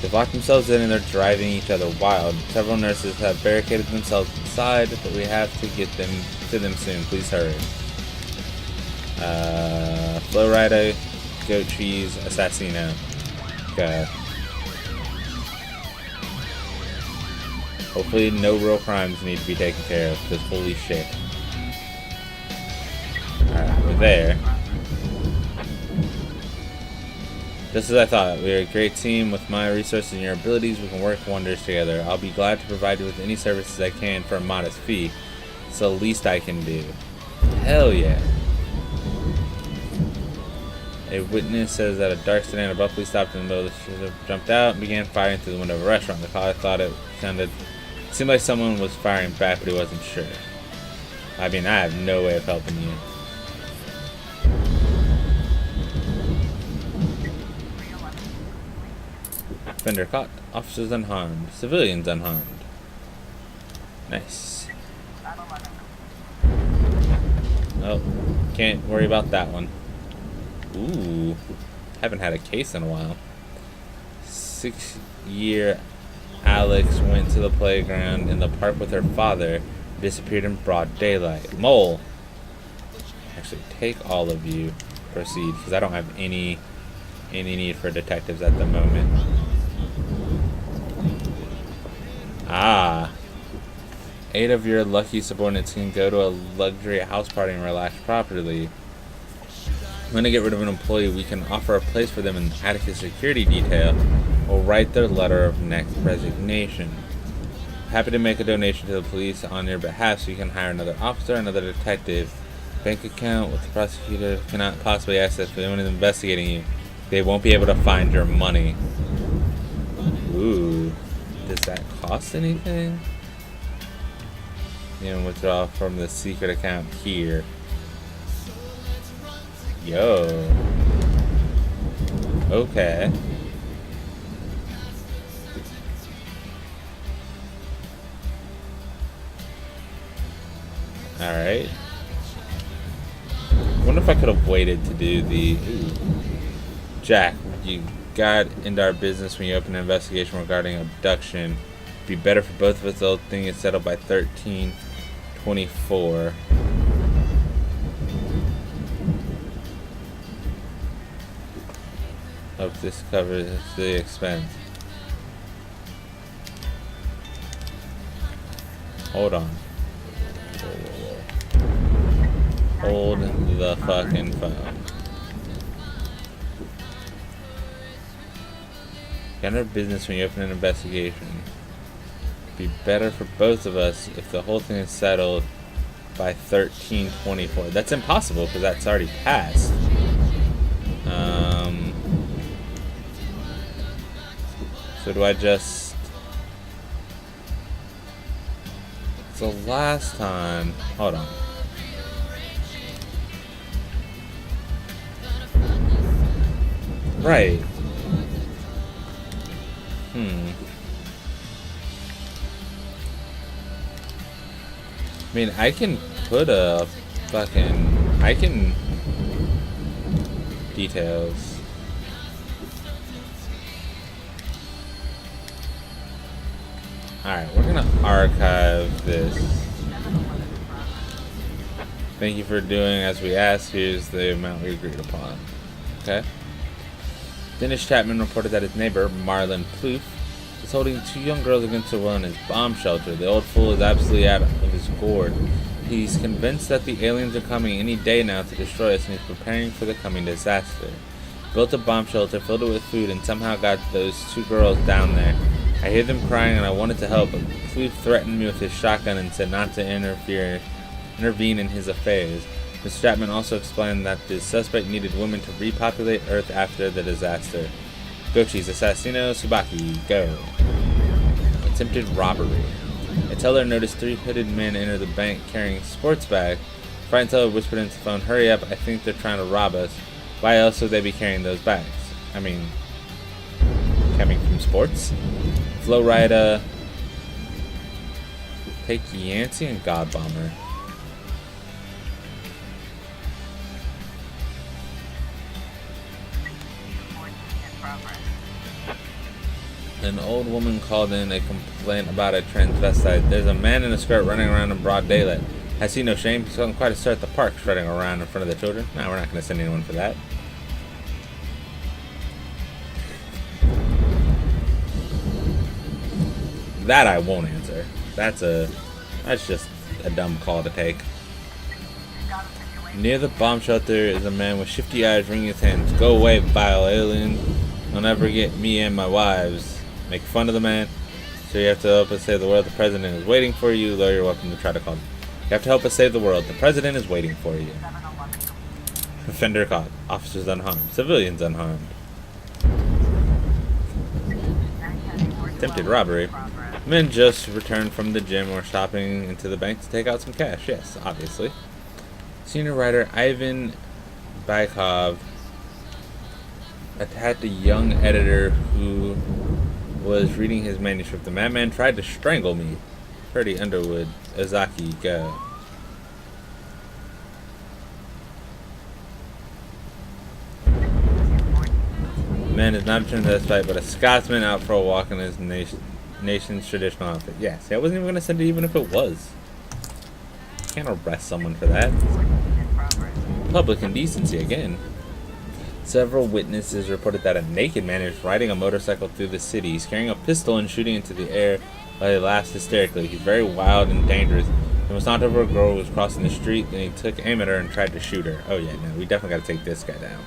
They've locked themselves in and they're driving each other wild. Several nurses have barricaded themselves inside, but we have to get them to them soon. Please hurry. Flowrider, goat cheese, assassino. Okay. Hopefully no real crimes need to be taken care of, because holy shit. Alright, we're there. Just as I thought, we are a great team. With my resources and your abilities, we can work wonders together. I'll be glad to provide you with any services I can for a modest fee. It's the least I can do. Hell yeah. A witness says that a dark sedan abruptly stopped in the middle of the street, jumped out, and began firing through the window of a restaurant. The caller thought it seemed like someone was firing back, but he wasn't sure. I mean, I have no way of helping you. Offender caught. Officers unharmed. Civilians unharmed. Nice. Oh, can't worry about that one. Ooh, haven't had a case in a while. 6-year Alex went to the playground in the park with her father, disappeared in broad daylight. Mole! Actually, take all of you. Proceed, because I don't have any need for detectives at the moment. Ah. 8 of your lucky subordinates can go to a luxury house party and relax properly. When to get rid of an employee, we can offer a place for them in Atticus security detail or write their letter of next resignation. Happy to make a donation to the police on your behalf so you can hire another officer, another detective. Bank account with the prosecutor cannot possibly access for anyone investigating you. They won't be able to find your money. Ooh. Does that cost anything? You know, withdraw from the secret account here. Yo. Okay. Alright. Wonder if I could have waited to do the... Ooh. Jack, you got into our business when you opened an investigation regarding abduction. Be better for both of us. The whole thing is settled by 13/24. Hope this covers the expense. Hold on. Hold the fucking phone. Got our business when you open an investigation. Be better for both of us if the whole thing is settled by 13/24. That's impossible because that's already passed. So do I just... So last time... Hold on. Right. I mean, I can put a fucking... I can... Details. Alright, we're gonna archive this. Thank you for doing as we asked. Here's the amount we agreed upon. Okay. Dennis Chapman reported that his neighbor, Marlon Plouffe, is holding 2 young girls against their will in his bomb shelter. The old fool is absolutely out of his gourd. He's convinced that the aliens are coming any day now to destroy us, and he's preparing for the coming disaster. Built a bomb shelter, filled it with food, and somehow got those 2 girls down there. I hear them crying and I wanted to help, but Plouffe threatened me with his shotgun and said not to intervene in his affairs. Mr. Chapman also explained that the suspect needed women to repopulate Earth after the disaster. Gochis, Assassino, Subaki, go. Attempted robbery. A teller noticed 3 hooded men enter the bank carrying a sports bag. Frightened teller whispered into the phone, hurry up, I think they're trying to rob us. Why else would they be carrying those bags? I mean, coming from sports? Flow Rida, Take Yancey, and God Bomber. An old woman called in a complaint about a transvestite. There's a man in a skirt running around in broad daylight. I see no shame. He's gotten quite a start at the park, strutting around in front of the children. No, we're not going to send anyone for that. That I won't answer. That's just a dumb call to take. Near the bomb shelter is a man with shifty eyes wringing his hands. Go away, vile alien. You'll never get me and my wives. Make fun of the man. So you have to help us save the world. The president is waiting for you. Though you're welcome to try to call him. You have to help us save the world. The president is waiting for you. Offender caught. Officers unharmed. Civilians unharmed. Attempted robbery. Men just returned from the gym or shopping into the bank to take out some cash. Yes, obviously. Senior writer Ivan Baikov attacked a young editor who was reading his manuscript. The madman tried to strangle me. Pretty Underwood. Ozaki, go. The man is not returned to this fight, but a Scotsman out for a walk in his nation's traditional outfit. Yes, I wasn't even going to send it even if it was. You can't arrest someone for that. Public indecency again. Several witnesses reported that a naked man is riding a motorcycle through the city. He's carrying a pistol and shooting into the air while he laughs hysterically. He's very wild and dangerous. He was knocked over a girl who was crossing the street, then he took aim at her and tried to shoot her. Oh yeah, no, we definitely got to take this guy down.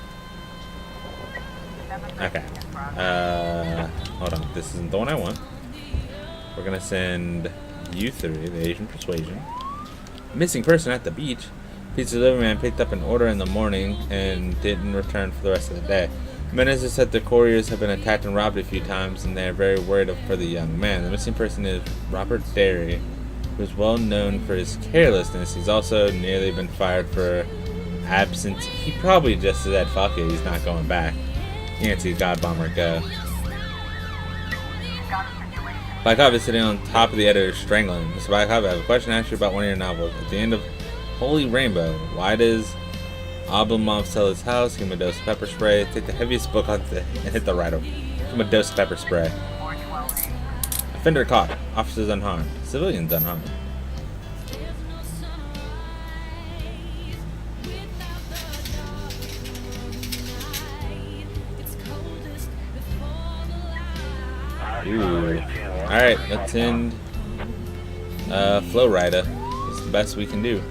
Okay. Hold on. This isn't the one I want. We're going to send you three, the Asian Persuasion. Missing person at the beach. Pizza delivery man picked up an order in the morning and didn't return for the rest of the day. Managers said the couriers have been attacked and robbed a few times, and they are very worried for the young man. The missing person is Robert Derry, who is well known for his carelessness. He's also nearly been fired for absence. He probably just said, fuck it, he's not going back. Yancy God Bomber, go. Baikov is sitting on top of the editor, strangling him. Mr. Baikov, I have a question to ask you about one of your novels. At the end of Holy Rainbow, why does Oblomov sell his house? Give him a dose of pepper spray. Take the heaviest book and hit the right over. Give him a dose of pepper spray. Offender caught. Officers unharmed. Civilians unharmed. Ooh. Alright, let's end Flow Rider. It's the best we can do.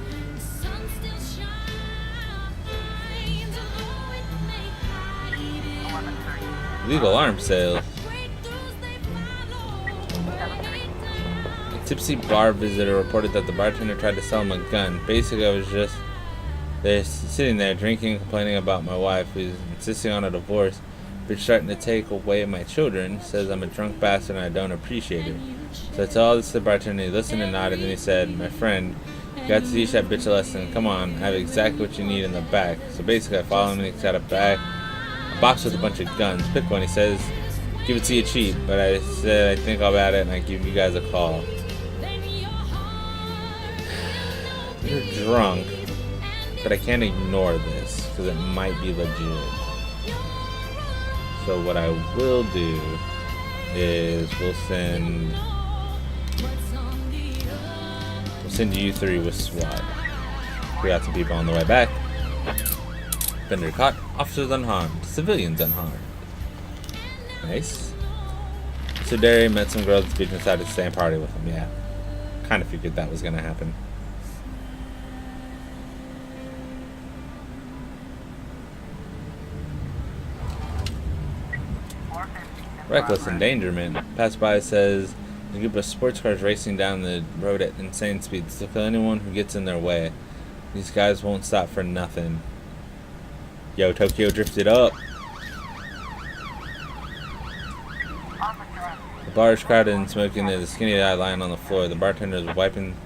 Legal arms sales. A tipsy bar visitor reported that the bartender tried to sell him a gun. Basically, I was just sitting there drinking, complaining about my wife who's insisting on a divorce, but starting to take away my children. Says I'm a drunk bastard and I don't appreciate it. So I tell all this to the bartender. He listened and nodded, and then he said, "My friend, you got to teach that bitch a lesson. Come on, I have exactly what you need in the back." So basically, I follow him and he's got a box with a bunch of guns. Pick one. He says, "Give it to you cheap." But I said, "I think about it and I give you guys a call." You're drunk, but I can't ignore this because it might be legit. So what I will do is we'll send you three with SWAT. We got some people on the way back. Offender caught. Officers unharmed. Civilians unharmed. Nice. So Derry met some girls at the beach and decided to stay and party with them. Yeah. Kind of figured that was going to happen. Reckless endangerment. Passerby says a group of sports cars racing down the road at insane speeds to kill anyone who gets in their way. These guys won't stop for nothing. Yo, Tokyo drifted up. The bar is crowded and smoking. There's a skinny guy lying on the floor. The bartender is wiping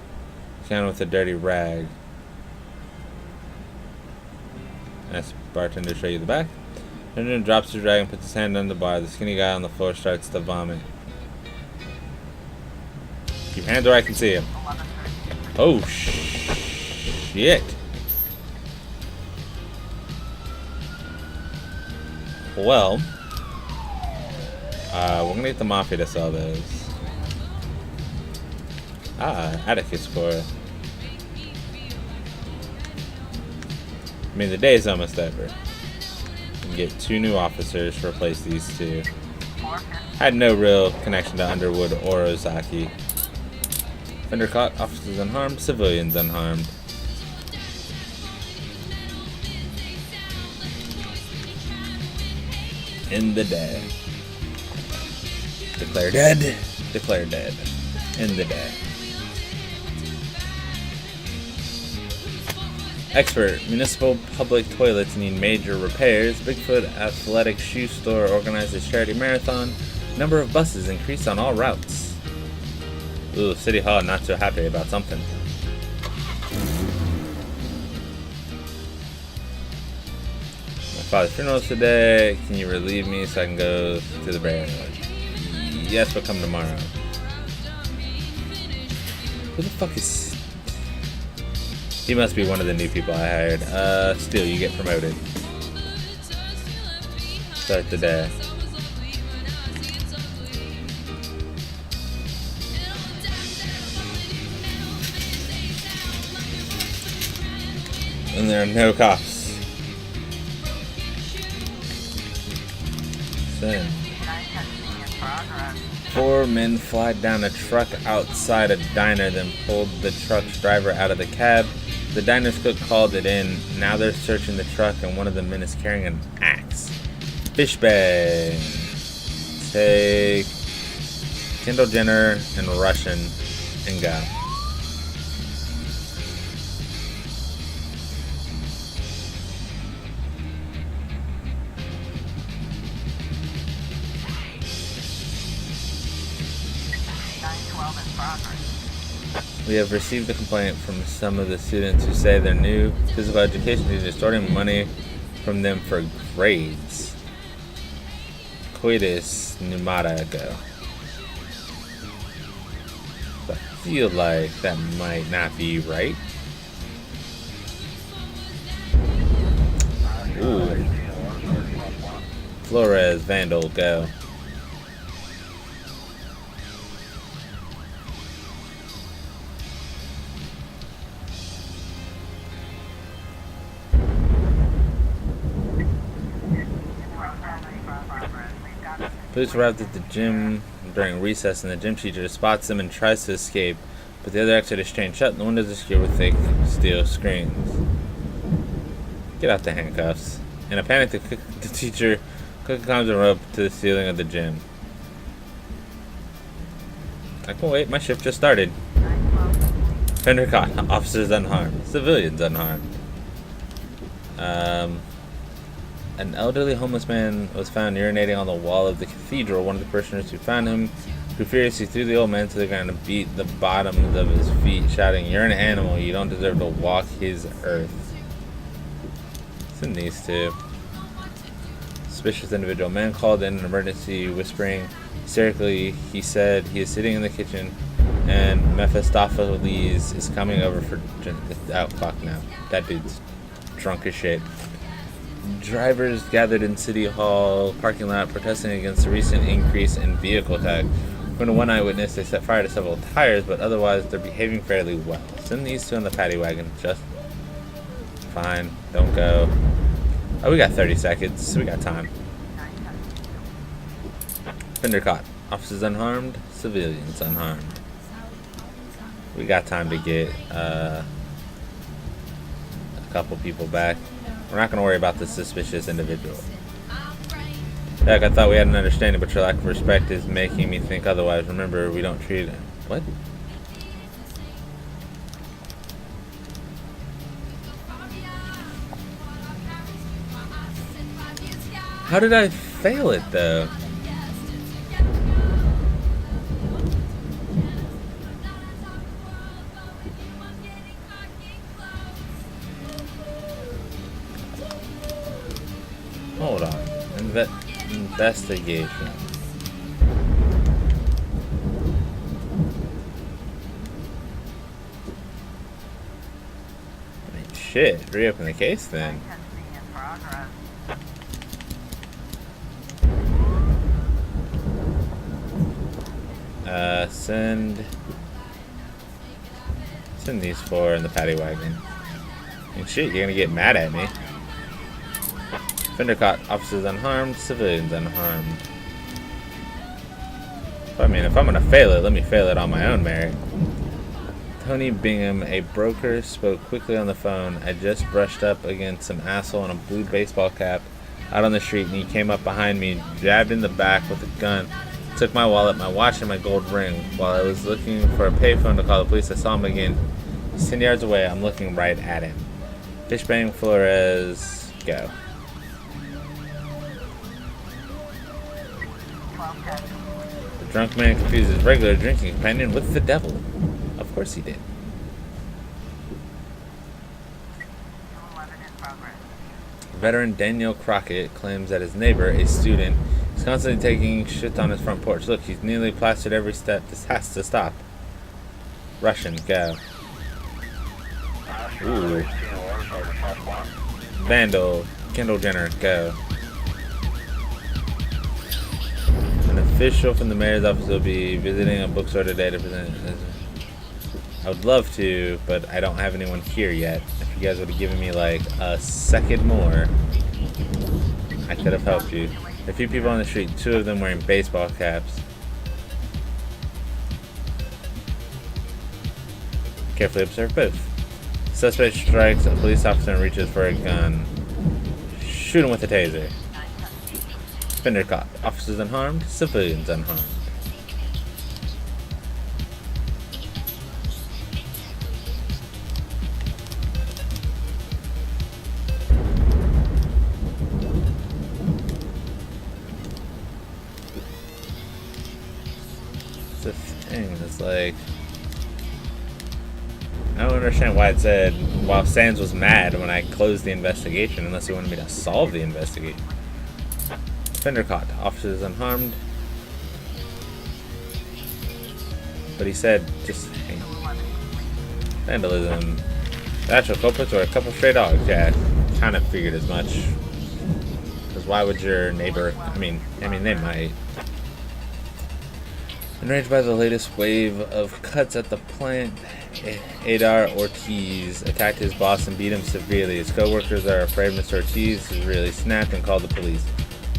the counter with a dirty rag. Ask the bartender to show you the back. The bartender drops his rag and puts his hand on the bar. The skinny guy on the floor starts to vomit. Keep your hands where I can see him. Oh, shit. Well, we're gonna get the Mafia to sell those. Atticus score. I mean, the day is almost over. We can get 2 new officers to replace these 2. I had no real connection to Underwood or Ozaki. Fender caught, officers unharmed, civilians unharmed. In the day. Declare dead. Declare dead. In the day. Expert. Municipal public toilets need major repairs. Bigfoot Athletic Shoe Store organizes charity marathon. Number of buses increased on all routes. Ooh, City Hall not so happy about something. My father's funeral is today. Can you relieve me so I can go to the burial? Yes, but come tomorrow. Who the fuck is... He must be one of the new people I hired. Still, you get promoted. Start the day. And there are no cops. Then 4 men fly down a truck outside a diner, then pulled the truck's driver out of the cab. The diner's cook called it in. Now they're searching the truck, and one of the men is carrying an axe. Fish bag. Take Kendall Jenner and Russian and go. We have received a complaint from some of the students who say their new physical education is extorting money from them for grades. Coitus pneumatico. I feel like that might not be right. Ooh. Flores, Vandal, go. Police arrived at the gym during recess, and the gym teacher spots them and tries to escape, but the other exit is chained shut and the windows are secured with thick steel screens. Get out the handcuffs. In a panic, the teacher quickly climbs a rope to the ceiling of the gym. I can wait, my shift just started. Fender caught, officers unharmed, civilians unharmed. An elderly homeless man was found urinating on the wall of the cathedral. One of the parishioners who found him grew furiously threw the old man to the ground and beat the bottoms of his feet, shouting, "You're an animal. You don't deserve to walk his earth." It's in these two. Suspicious individual. Man called in an emergency, whispering hysterically. He said he is sitting in the kitchen and Mephistopheles is coming over for... Oh, fuck no. That dude's drunk as shit. Drivers gathered in City Hall parking lot protesting against the recent increase in vehicle tax. According to one eyewitness, they set fire to several tires, but otherwise they're behaving fairly well. Send these two on the paddy wagon. Just fine. Don't go. Oh, we got 30 seconds, so we got time. Fender caught. Officers unharmed, civilians unharmed. We got time to get a couple people back. We're not going to worry about the suspicious individual. Heck, I thought we had an understanding, but your lack of respect is making me think otherwise. Remember, we don't treat it. What? How did I fail it, though? Hold on. Investigation. I mean, shit. Reopen the case then. Send these 4 in the paddy wagon. And shit, you're gonna get mad at me. Fender caught, officers unharmed, civilians unharmed. I mean, if I'm gonna fail it, let me fail it on my own merit. Tony Bingham, a broker, spoke quickly on the phone. I just brushed up against some asshole in a blue baseball cap out on the street, and he came up behind me, jabbed in the back with a gun, took my wallet, my watch, and my gold ring. While I was looking for a payphone to call the police, I saw him again. He's 10 yards away. I'm looking right at him. Fishbang Flores, go. 12-10. The drunk man confused his regular drinking companion with the devil. Of course he did. 211 in progress. Veteran Daniel Crockett claims that his neighbor, a student, is constantly taking shit on his front porch. Look, he's nearly plastered every step. This has to stop. Russian, go. Ooh. Vandal, Kendall Jenner, go. An official from the mayor's office will be visiting a bookstore today to present. I would love to, but I don't have anyone here yet. If you guys would have given me like a second more, I could have helped you. A few people on the street, 2 of them wearing baseball caps. Carefully observe both. Suspect strikes a police officer and reaches for a gun. Shoot him with a taser. Fender caught. Officers unharmed, civilians unharmed. It's the thing, it's like, I don't understand why it said, while Sans was mad when I closed the investigation, unless he wanted me to solve the investigation. Offender caught. Officers unharmed. But he said, just hang on. Vandalism. The actual culprits were a couple stray dogs. Yeah, kind of figured as much. Because why would your neighbor, I mean, they might. Enraged by the latest wave of cuts at the plant, Adar Ortiz attacked his boss and beat him severely. His co-workers are afraid Mr. Ortiz has really snapped and called the police.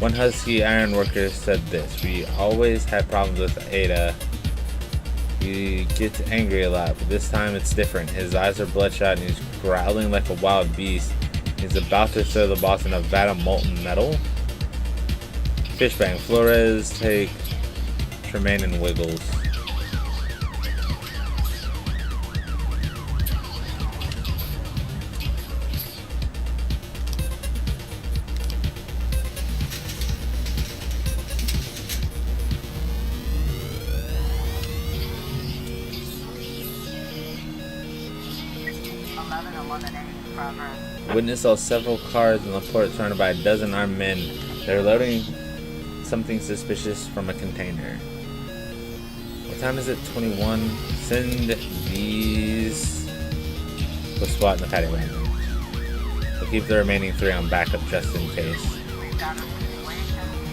One husky iron worker said this: "We always had problems with Ada. He gets angry a lot, but this time it's different. His eyes are bloodshot and he's growling like a wild beast. He's about to throw the boss in a vat of molten metal." Fishbang Flores, take Tremaine and Wiggles. Witness saw several cars in the port surrounded by a dozen armed men. They were loading something suspicious from a container. What time is it? 21. Send these. We'll spot in the patio land. We'll keep the remaining 3 on backup just in case.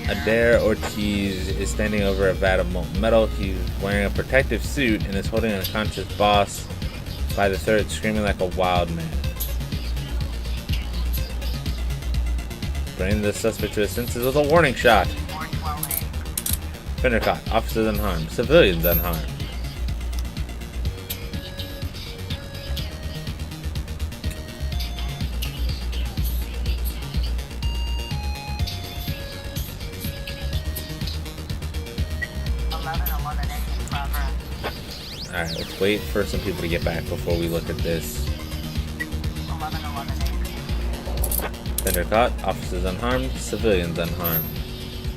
Adair Ortiz is standing over a vat of molten metal. He's wearing a protective suit and is holding an unconscious boss by the throat, screaming like a wild man. Bring the suspect to his senses with a warning shot. Fender caught. Officers unharmed. Civilians unharmed. Alright, let's wait for some people to get back before we look at this. Fender caught. Officers unharmed. Civilians unharmed.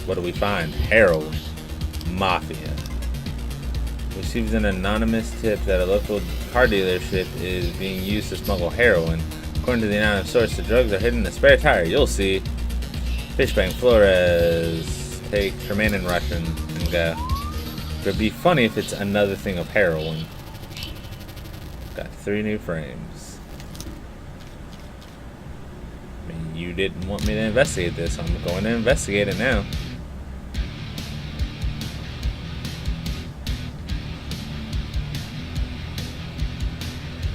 What do we find? Heroin. Mafia. Receives an anonymous tip that a local car dealership is being used to smuggle heroin. According to the anonymous source, the drugs are hidden in a spare tire. You'll see. Fishbang Flores. Take Tremaine and Russian and go. It'd be funny if it's another thing of heroin. Got 3 new frames. I mean, you didn't want me to investigate this, so I'm going to investigate it now.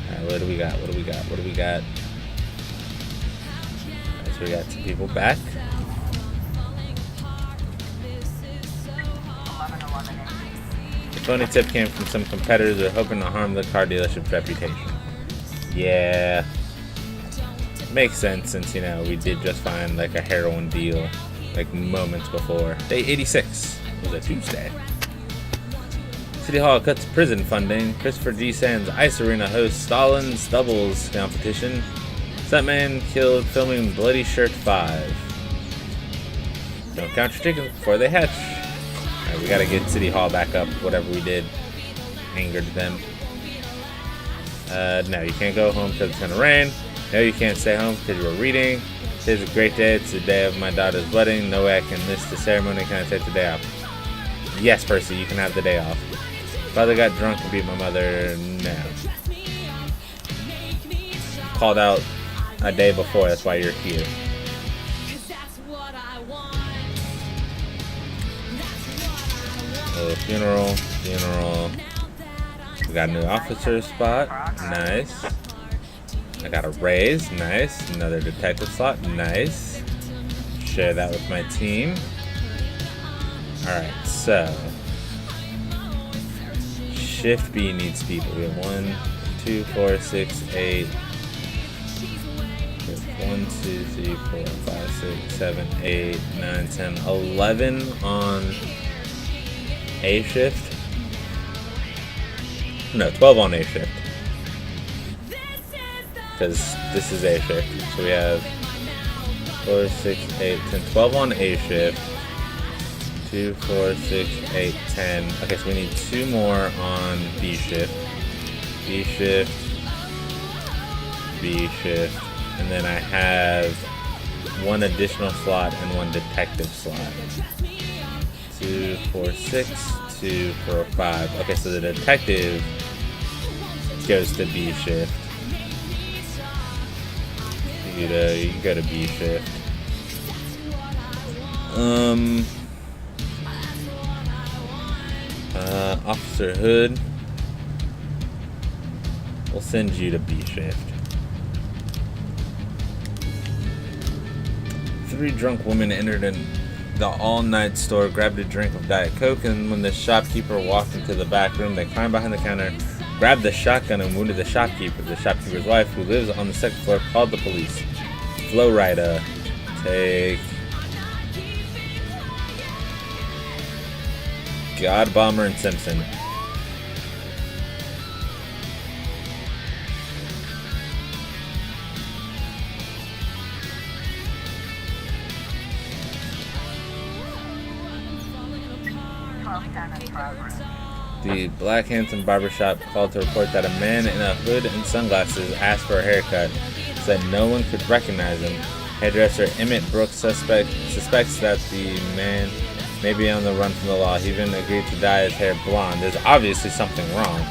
Alright, what do we got? What do we got? What do we got? Alright, so we got 2 people back. Phony tip came from some competitors who are hoping to harm the car dealership's reputation. Yeah. Makes sense since, you know, we did just find like a heroin deal like moments before. Day 86 was a Tuesday. City Hall cuts prison funding. Christopher G. Sands Ice Arena hosts Stalin's doubles competition. Stuntman killed filming Bloody Shirt 5. Don't count your chickens before they hatch. Alright, we gotta get City Hall back up. Whatever we did angered them. No, you can't go home because it's gonna rain. No, you can't stay home because you were reading. Today's a great day. It's the day of my daughter's wedding. No way I can miss the ceremony. Can I take the day off? Yes, Percy, you can have the day off. Father got drunk and beat my mother. No. Called out a day before. That's why you're here. Oh, funeral. We got a new officer spot. Nice. I got a raise. Nice. Another detective slot. Nice. Share that with my team. Alright, so. Shift B needs people. We have 1, 2, 4, 6, 8. 1, 2, 3, 4, 5, 6, 7, 8, 9, 10, 11 on A shift. No, 12 on A shift. Because this is A shift. So we have 4, 6, 8, 10, 12 on A shift. 2, 4, 6, 8, 10. Okay, so we need 2 more on B shift. B shift. B shift. And then I have 1 additional slot and 1 detective slot. 2, 4, 6, 2, 4, 5. Okay, so the detective goes to B shift. You can go to B shift. Officer Hood, we'll send you to B shift. 3 drunk women entered in the all-night store, grabbed a drink of Diet Coke, and when the shopkeeper walked into the back room, they climbed behind the counter, grabbed the shotgun, and wounded the shopkeeper. The shopkeeper's wife, who lives on the 2nd floor, called the police. Flowrider, take God, Bomber, and Simpson. The Black Handsome Barbershop called to report that a man in a hood and sunglasses asked for a haircut. Said no one could recognize him. Hairdresser Emmett Brooks suspects that the man may be on the run from the law. He even agreed to dye his hair blonde. There's obviously something wrong.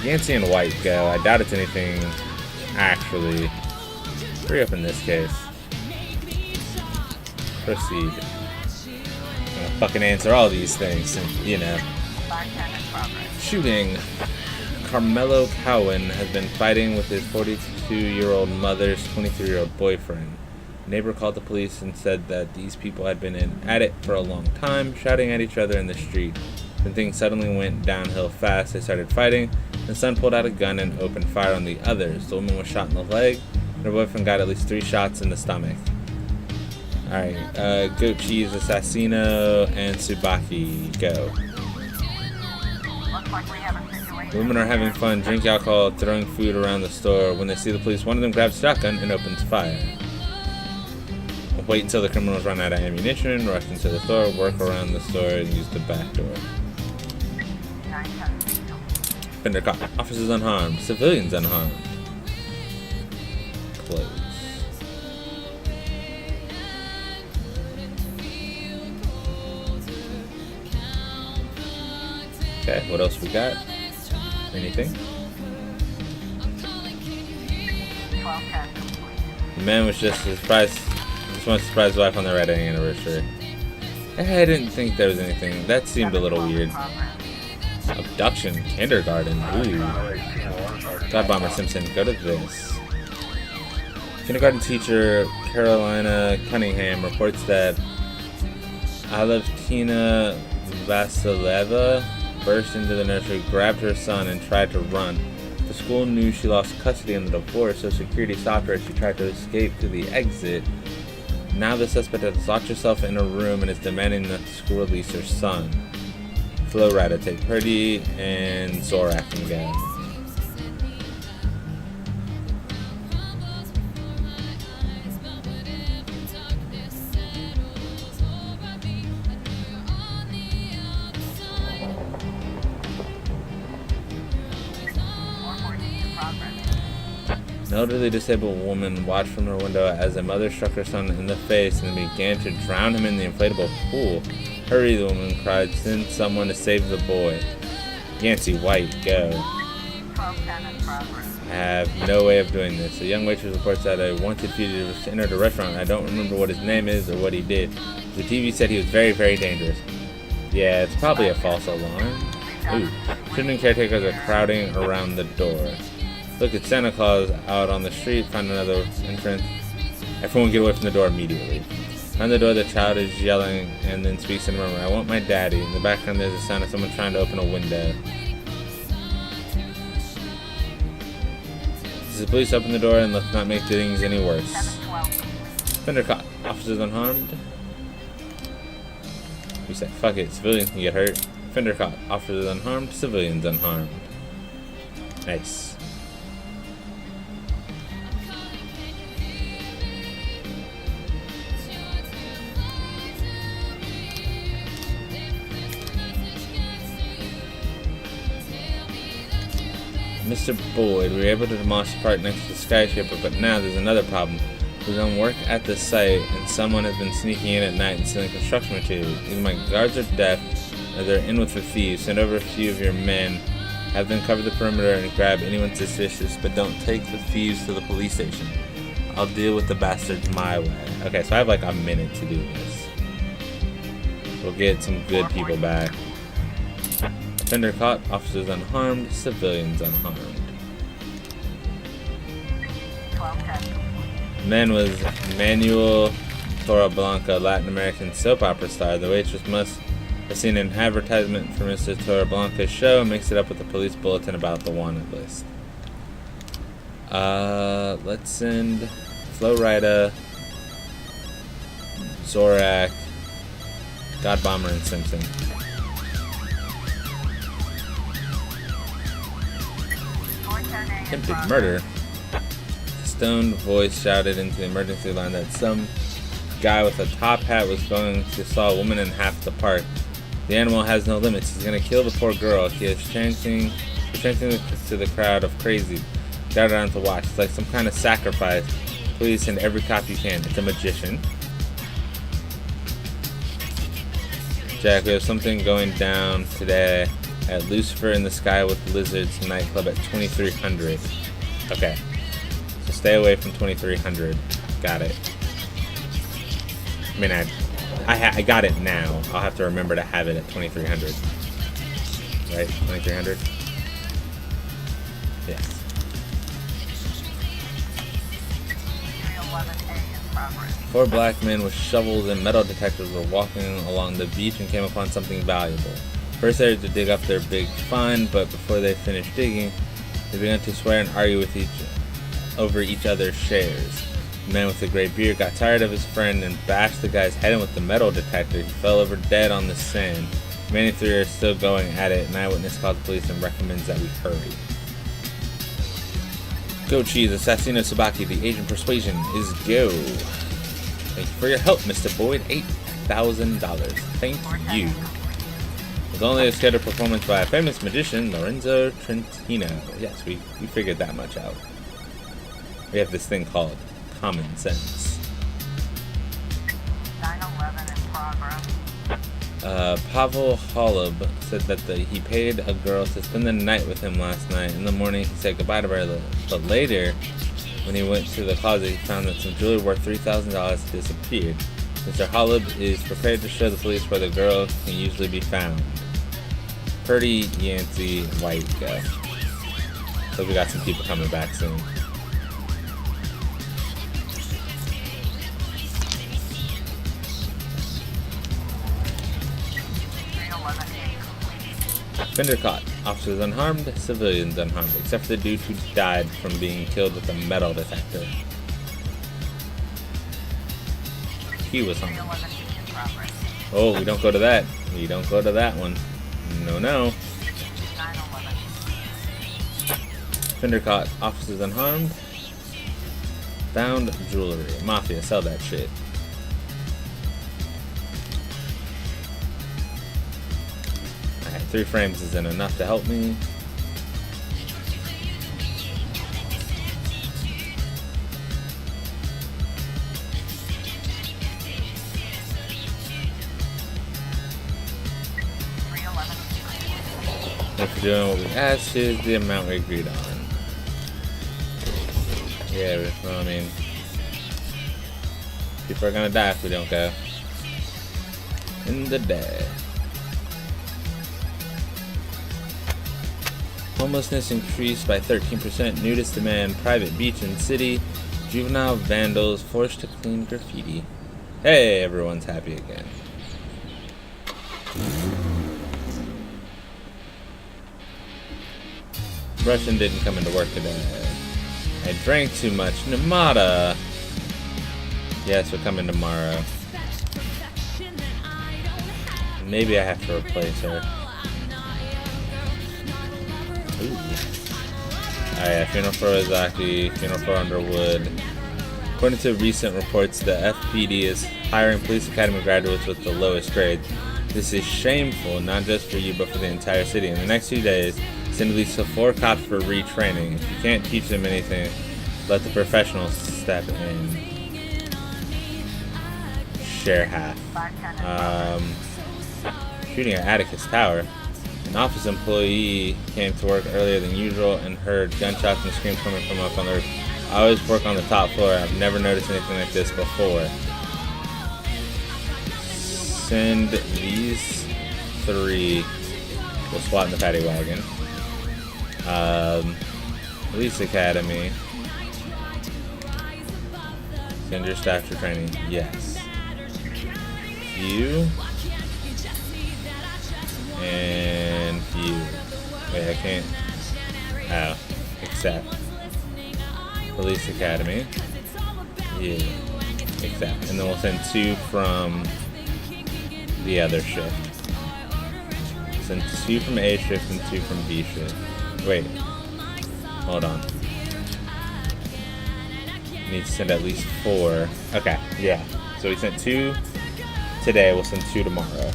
Yancey and White go. I doubt it's anything actually. Hurry up in this case. Proceed. I'm gonna fucking answer all these things, and, you know. Shooting. Carmelo Cowan has been fighting with his 42-year-old mother's 23-year-old boyfriend. A neighbor called the police and said that these people had been at it for a long time, shouting at each other in the street. Then things suddenly went downhill fast. They started fighting. The son pulled out a gun and opened fire on the others. The woman was shot in the leg, and her boyfriend got at least 3 shots in the stomach. Alright, Goat Cheese, Assassino, and Tsubaki, go. Looks like we have a situation. The women are having fun, drinking alcohol, throwing food around the store. When they see the police, one of them grabs a shotgun and opens fire. Wait until the criminals run out of ammunition, rush into the store, work around the store, and use the back door. Fender caught. Officers unharmed. Civilians unharmed. Close. Okay, what else we got? Anything? 12 10 complete. The man was just surprised. Just wanted to surprise his wife on their wedding anniversary. I didn't think there was anything. That seemed a little weird. Abduction, kindergarten. Ooh. God Bomber Simpson, go to this. Kindergarten teacher Carolina Cunningham reports that I Love Tina Vasileva burst into the nursery, grabbed her son, and tried to run. The school knew she lost custody in the divorce, so security stopped her as she tried to escape through the exit. Now the suspect has locked herself in a room and is demanding that the school release her son. Flowrider, take Purdy and Zorak and go. An elderly disabled woman watched from her window as a mother struck her son in the face and began to drown him in the inflatable pool. Hurry, the woman cried. Send someone to save the boy. Yancey White, go. 1210 in progress. I have no way of doing this. A young waitress reports that a wanted fugitive entered a restaurant. I don't remember what his name is or what he did. The TV said he was very, very dangerous. Yeah, it's probably a false alarm. Ooh. Children caretakers are crowding around the door. Look, it's Santa Claus out on the street. Find another entrance. Everyone get away from the door immediately. On the door, the child is yelling and then speaks in a murmur. I want my daddy. In the background, there's the sound of someone trying to open a window. Does the police open the door and let's not make things any worse? 712. Fender caught. Officers unharmed. We said, fuck it. Civilians can get hurt. Fender caught. Officers unharmed. Civilians unharmed. Nice. Mr. Boyd, we were able to demolish the part next to the skyscraper, but now there's another problem. We've done work at the site, and someone has been sneaking in at night and stealing construction materials. Either my guards are deaf, or they're in with the thieves. Send over a few of your men, have them cover the perimeter and grab anyone suspicious, but don't take the thieves to the police station. I'll deal with the bastards my way. Okay, so I have like a minute to do this. We'll get some good people back. Offender caught, officers unharmed, civilians unharmed. 1210. Man was Manuel Torreblanca, Latin American soap opera star. The waitress must have seen an advertisement for Mr. Torreblanca's show and mixed it up with the police bulletin about the wanted list. Let's send Flowrider, Zorak, Godbomber, and Simpson. Attempted murder. Stoned voice shouted into the emergency line that some guy with a top hat was going to saw a woman in half the park. The animal has no limits. He's gonna kill the poor girl. He is chanting to the crowd of crazy gathered around to watch. It's like some kind of sacrifice. Please send every cop you can. It's a magician. Jack, we have something going down today at Lucifer in the Sky with Lizards nightclub at 2300. Okay. So stay away from 2300. Got it. I mean, I got it now. I'll have to remember to have it at 2300. Right? 2300? Yes. 311A in progress. 4 black men with shovels and metal detectors were walking along the beach and came upon something valuable. First they had to dig up their big find, but before they finished digging, they began to swear and argue with over each other's shares. The man with the gray beard got tired of his friend and bashed the guy's head in with the metal detector. He fell over dead on the sand. The remaining 3 are still going at it. An eyewitness called the police and recommends that we hurry. Go Cheese, Assassino Sabaki, the agent persuasion is go. Thank you for your help, Mr. Boyd. $8,000. Thank you. It was only a scheduled performance by a famous magician, Lorenzo Trentino. Yes, we figured that much out. We have this thing called common sense. 911 in progress. Pavel Holub said that he paid a girl to spend the night with him last night. In the morning, he said goodbye to her, but later, when he went to the closet, he found that some jewelry worth $3,000 disappeared. Mr. Holub is prepared to show the police where the girl can usually be found. Purdy, Yancey, White, go. So we got some people coming back soon. Fender caught. Officers unharmed, civilians unharmed, except for the dude who died from being killed with a metal detector. He was harmed. Oh, we don't go to that. We don't go to that one. No, no. Fender caught. Officers unharmed. Found jewelry. Mafia, sell that shit. Alright, 3 frames isn't enough to help me. If we're doing what we asked, here's the amount we agreed on. Yeah, well, I mean, people are gonna die if we don't go. In the day. Homelessness increased by 13%. Nudist demand. Private beach in city. Juvenile vandals forced to clean graffiti. Hey, everyone's happy again. Russian didn't come into work today. I drank too much. Namada. Yes, we're coming tomorrow. Maybe I have to replace her. Ooh. Oh yeah, funeral for Vourteque, funeral for Underwood. According to recent reports, the FPD is hiring police academy graduates with the lowest grades. This is shameful, not just for you, but for the entire city. In the next 2 days, send at least 4 cops for retraining. If you can't teach them anything, let the professionals step in. Share half. Shooting at Atticus Tower. An office employee came to work earlier than usual and heard gunshots and screams coming from up on the roof. I always work on the top floor. I've never noticed anything like this before. Send these 3. We'll SWAT in the paddy wagon. Police Academy. Send your staff to training. Yes. You. And you. Wait, I can't. Oh. Accept. Police Academy. Yeah. Accept. And then we'll send 2 from the other shift. Send 2 from A shift and 2 from B shift. Wait. Hold on. Need to send at least 4. Okay, yeah. So we sent 2 today, we'll send 2 tomorrow.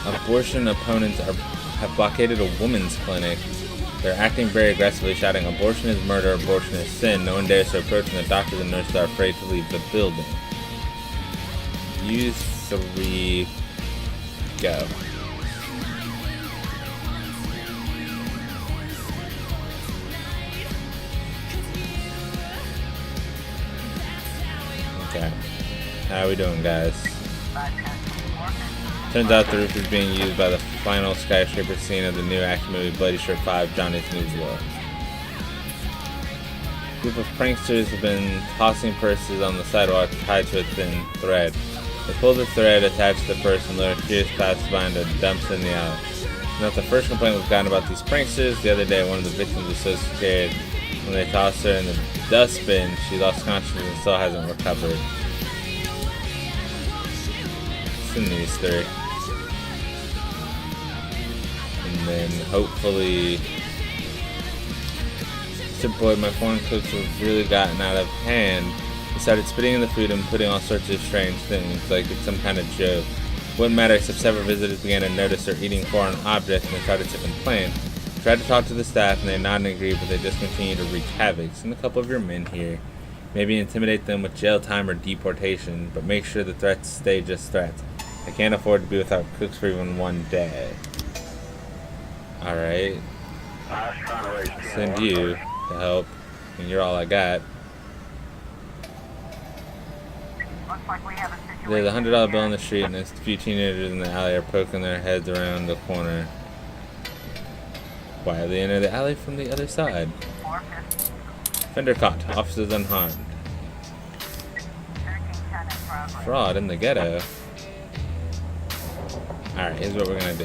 Abortion opponents have blockaded a women's clinic. They're acting very aggressively, shouting, "Abortion is murder, abortion is sin. No one dares to approach, and the doctors and nurses are afraid to leave the building." Use 3. Go. Okay. How are we doing, guys? Turns out the roof is being used by the final skyscraper scene of the new action movie Bloody Shirt 5, Johnny's New World. A group of pranksters have been tossing purses on the sidewalk tied to a thin thread. They pull the thread attached to the purse and lure curious passers-by and dumps in the alley. It's not the first complaint we've gotten about these pranksters. The other day, one of the victims was so scared when they tossed her in the dustbin, she lost consciousness and still hasn't recovered. Send these 3. And then hopefully, boy, my foreign cooks have really gotten out of hand. They started spitting in the food and putting all sorts of strange things, like it's some kind of joke. Wouldn't matter except several visitors began to notice her eating foreign objects and they started to complain. I tried to talk to the staff and they nodded and agreed, but they just continued to wreak havoc. Send a couple of your men here. Maybe intimidate them with jail time or deportation, but make sure the threats stay just threats. I can't afford to be without cooks for even 1 day. Alright. Send you to help, and you're all I got. There's a $100 bill on the street, and a few teenagers in the alley are poking their heads around the corner. Why they enter the alley from the other side? Fender caught. Officers unharmed. Fraud in the ghetto. Alright, here's what we're gonna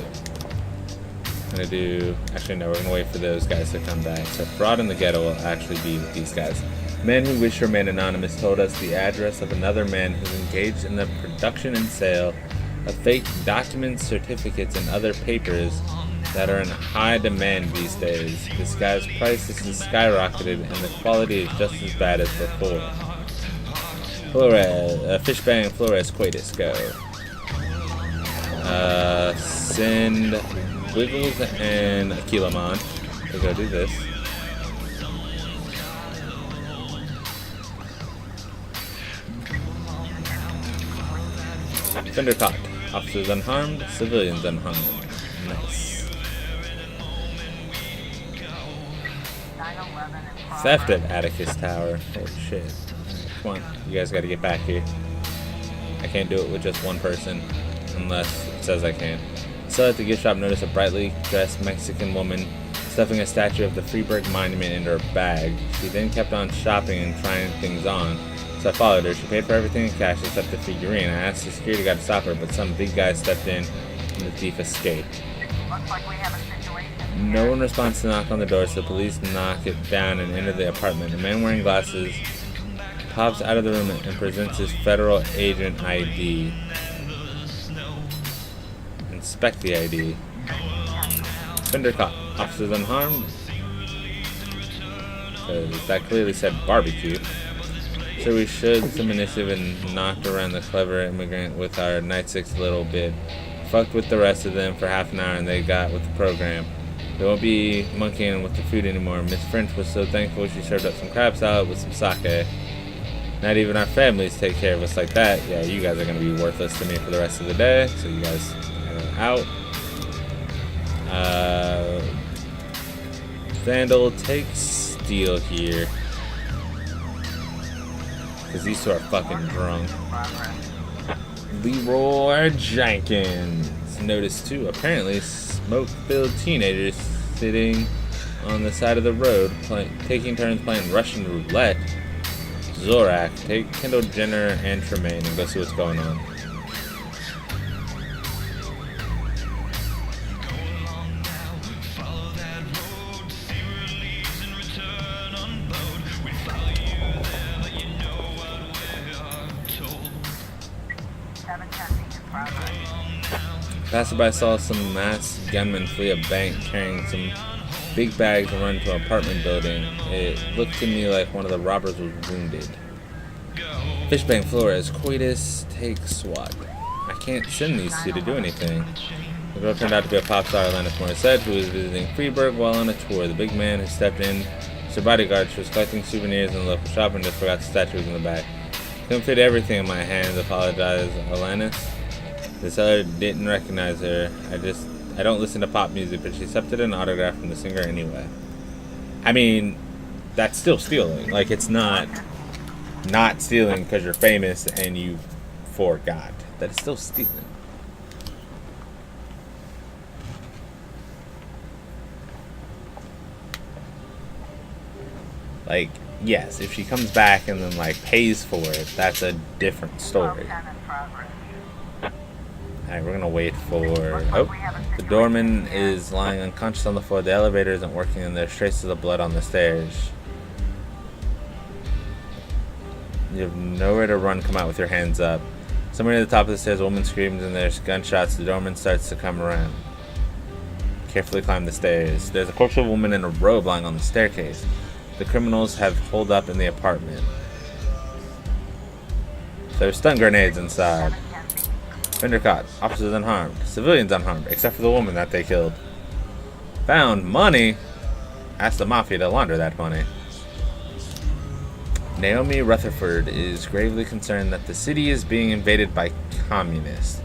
do. Actually no, we're gonna wait for those guys to come back. So fraud in the ghetto will actually be with these guys. Men who wish to remain anonymous told us the address of another man who's engaged in the production and sale of fake documents, certificates, and other papers that are in high demand these days. This guy's price has skyrocketed and the quality is just as bad as before. Flores, Fishbang Flores Coitus, go. Send Wiggles and Aquilamon to go do this. Fender caught. Officers unharmed, civilians unharmed. Nice. Theft of Atticus Tower. Holy shit. Right, come on, you guys gotta get back here. I can't do it with just one person, unless it says I can. Still at the gift shop, noticed a brightly dressed Mexican woman stuffing a statue of the Freeburg Monument into her bag. She then kept on shopping and trying things on, so I followed her. She paid for everything in cash except the figurine. I asked the security guard to stop her, but some big guy stepped in and the thief escaped. Looks like we have a situation. No one responds to knock on the door, so police knock it down and enter the apartment. A man wearing glasses pops out of the room and presents his federal agent ID. Inspect the ID. Fender caught. Officers unharmed. Because that clearly said barbecue. So we showed some initiative and knocked around the clever immigrant with our Night 6 little bit. Fucked with the rest of them for half an hour and they got with the program. They won't be monkeying with the food anymore. Miss French was so thankful she served up some crab salad with some sake. Not even our families take care of us like that. Yeah, you guys are going to be worthless to me for the rest of the day. So you guys are out. Vandal, take Steel here. Because these two are fucking drunk. Leroy Jenkins. Notice too, apparently smoke-filled teenagers sitting on the side of the road taking turns playing Russian roulette. Zorak, take Kendall Jenner and Tremaine and go see what's going on. Passerby saw some masked gunmen flee a bank carrying some big bags and run to an apartment building. It looked to me like one of the robbers was wounded. Fishbang Flores, coitus, take SWAT. I can't send these two to do anything. The girl turned out to be a pop star, Alanis Morissette, who was visiting Freeburg while on a tour. The big man who stepped in was her bodyguard. She was collecting souvenirs in the local shop and just forgot the statues in the back. Couldn't fit everything in my hands, apologized Alanis. The seller didn't recognize her. I don't listen to pop music, but she accepted an autograph from the singer anyway. I mean, that's still stealing. Like, it's not stealing because you're famous and you forgot. That is still stealing. Like, yes, if she comes back and then, like, pays for it, that's a different story. Alright, we're gonna wait for... Oh, the doorman is lying unconscious on the floor. The elevator isn't working and there's traces of blood on the stairs. You have nowhere to run. Come out with your hands up. Somewhere near the top of the stairs, a woman screams and there's gunshots. The doorman starts to come around. Carefully climb the stairs. There's a corpse of a woman in a robe lying on the staircase. The criminals have holed up in the apartment. There's stun grenades inside. Fender caught. Officers unharmed. Civilians unharmed, except for the woman that they killed. Found money. Asked the mafia to launder that money. Naomi Rutherford is gravely concerned that the city is being invaded by communists.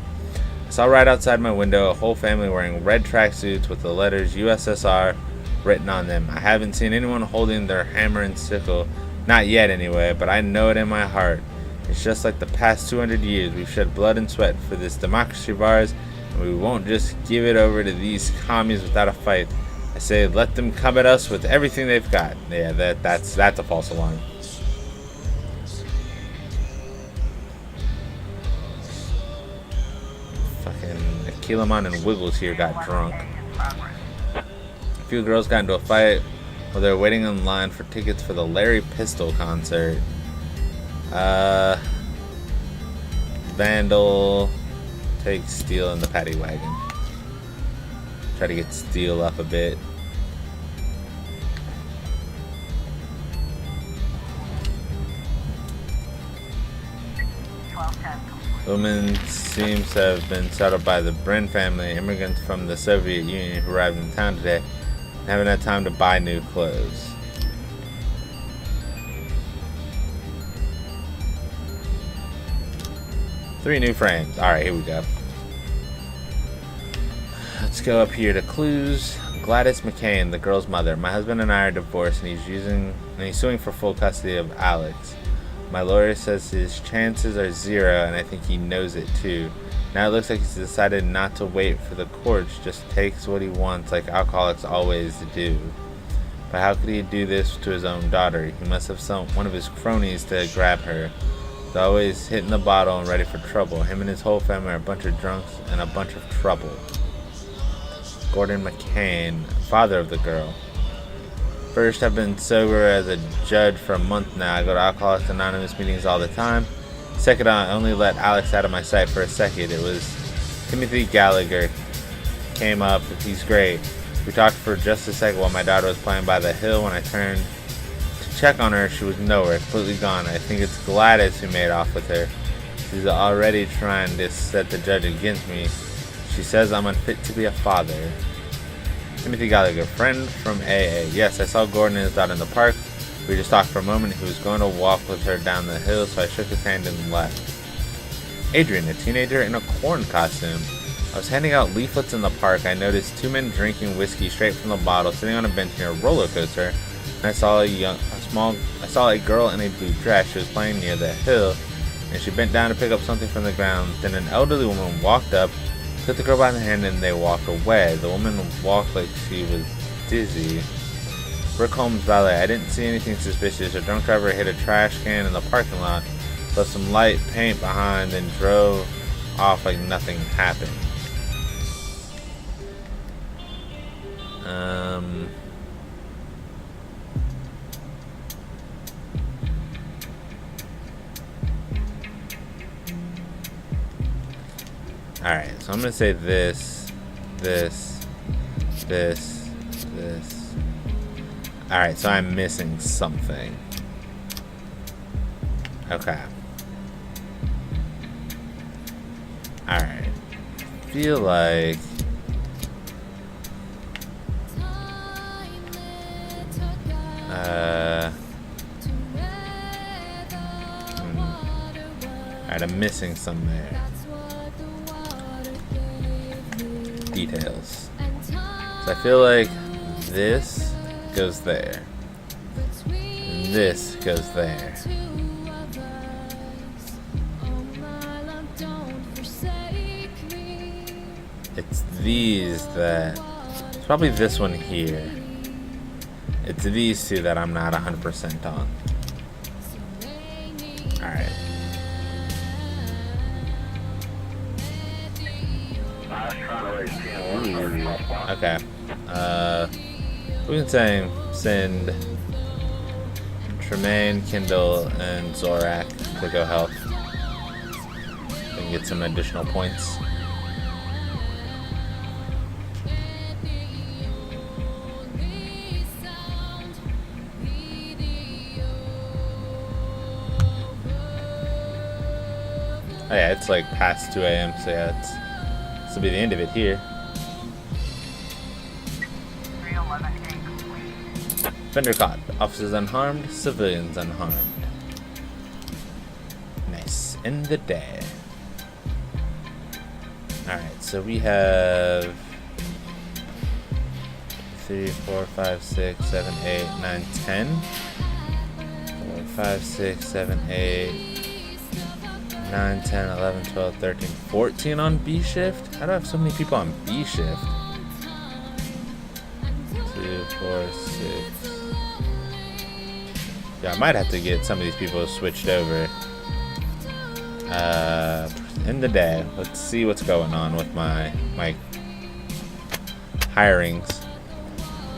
I saw right outside my window a whole family wearing red tracksuits with the letters USSR written on them. I haven't seen anyone holding their hammer and sickle, not yet anyway, but I know it in my heart. It's just like the past 200 years. We've shed blood and sweat for this democracy of ours, and we won't just give it over to these commies without a fight. I say let them come at us with everything they've got. Yeah, that's a false alarm. Keelamon and Wiggles here got drunk. A few girls got into a fight while they were waiting in line for tickets for the Larry Pistol concert. Vandal takes Steel in the paddy wagon. Try to get Steel up a bit. The woman seems to have been settled by the Brin family, immigrants from the Soviet Union who arrived in town today and haven't had time to buy new clothes. Three new frames. Alright, here we go. Let's go up here to clues. Gladys McCain, the girl's mother. My husband and I are divorced and he's suing for full custody of Alex. My lawyer says his chances are 0 and I think he knows it too. Now it looks like he's decided not to wait for the courts, just takes what he wants like alcoholics always do. But how could he do this to his own daughter? He must have one of his cronies to grab her. They're always hitting the bottle and ready for trouble. Him and his whole family are a bunch of drunks and a bunch of trouble. Gordon McCain, father of the girl. First, I've been sober as a judge for a month now. I go to Alcoholics Anonymous meetings all the time. Second, I only let Alex out of my sight for a second. It was Timothy Gallagher. Came up. He's great. We talked for just a second while my daughter was playing by the hill. When I turned to check on her, she was nowhere, completely gone. I think it's Gladys who made off with her. She's already trying to set the judge against me. She says I'm unfit to be a father. Timothy Gallagher, friend from AA. Yes, I saw Gordon and his daughter in the park. We just talked for a moment. He was going to walk with her down the hill, so I shook his hand and left. Adrian, a teenager in a corn costume. I was handing out leaflets in the park. I noticed 2 men drinking whiskey straight from the bottle, sitting on a bench near a roller coaster. And I saw a girl in a blue dress. She was playing near the hill, and she bent down to pick up something from the ground. Then an elderly woman walked up, took the girl by the hand, and they walked away. The woman walked like she was dizzy. Brooke Holmes Valet. I didn't see anything suspicious. A drunk driver hit a trash can in the parking lot, left some light paint behind, and drove off like nothing happened. Alright, so I'm going to say this. Alright, so I'm missing something. Okay. Alright. Feel like... Alright, I'm missing some there. Details. So I feel like this goes there. This goes there. It's these that... It's probably this one here. It's these two that I'm not 100% on. Alright. Okay. We can say send Tremaine, Kindle, and Zorak to go help. We can get some additional points. Oh yeah, it's like past 2 a.m. So yeah, this will be the end of it here. Fender caught. Officers unharmed, civilians unharmed. Nice. End the day. Alright, so we have 3, 4, 5, 6, 7, 8, 9, 10. 4, 5, 6, 7, 8, 9, 10, 11, 12, 13, 14 on B shift? How do I have so many people on B shift? 2, 4, 6. Yeah, I might have to get some of these people switched over. in the day. Let's see what's going on with my hirings.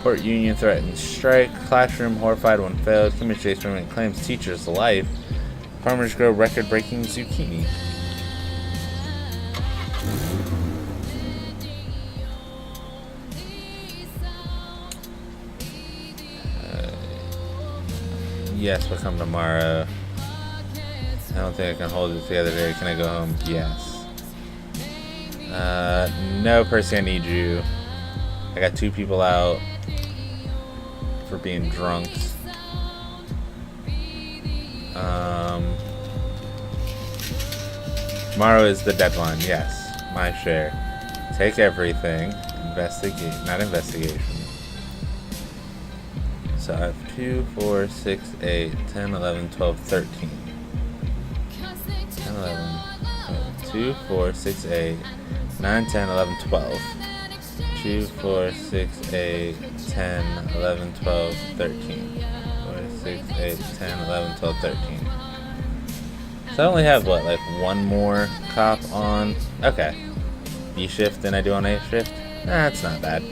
Port Union threatens strike. Classroom horrified when failed. Chemistry experiment claims teacher's life. Farmers grow record-breaking zucchini. Yes, we'll come tomorrow. I don't think I can hold it together today. Can I go home? Yes. No, Percy, I need you. I got 2 people out for being drunks. Tomorrow is the deadline. Yes, my share. Take everything. Not investigation. So I have 2, 4, 6, 8, 10, 11, 12, 13. 10, 11, 2, 4, 6, 8, 9, 10, 11, 12. 2, 4, 6, 8, 10, 11, 12, 13. 4, 6, 8, 10, 11, 12, 13. So I only have, what, like 1 more cop on? Okay. B shift than I do on A shift? That's not bad.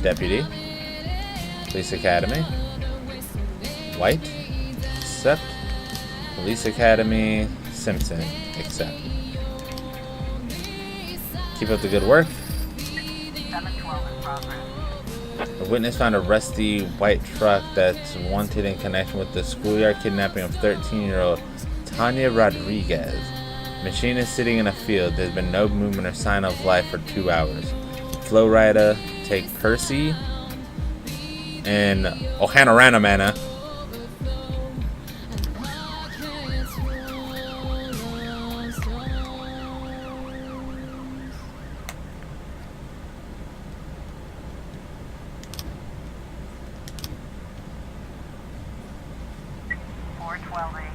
Deputy. Police Academy. White. Accept. Police Academy. Simpson. Accept. Keep up the good work. 712 in progress. A witness found a rusty white truck that's wanted in connection with the schoolyard kidnapping of 13-year-old Tanya Rodriguez. Machine is sitting in a field. There's been no movement or sign of life for 2 hours. Flow Rider, take Percy and O'Hanna-Ranamana.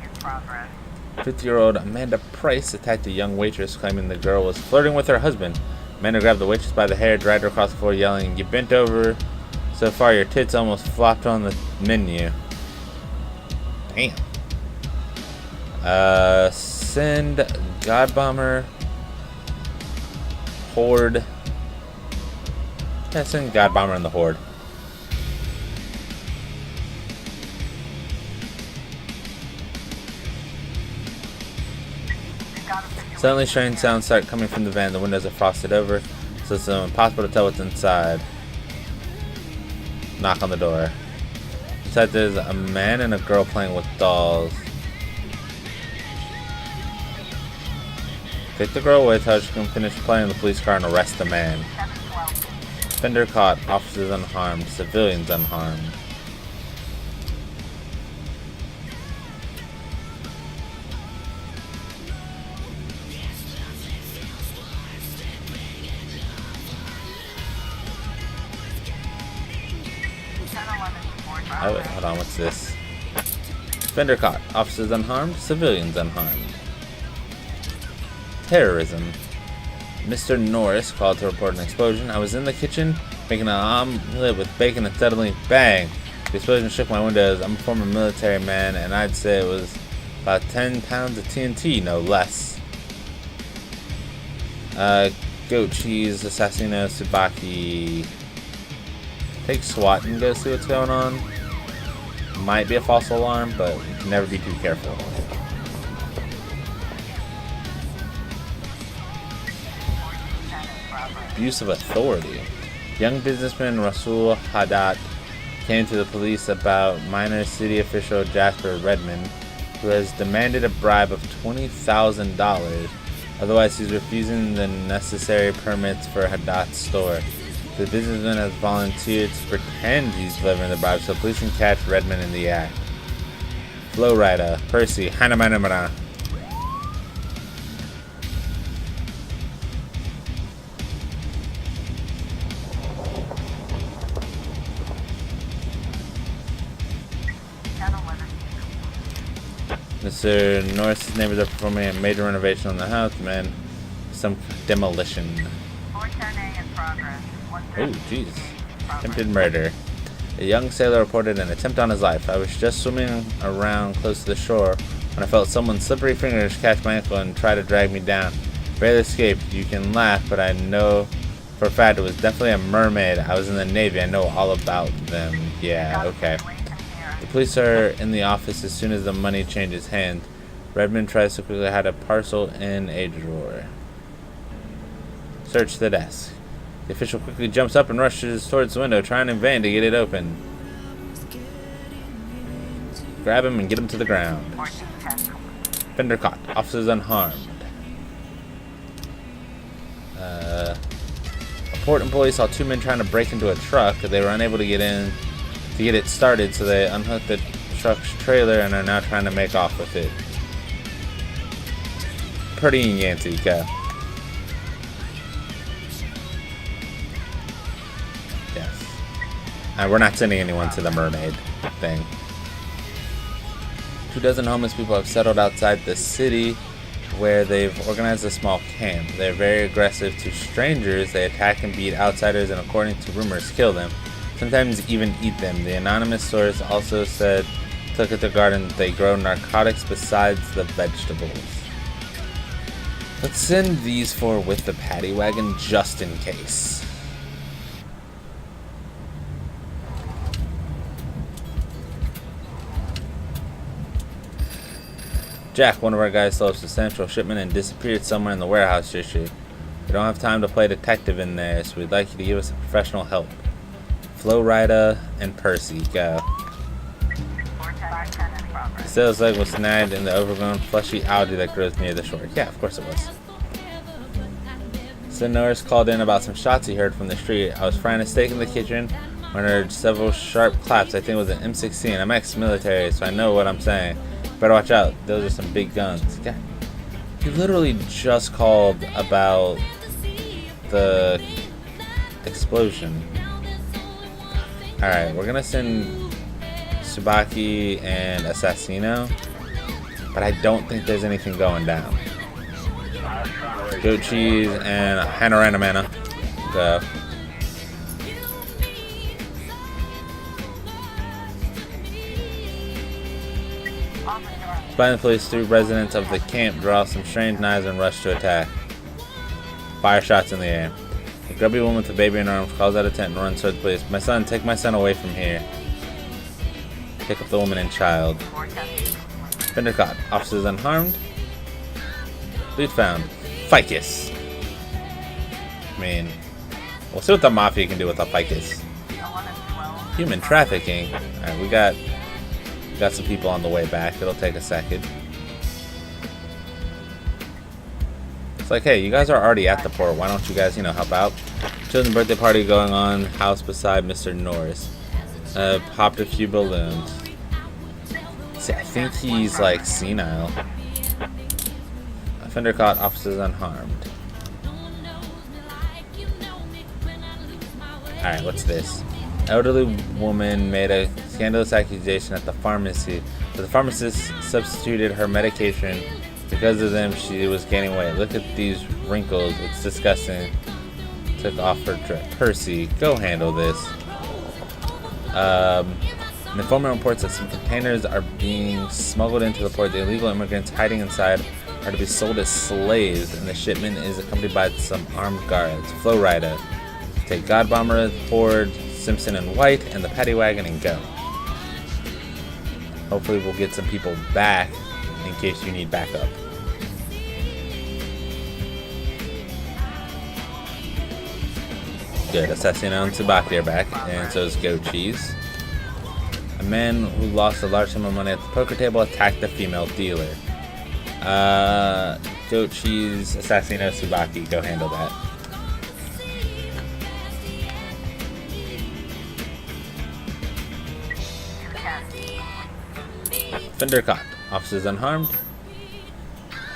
in progress. 50-year-old Amanda Price attacked a young waitress, claiming the girl was flirting with her husband. Amanda grabbed the waitress by the hair, dragged her across the floor, yelling, "You bent over so far your tits almost flopped on the menu." Damn. Send Godbomber Horde. Yeah, send Godbomber in the Horde. Suddenly, strange sounds start coming from the van. The windows are frosted over, so it's impossible to tell what's inside. Knock on the door. Inside, there's a man and a girl playing with dolls. Take the girl away till she can finish playing in the police car and arrest the man. Fender caught. Officers unharmed. Civilians unharmed. Oh, hold on, what's this? Fender caught. Officers unharmed. Civilians unharmed. Terrorism. Mr. Norris called to report an explosion. I was in the kitchen making an omelet with bacon and suddenly, bang! The explosion shook my windows. I'm a former military man, and I'd say it was about 10 pounds of TNT, no less. Goat cheese, assassino, subaki. Take SWAT and go see what's going on. Might be a false alarm, but you can never be too careful. Abuse of authority. Young businessman Rasul Haddad came to the police about minor city official Jasper Redmond, who has demanded a bribe of $20,000. Otherwise, he's refusing the necessary permits for Haddad's store. The businessman has volunteered to pretend he's delivering the bribe so police can catch Redmond in the act. Flowrider, Percy, Hanamanamana. Mr. Norris's neighbors are performing a major renovation on the house, man. Some demolition. Oh, jeez. Attempted murder. A young sailor reported an attempt on his life. I was just swimming around close to the shore when I felt someone's slippery fingers catch my ankle and try to drag me down. Barely escaped. You can laugh, but I know for a fact it was definitely a mermaid. I was in the Navy. I know all about them. Yeah, okay. The police are in the office as soon as the money changes hands. Redmond tries to quickly hide a parcel in a drawer. Search the desk. The official quickly jumps up and rushes towards the window, trying in vain to get it open. Grab him and get him to the ground. Fender caught. Officers unharmed. A port employee saw two men trying to break into a truck. They were unable to get in to get it started, so they unhooked the truck's trailer and are now trying to make off with it. Pretty yancy, go. Yes. We're not sending anyone to the mermaid thing. 24 homeless people have settled outside the city where they've organized a small camp. They're very aggressive to strangers. They attack and beat outsiders and, according to rumors, kill them. Sometimes even eat them. The anonymous source also said, look at the garden, they grow narcotics besides the vegetables. Let's send these four with the paddy wagon just in case. Jack, one of our guys, stole a substantial shipment and disappeared somewhere in the warehouse district. We don't have time to play detective in there, so we'd like you to give us some professional help. Flowrider and Percy, go. The sailor's leg was snagged in the overgrown, fleshy algae that grows near the shore. Yeah, of course it was. Sonorous called in about some shots he heard from the street. I was frying a steak in the kitchen when I heard several sharp claps. I think it was an M16. I'm ex-military, so I know what I'm saying. Better watch out. Those are some big guns. God. He literally just called about the explosion. Alright, we're gonna send Tsubaki and Assassino, but I don't think there's anything going down. Goat cheese and Hanoranamana. Go. Spying the police through residents of the camp draw some strange knives and rush to attack. Fire shots in the air. A grubby woman with a baby in her arms calls out a tent and runs towards the police. My son, take my son away from here. Pick up the woman and child. Fender caught. Officers unharmed. Loot found. Ficus. I mean, we'll see what the mafia can do with a ficus. Human trafficking. Alright, we got some people on the way back. It'll take a second. It's like, hey, you guys are already at the port. Why don't you guys, help out? Children's birthday party going on. House beside Mr. Norris. Popped a few balloons. See, I think he's like senile. Offender caught. Officers unharmed. Alright, what's this? Elderly woman made a scandalous accusation at the pharmacy, but the pharmacist substituted her medication. Because of them, she was gaining weight. Look at these wrinkles. It's disgusting. Took off her dress. Percy, go handle this. An informant reports that some containers are being smuggled into the port. The illegal immigrants hiding inside are to be sold as slaves, and the shipment is accompanied by some armed guards. Flowrider. Take Godbomber, Ford, Simpson, and White, and the paddy wagon and go. Hopefully we'll get some people back in case you need backup. Good. Assassino and Tsubaki are back, and so is Goat Cheese. A man who lost a large sum of money at the poker table attacked the female dealer. Goat Cheese, Assassino, Tsubaki, go handle that. Fender caught. Officers unharmed.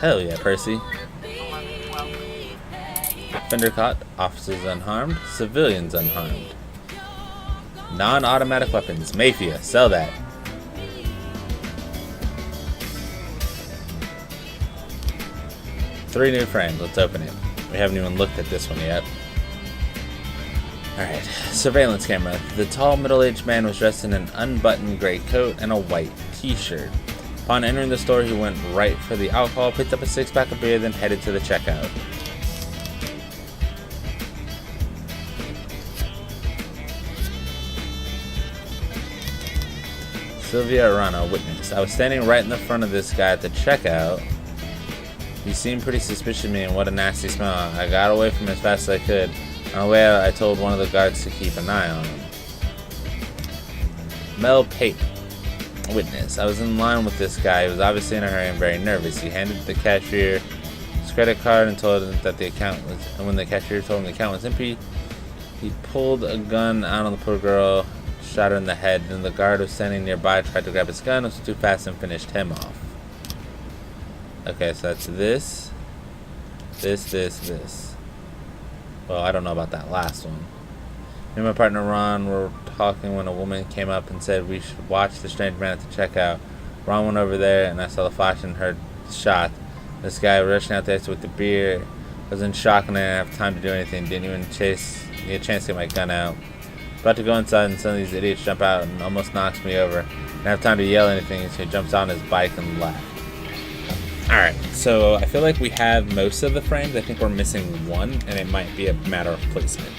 Hell yeah, Percy. Fender caught. Officers unharmed. Civilians unharmed. Non-automatic weapons. Mafia. Sell that. Three new frames. Let's open it. We haven't even looked at this one yet. Alright. Surveillance camera. The tall middle-aged man was dressed in an unbuttoned gray coat and a white t-shirt. Upon entering the store, he went right for the alcohol, picked up a 6-pack of beer, then headed to the checkout. Sylvia Arana, witness. I was standing right in the front of this guy at the checkout. He seemed pretty suspicious of me, and what a nasty smell. I got away from him as fast as I could. On the way out, I told one of the guards to keep an eye on him. Mel Pape, witness. I was in line with this guy. He was obviously in a hurry and very nervous. He handed the cashier his credit card and told him that the account was. And when the cashier told him the account was empty, he pulled a gun out on the poor girl, shot her in the head. Then the guard was standing nearby, tried to grab his gun, was too fast and finished him off. Okay, so that's this. Well, I don't know about that last one. Me and my partner Ron were talking when a woman came up and said we should watch the strange man at the checkout. Ron went over there and I saw the flash and heard the shot. This guy rushing out the exit with the beer. I was in shock and I didn't have time to do anything. Didn't even get a chance to get my gun out. About to go inside and some of these idiots jump out and almost knocks me over. Didn't have time to yell anything, so he jumps on his bike and left. Alright, so I feel like we have most of the frames. I think we're missing one, and it might be a matter of placement.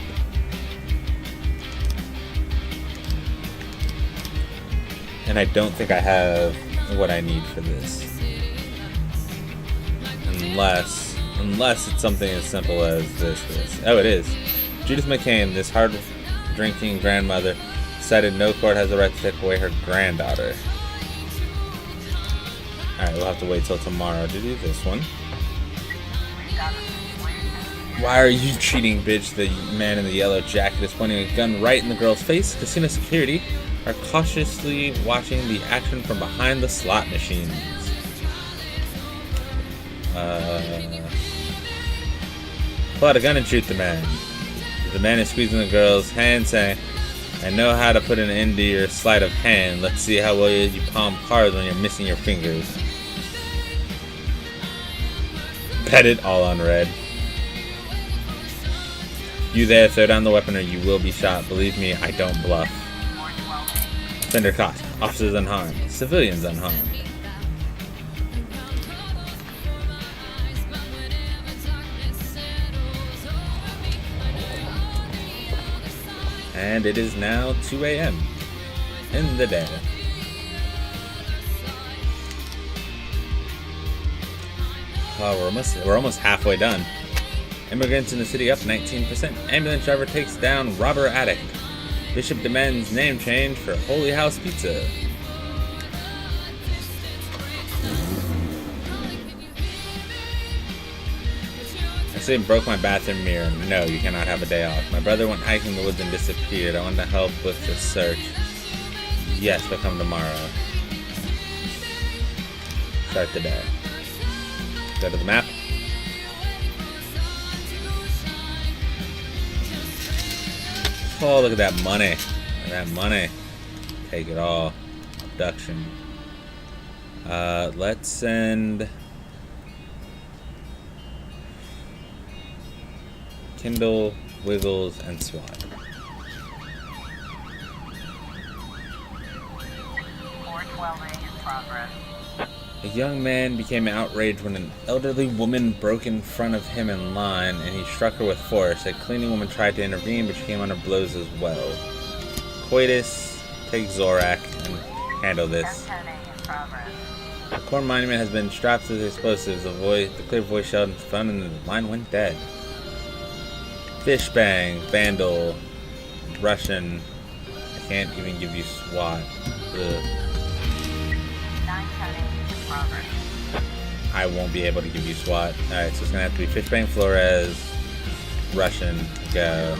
And I don't think I have what I need for this. Unless it's something as simple as this. Oh, it is. Judith McCain, this hard-drinking grandmother, decided no court has the right to take away her granddaughter. Alright, we'll have to wait till tomorrow to do this one. Why are you cheating, bitch? The man in the yellow jacket is pointing a gun right in the girl's face. Casino security are cautiously watching the action from behind the slot machines. Pull out a gun and shoot the man. The man is squeezing the girl's hand, saying, I know how to put an end to your sleight of hand. Let's see how well you palm cards when you're missing your fingers. Bet it, all on red. You there, throw down the weapon or you will be shot. Believe me, I don't bluff. Fender caught. Officers unharmed. Civilians unharmed. And it is now 2 a.m. in the day. Oh, we're almost halfway done. Immigrants in the city up 19%. Ambulance driver takes down robber addict. Bishop demands name change for Holy House Pizza. I say broke my bathroom mirror. No, you cannot have a day off. My brother went hiking in the woods and disappeared. I want to help with the search. Yes, but come tomorrow. Start the day. Go to the map. Oh, look at that money. Look at that money. Take it all. Abduction. Let's send Kindle, Wiggles, and SWAT. 412 in progress. A young man became outraged when an elderly woman broke in front of him in line and he struck her with force. A cleaning woman tried to intervene, but she came under blows as well. Coitus, take Zorak and handle this. 1010 in progress. The core monument has been strapped with explosives. The clear voice shelled into the phone and the line went dead. Fish bang, Vandal, Russian. I can't even give you SWAT. Ugh. 910 in progress. I won't be able to give you SWAT. Alright, so it's gonna have to be Fishbang Flores, Russian, go.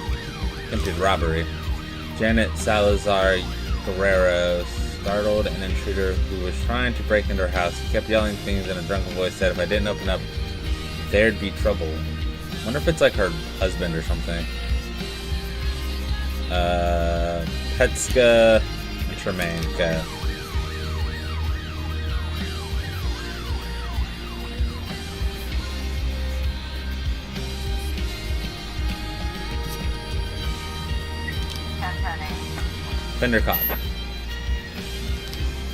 Attempted robbery. Janet Salazar Guerrero startled an intruder who was trying to break into her house. He kept yelling things in a drunken voice, said if I didn't open up, there'd be trouble. I wonder if it's like her husband or something. Petska and Tremaine, go. Fender caught.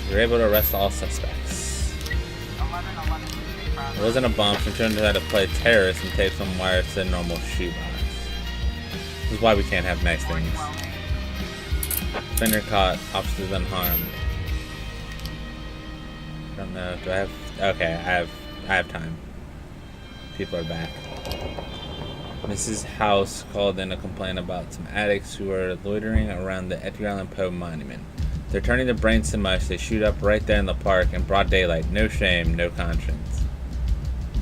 You're able to arrest all suspects. It wasn't a bomb. Some children tried to play terrorist and tape some wires to a normal shoebox. This is why we can't have nice things. Fender caught, officers unharmed. I don't know. Do I have? Okay, I have time. People are back. Mrs. House called in a complaint about some addicts who are loitering around the Edgar Allan Poe monument. They're turning their brains so much they shoot up right there in the park in broad daylight. No shame, no conscience.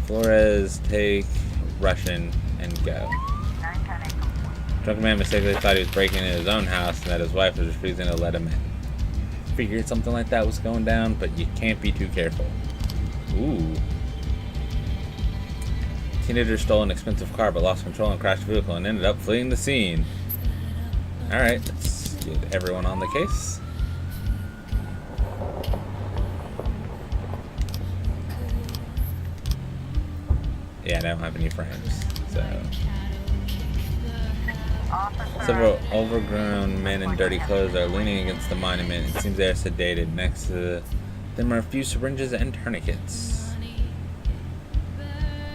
Flores, take Russian, and go. Drunken man mistakenly thought he was breaking into his own house and that his wife was refusing to let him in. Figured something like that was going down, but you can't be too careful. Ooh. Teenager stole an expensive car but lost control and crashed the vehicle and ended up fleeing the scene. Alright, let's get everyone on the case. Yeah, I don't have any frames, so... Several overgrown men in dirty clothes are leaning against the monument. It seems they are sedated. Next to them are a few syringes and tourniquets.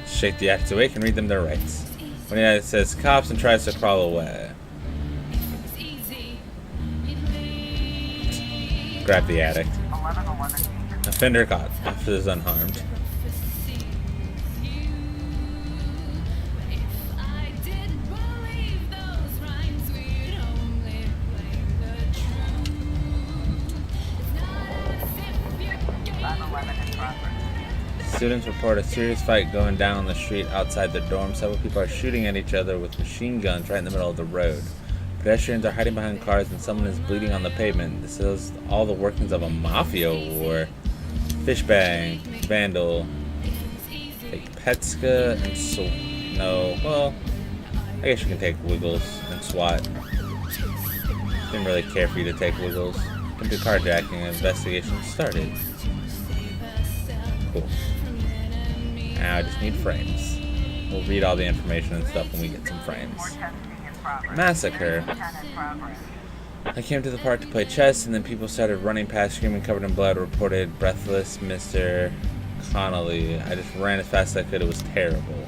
Shake the addicts awake and read them their rights. One guy says cops and tries to crawl away. Grab the addict. Offender caught. Officers unharmed. Students report a serious fight going down on the street outside the dorm. Several people are shooting at each other with machine guns right in the middle of the road. Pedestrians are hiding behind cars and someone is bleeding on the pavement. This is all the workings of a mafia war. Fishbang, Vandal, take Petska, and no, well, I guess you can take Wiggles and SWAT. Didn't really care for you to take Wiggles. Into carjacking, an investigation started. Cool. Now I just need frames. We'll read all the information and stuff when we get some frames. Massacre. I came to the park to play chess, and then people started running past, screaming, covered in blood, reported breathless Mr. Connolly. I just ran as fast as I could. It was terrible.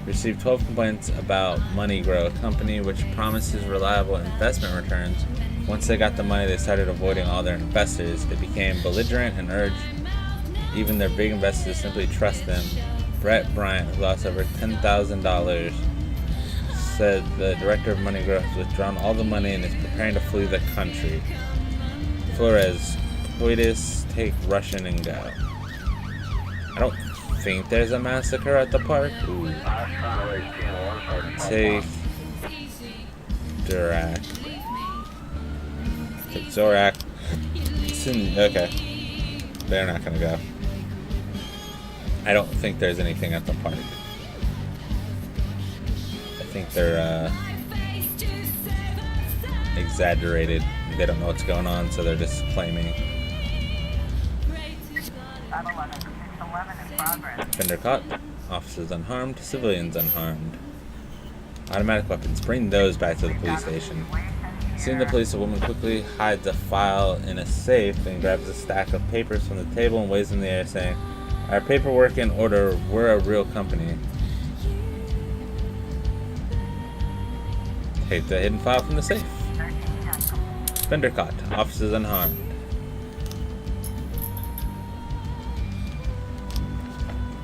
Received 12 complaints about MoneyGrow, a company which promises reliable investment returns. Once they got the money, they started avoiding all their investors. They became belligerent and urged even their big investors to simply trust them. Brett Bryant, who lost over $10,000, said the director of MoneyGrow has withdrawn all the money and is preparing to flee the country. Flores, coitus, take Russian and go. I don't think there's a massacre at the park. Ooh. Take Durak. Take Zorak. Okay. They're not gonna go. I don't think there's anything at the park. I think they're exaggerated. They don't know what's going on, so they're just claiming. Offender caught. Officers unharmed. Civilians unharmed. Automatic weapons. Bring those back to the police station. Seeing the police, a woman quickly hides a file in a safe and grabs a stack of papers from the table and waves in the air, saying, "Our paperwork in order. We're a real company." Take the hidden file from the safe. Offender caught. Officers unharmed.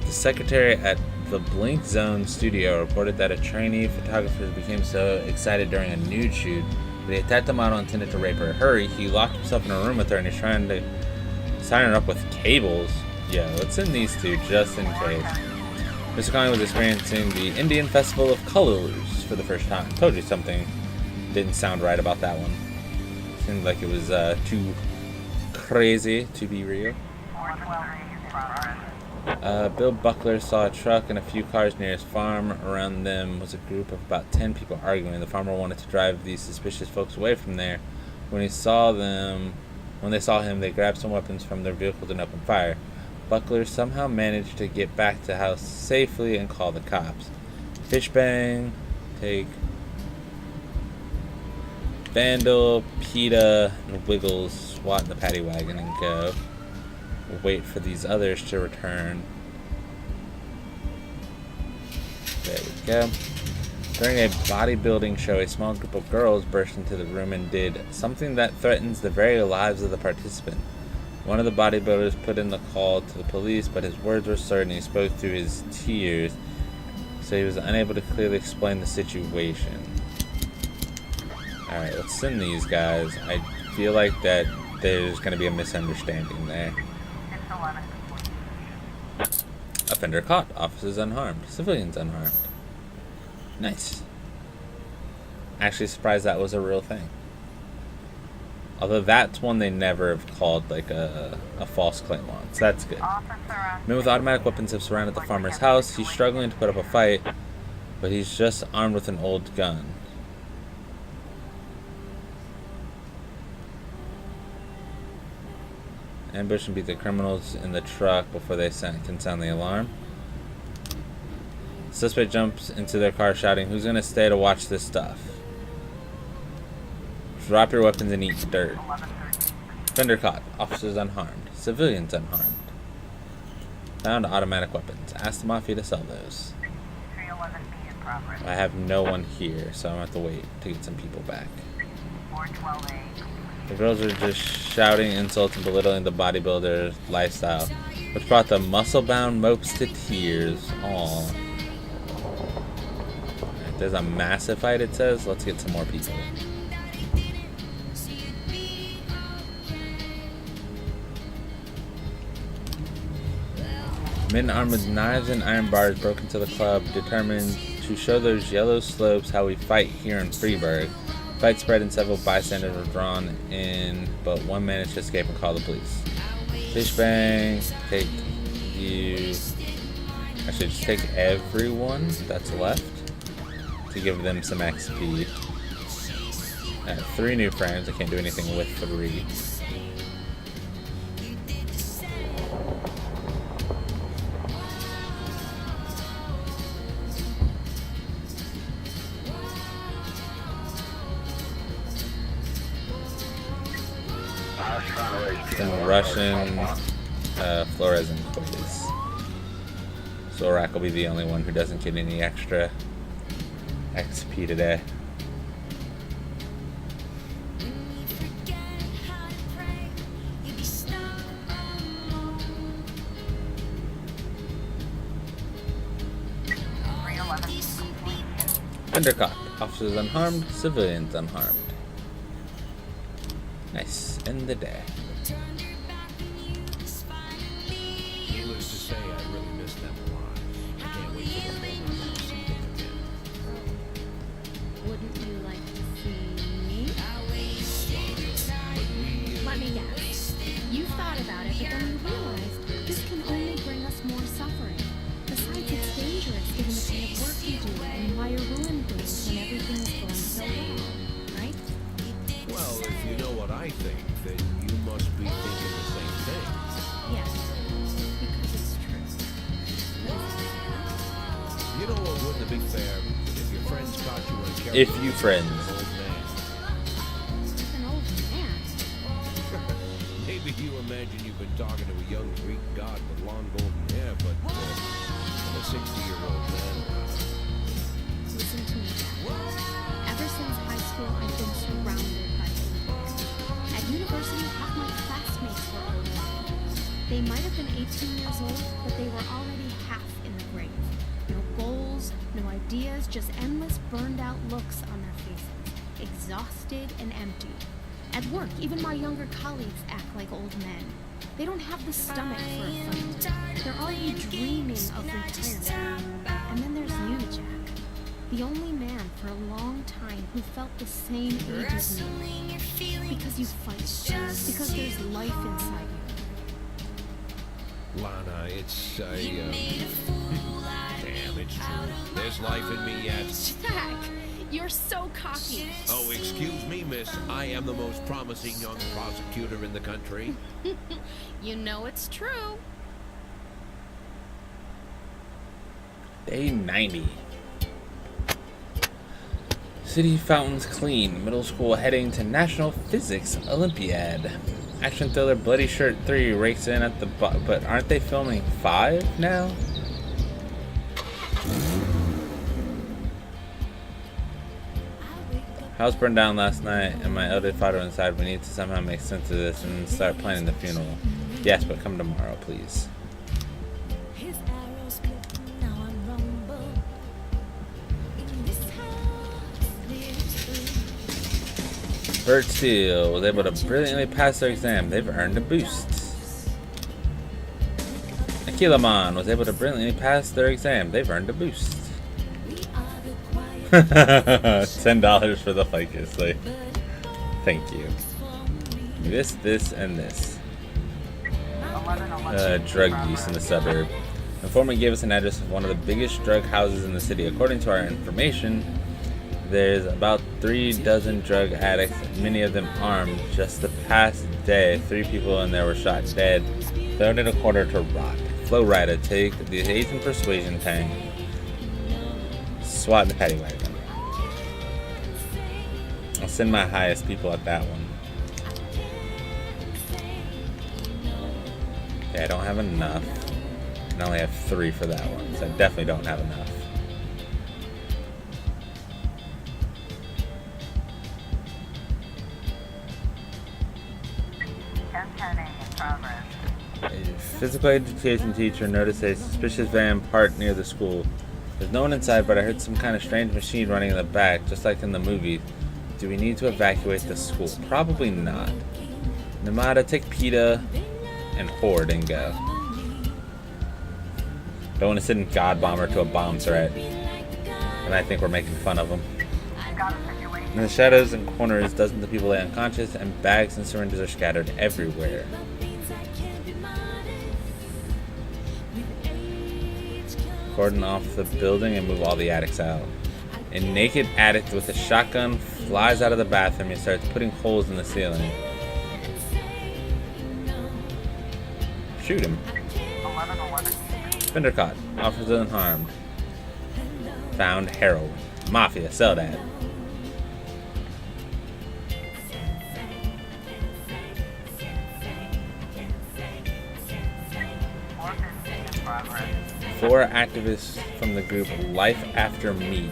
The secretary at the Blink Zone studio reported that a trainee photographer became so excited during a nude shoot that he attacked the model intended to rape her. Hurry, he locked himself in a room with her and he's trying to sign her up with cables. Yeah, let's send these two just in case. Mr. Conley was experiencing the Indian Festival of Colors for the first time. Told you something didn't sound right about that one. Seemed like it was too crazy to be real. Bill Buckler saw a truck and a few cars near his farm. Around them was a group of about 10 people arguing. The farmer wanted to drive these suspicious folks away from there. When they saw him, they grabbed some weapons from their vehicles and opened fire. Buckler somehow managed to get back to the house safely and call the cops. Fishbang, take Vandal, PETA, and Wiggles, SWAT in the paddy wagon and go. wait for these others to return. There we go. During a bodybuilding show, a small group of girls burst into the room and did something that threatens the very lives of the participant. One of the bodybuilders put in the call to the police, but his words were slurred and he spoke through his tears, so he was unable to clearly explain the situation. Alright, let's send these guys. I feel like that there's going to be a misunderstanding there. Offender caught. Officers unharmed. Civilians unharmed. Nice. Actually surprised that was a real thing. Although that's one they never have called like a false claim on, so that's good. Men with automatic weapons have surrounded the farmer's house. He's struggling to put up a fight, but he's just armed with an old gun. Ambush and beat the criminals in the truck before they can sound the alarm. Suspect jumps into their car shouting, "Who's gonna stay to watch this stuff?" Drop your weapons and eat dirt. Offender caught. Officers unharmed. Civilians unharmed. Found automatic weapons. Ask the Mafia to sell those. I have no one here, so I'm gonna have to wait to get some people back. The girls are just shouting insults and belittling the bodybuilder lifestyle, which brought the muscle-bound mopes to tears. Aww. Right, there's a massive fight, it says. Let's get some more people. Men armed with knives and iron bars broke into the club, determined to show those yellow slopes how we fight here in Freeburg. Fight spread and several bystanders were drawn in, but one managed to escape and call the police. Fish bang, take you. I should just take everyone that's left to give them some XP. I have 3 new frames. I can't do anything with 3. Some Russian fluorescent quiz. Zorak will be the only one who doesn't get any extra XP today. Undercaught. Officers unharmed, civilians unharmed. Nice. End the day. Needless to say, I really miss them a lot. I can't wait for the moment to see them again. Wouldn't you like to see me? Let me guess. You thought about it, but then you realized this can only bring us more suffering. Besides, it's dangerous given the kind of work you do and why you ruin things when everything is going so well, right? Well, if you know what I think, then you must be thinking the same thing. Yes, because it's true. But is it fair? You know what wouldn't be fair? If your friends caught you on camera. If you friends. An old man. Maybe you imagine you've been talking to a young Greek god with long golden hair, but I'm a 60-year-old man. Listen to me, Dad. Ever since high school, I've been surrounded by old men. At university, half my classmates were old men. They might have been 18 years old, but they were already half in the grave. No goals, no ideas, just endless burned-out looks on their faces. Exhausted and empty. At work, even my younger colleagues act like old men. They don't have the stomach for a fight. They're already dreaming of retirement. And then there's you, Jack. The only man for a long time who felt the same age as me. Because you fight. Because there's life inside you. Lana, it's damn, it's true. There's life in me yet. Jack, you're so cocky. Oh, excuse me, miss. I am the most promising young prosecutor in the country. You know it's true. Day 90. City fountains clean. Middle school heading to National Physics Olympiad. Action thriller Bloody Shirt 3 rakes in at the but aren't they filming 5 now? House burned down last night and my elder father inside. We need to somehow make sense of this and start planning the funeral. Yes, but come tomorrow, please. Bert Steele was able to brilliantly pass their exam. They've earned a boost. Akilaman was able to brilliantly pass their exam. They've earned a boost. $10 for the ficus. Like, thank you. This, and this. Drug use in the suburb. Informant gave us an address of one of the biggest drug houses in the city. According to our information, there's about 3 dozen drug addicts, many of them armed. Just the past day, 3 people in there were shot dead, thrown in a corner to rot. Flow Rider, take the Asian persuasion tank. SWAT in the paddy wagon. I'll send my highest people at that one. Okay, I don't have enough. I only have 3 for that one, so I definitely don't have enough. A physical education teacher noticed a suspicious van parked near the school. There's no one inside, but I heard some kind of strange machine running in the back, just like in the movie. Do we need to evacuate the school? Probably not. Namada, take PETA and Horde and go. Don't want to send God Bomber to a bomb threat. And I think we're making fun of him. In the shadows and corners, dozens of people lay unconscious, and bags and syringes are scattered everywhere. Cordon off the building and move all the addicts out. A naked addict with a shotgun flies out of the bathroom and starts putting holes in the ceiling. Shoot him. Fender caught. Officer unharmed. Found heroin. Mafia, sell that. Four activists from the group Life After Meat,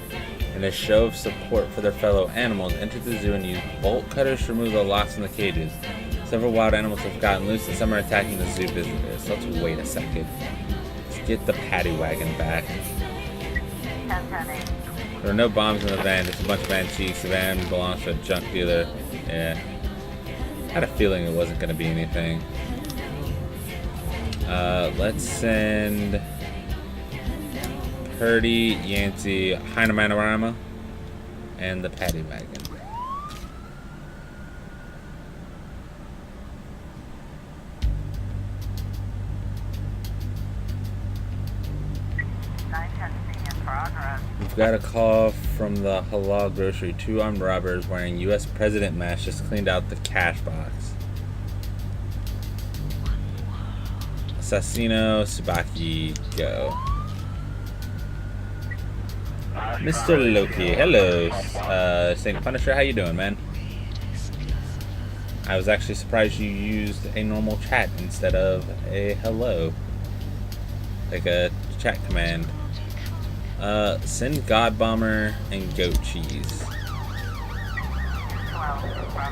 in a show of support for their fellow animals, entered the zoo and used bolt cutters to remove the locks in the cages. Several wild animals have gotten loose and some are attacking the zoo visitors. So let's wait a second. Let's get the paddy wagon back. There are no bombs in the van, just a bunch of antiques. The van belongs to a junk dealer. Yeah. I had a feeling it wasn't going to be anything. Let's send Purdy, Yancey, Heinemanarama, and the paddy wagon. We've got a call from the Halal Grocery. 2 armed robbers wearing U.S. President masks just cleaned out the cash box. Assassino, Subaki, go. Mr. Loki, hello. Saint Punisher, how you doing, man? I was actually surprised you used a normal chat instead of a hello. Like a chat command. Send God Bomber and Goat Cheese.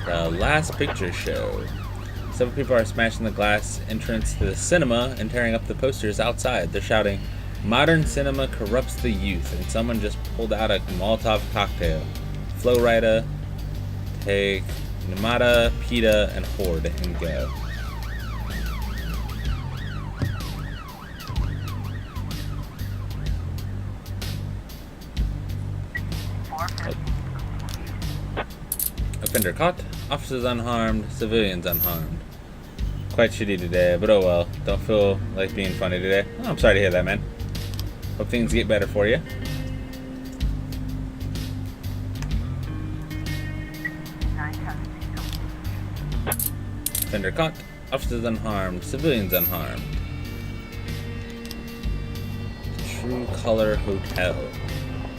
The Last Picture Show. Several people are smashing the glass entrance to the cinema and tearing up the posters outside. They're shouting, "Modern cinema corrupts the youth," and someone just pulled out a Molotov cocktail. Flow Rider, take Namada, PETA, and Horde and go. Offender caught, officers unharmed, civilians unharmed. Quite shitty today, but oh well. Don't feel like being funny today. Oh, I'm sorry to hear that, man. Hope things get better for you. Offender caught, officers unharmed, civilians unharmed. True Color Hotel.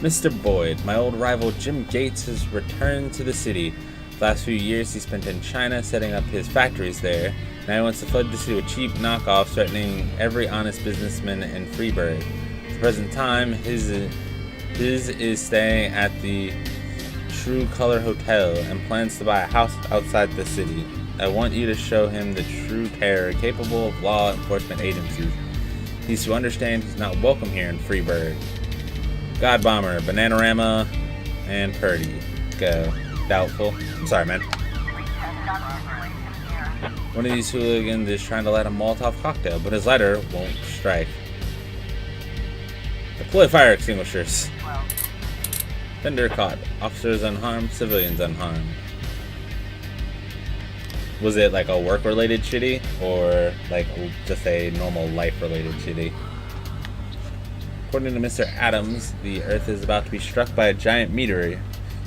Mr. Boyd, my old rival Jim Gates, has returned to the city. The last few years he spent in China setting up his factories there. Now he wants to flood the city with cheap knockoffs, threatening every honest businessman in Freeburg. At the present time, his is staying at the True Color Hotel and plans to buy a house outside the city. I want you to show him the true terror capable of law enforcement agencies. He's to understand he's not welcome here in Freeburg. God Bomber, Bananarama, and Purdy. Go. Doubtful. I'm sorry, man. One of these hooligans is trying to light a Molotov cocktail, but his lighter won't strike. Deploy fire extinguishers. Fender caught. Officers unharmed, civilians unharmed. Was it like a work-related shitty, or like just a normal life-related shitty? According to Mr. Adams, the Earth is about to be struck by a giant meteor.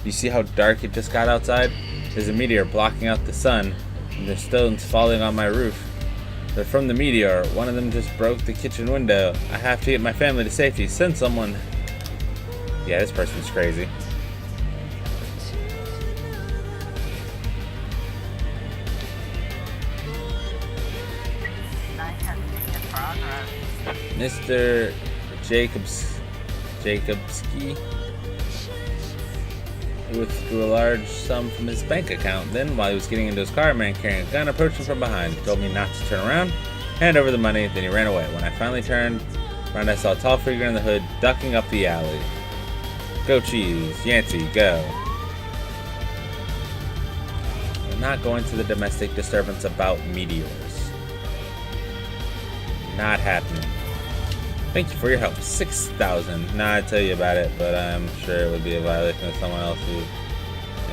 You see how dark it just got outside? There's a meteor blocking out the sun, and there's stones falling on my roof. They're from the meteor. One of them just broke the kitchen window. I have to get my family to safety. Send someone. Yeah, this person's crazy. Mr. Jacobski withdrew a large sum from his bank account. Then, while he was getting into his car, a man carrying a gun approached him from behind. He told me not to turn around, hand over the money, then he ran away. When I finally turned around, I saw a tall figure in the hood ducking up the alley. Go Cheese, Yancey, go. We're not going to the domestic disturbance about meteors. Not happening. Thank you for your help. 6,000. Nah, I'd tell you about it, but I'm sure it would be a violation of someone else's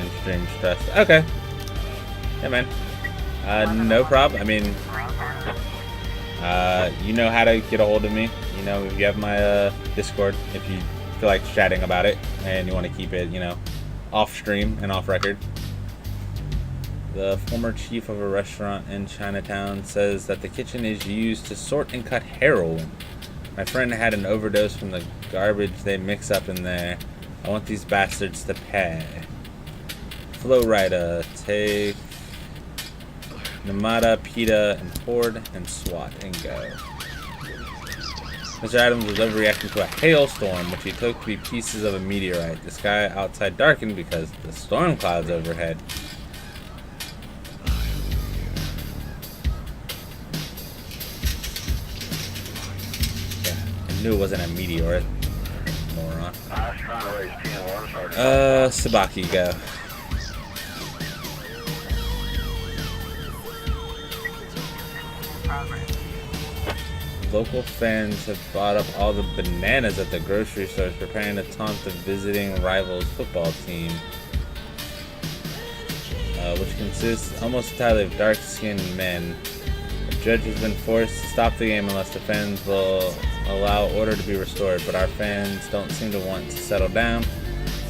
in-stream trust. Okay. Yeah, man. No problem. I mean, you know how to get a hold of me. You know, you have my Discord if you feel like chatting about it and you want to keep it, you know, off stream and off record. The former chief of a restaurant in Chinatown says that the kitchen is used to sort and cut heroin. My friend had an overdose from the garbage they mix up in there. I want these bastards to pay. Flowrider, take Namada, Pita, and Ford, and SWAT, and go. Mr. Adams was overreacting to a hailstorm, which he took to be pieces of a meteorite. The sky outside darkened because the storm clouds overhead. I knew it wasn't a meteor. Moron. Sabaki, go. Local fans have bought up all the bananas at the grocery stores, preparing to taunt the visiting rivals football team, which consists almost entirely of dark-skinned men. The judge has been forced to stop the game unless the fans will allow order to be restored, but our fans don't seem to want to settle down.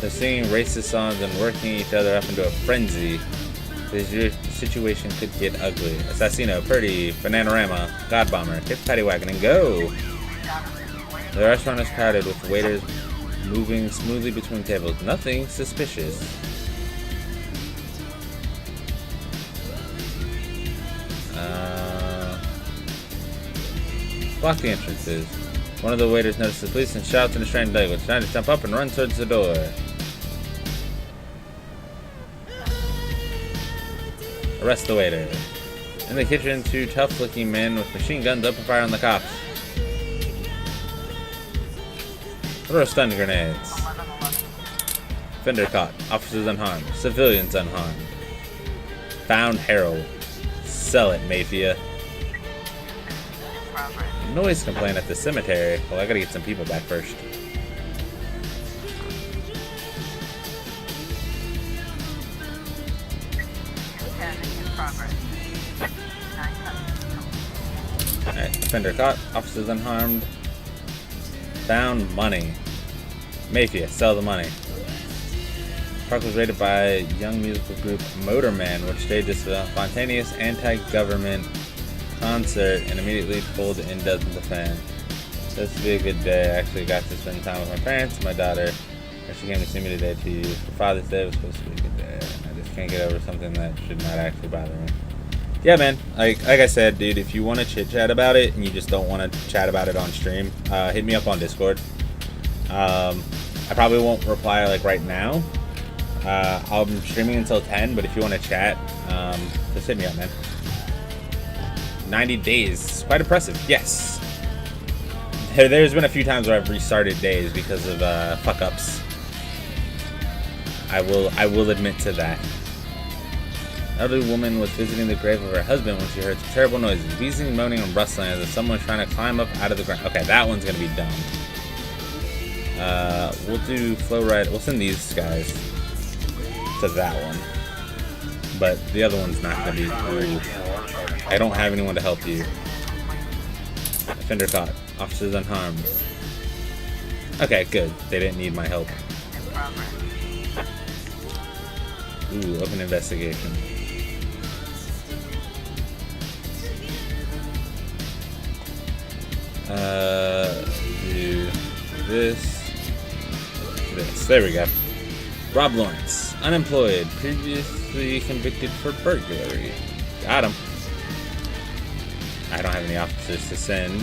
They're singing racist songs and working each other up into a frenzy. This situation could get ugly. Assassino, Purdy, Bananarama, God Bomber, hit Paddy Wagon, and go! The restaurant is crowded with waiters moving smoothly between tables. Nothing suspicious. Block the entrances. One of the waiters notices the police and shouts in a strange language, trying to jump up and run towards the door. Arrest the waiter. In the kitchen, two tough-looking men with machine guns open fire on the cops. Throw stun grenades. Fender caught. Officers unharmed. Civilians unharmed. Found heroin. Sell it, Mafia. Noise complaint at the cemetery. Well, I gotta get some people back first. Alright, offender caught. Officers unharmed. Found money. Mafia, sell the money. Park was raided by a young musical group, Motorman, which staged a spontaneous anti-government concert and immediately pulled in dozens of fans. This would be a good day. I actually got to spend time with my parents and my daughter. She came to see me today to you. For Father's Day was supposed to be a good day. I just can't get over something that should not actually bother me. Yeah, man. Like I said, dude, if you want to chit chat about it and you just don't want to chat about it on stream, hit me up on Discord. I probably won't reply like right now. I'm streaming until 10, but if you want to chat, just hit me up, man. 90 days, quite impressive. Yes. There's been a few times where I've restarted days because of fuck ups. I will admit to that. An elderly woman was visiting the grave of her husband when she heard some terrible noises, wheezing, moaning, and rustling as if someone was trying to climb up out of the ground. Okay, that one's gonna be dumb. We'll do flow ride. We'll send these guys to that one, but the other one's not gonna be. I don't have anyone to help you. Offender caught. Officers unharmed. Okay, good. They didn't need my help. Ooh, open investigation. Do this. There we go. Rob Lawrence, unemployed, previously convicted for burglary. Got him. I don't have any officers to send.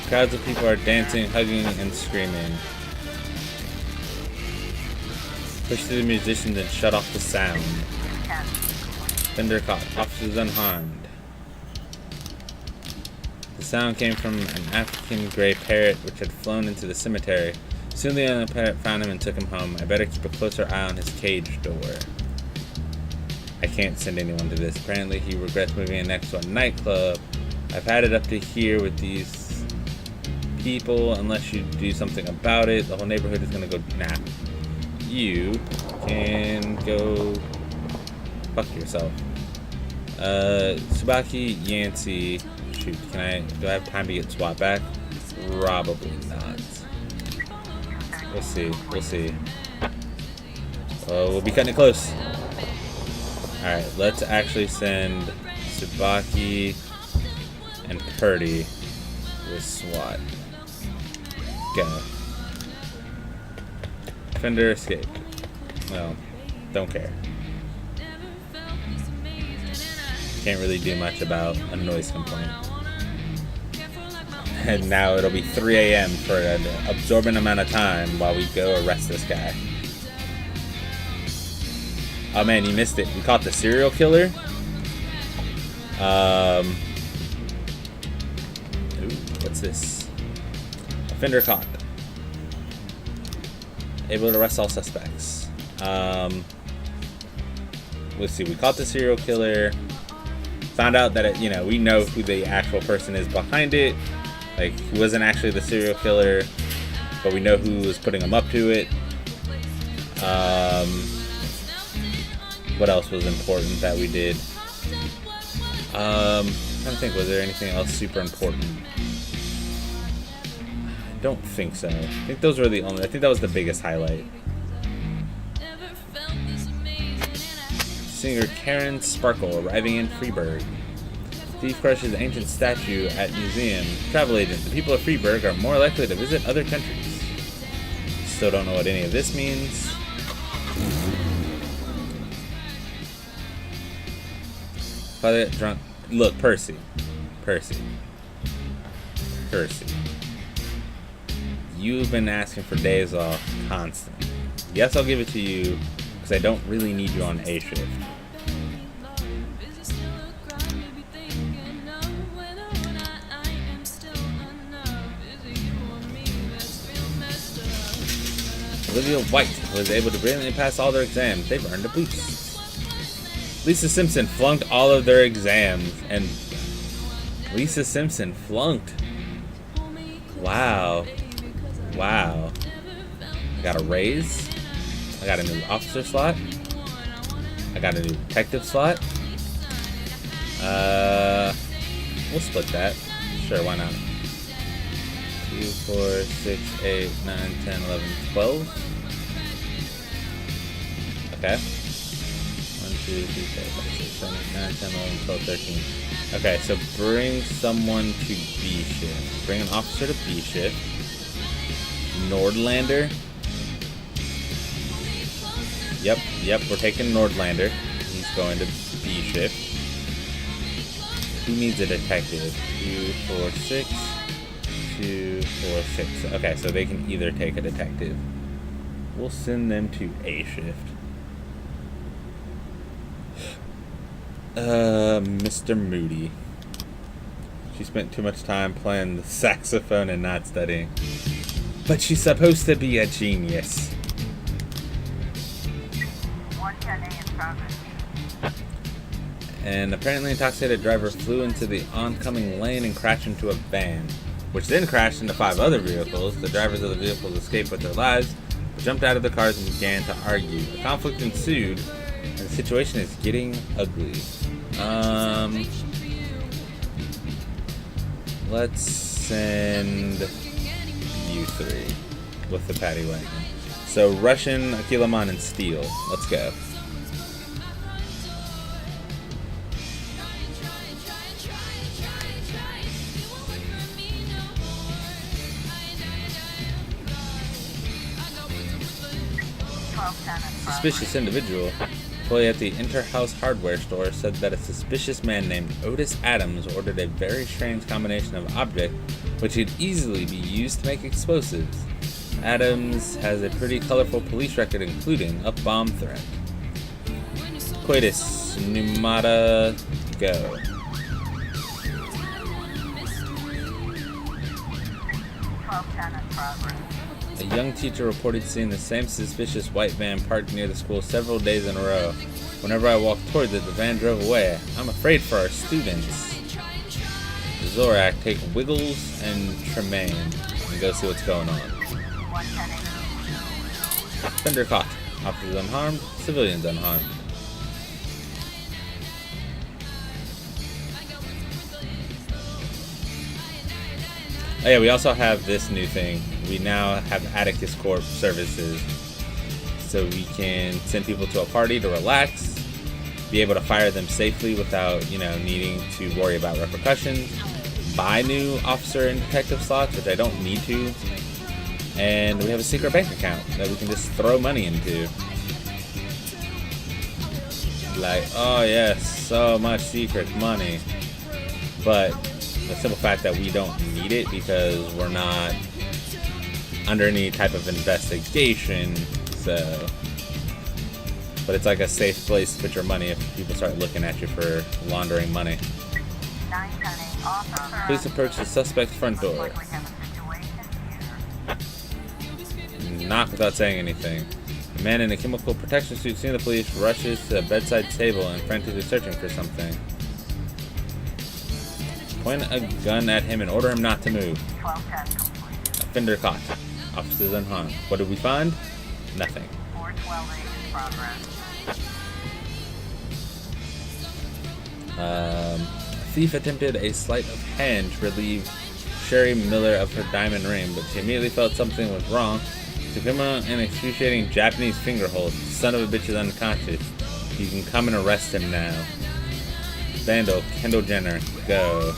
Crowds of people are dancing, hugging, and screaming. Push through the musicians and shut off the sound. Fender caught. Officers unharmed. The sound came from an African gray parrot which had flown into the cemetery. Soon the other parrot found him and took him home. I better keep a closer eye on his cage door. I can't send anyone to this. Apparently he regrets moving in next to a nightclub. I've had it up to here with these people. Unless you do something about it, the whole neighborhood is gonna go. Nah. You can go fuck yourself. Subaki, Yancey. Shoot, do I have time to get SWAT back? Probably not. We'll see. We'll be cutting it close. Alright, let's actually send Subaki and Purdy with SWAT. Go. Fender escaped. Well, don't care. Can't really do much about a noise complaint. And now it'll be 3 a.m. for an absorbent amount of time while we go arrest this guy. Oh man, you missed it. We caught the serial killer. Ooh, what's this? Offender caught. Able to arrest all suspects. Let's see. We caught the serial killer. Found out that we know who the actual person is behind it. Like, he wasn't actually the serial killer, but we know who was putting him up to it. What else was important that we did? I'm trying to think, was there anything else super important? I don't think so. I think those were the only. I think that was the biggest highlight. Singer Karen Sparkle arriving in Freeburg. Thief crushes ancient statue at museum. Travel agent. The people of Freeburg are more likely to visit other countries. Still don't know what any of this means. Father drunk. Look, Percy. You've been asking for days off constantly. Yes, I'll give it to you because I don't really need you on A shift. Olivia White was able to brilliantly pass all their exams. They've earned a boost. Lisa Simpson flunked all of their exams, and Lisa Simpson flunked. Wow. I got a raise. I got a new officer slot. I got a new detective slot. We'll split that. Sure, why not? 2, 4, 6, 8, 9, 10, 11, 12. Okay. 1, 2, 3, 4, 5, 6, 7, 8, 9, 10, 11, 12, 13. Okay, so bring someone to B shift. Bring an officer to B shift. Nordlander. Yep, we're taking Nordlander. He's going to B shift. Who needs a detective? 246. 246. Okay, so they can either take a detective. We'll send them to A shift. Mr. Moody. She spent too much time playing the saxophone and not studying. But she's supposed to be a genius. 110A in progress. And apparently an intoxicated driver flew into the oncoming lane and crashed into a van, which then crashed into 5 other vehicles. The drivers of the vehicles escaped with their lives, but jumped out of the cars and began to argue. A conflict ensued, and the situation is getting ugly. Let's send you 3 with the paddy wagon. So Russian, Akilaman, and Steel. Let's go. Suspicious individual. Employee at the Interhouse Hardware store said that a suspicious man named Otis Adams ordered a very strange combination of objects which could easily be used to make explosives. Adams has a pretty colorful police record, including a bomb threat. Coitus, Numata, go. A young teacher reported seeing the same suspicious white van parked near the school several days in a row. Whenever I walked towards it, the van drove away. I'm afraid for our students. Zorak, take Wiggles and Tremaine and go see what's going on. Fender caught. Officers unharmed, civilians unharmed. Oh yeah, we also have this new thing. We now have Atticus Corp services. So we can send people to a party to relax, be able to fire them safely without, needing to worry about repercussions, buy new officer and detective slots, which I don't need to, and we have a secret bank account that we can just throw money into. Like, oh yes, so much secret money. But the simple fact that we don't need it because we're not under any type of investigation, so. But it's like a safe place to put your money if people start looking at you for laundering money. Police approach the suspect's front door. Knock without saying anything. A man in a chemical protection suit seeing the police rushes to a bedside table and frantically searching for something. Point a gun at him and order him not to move. Offender caught. Officers unharmed. What did we find? Nothing. A thief attempted a sleight of hand to relieve Sherry Miller of her diamond ring, but she immediately felt something was wrong. To give him an excruciating Japanese finger hold. Son of a bitch is unconscious. You can come and arrest him now. Vandal, Kendall Jenner, go.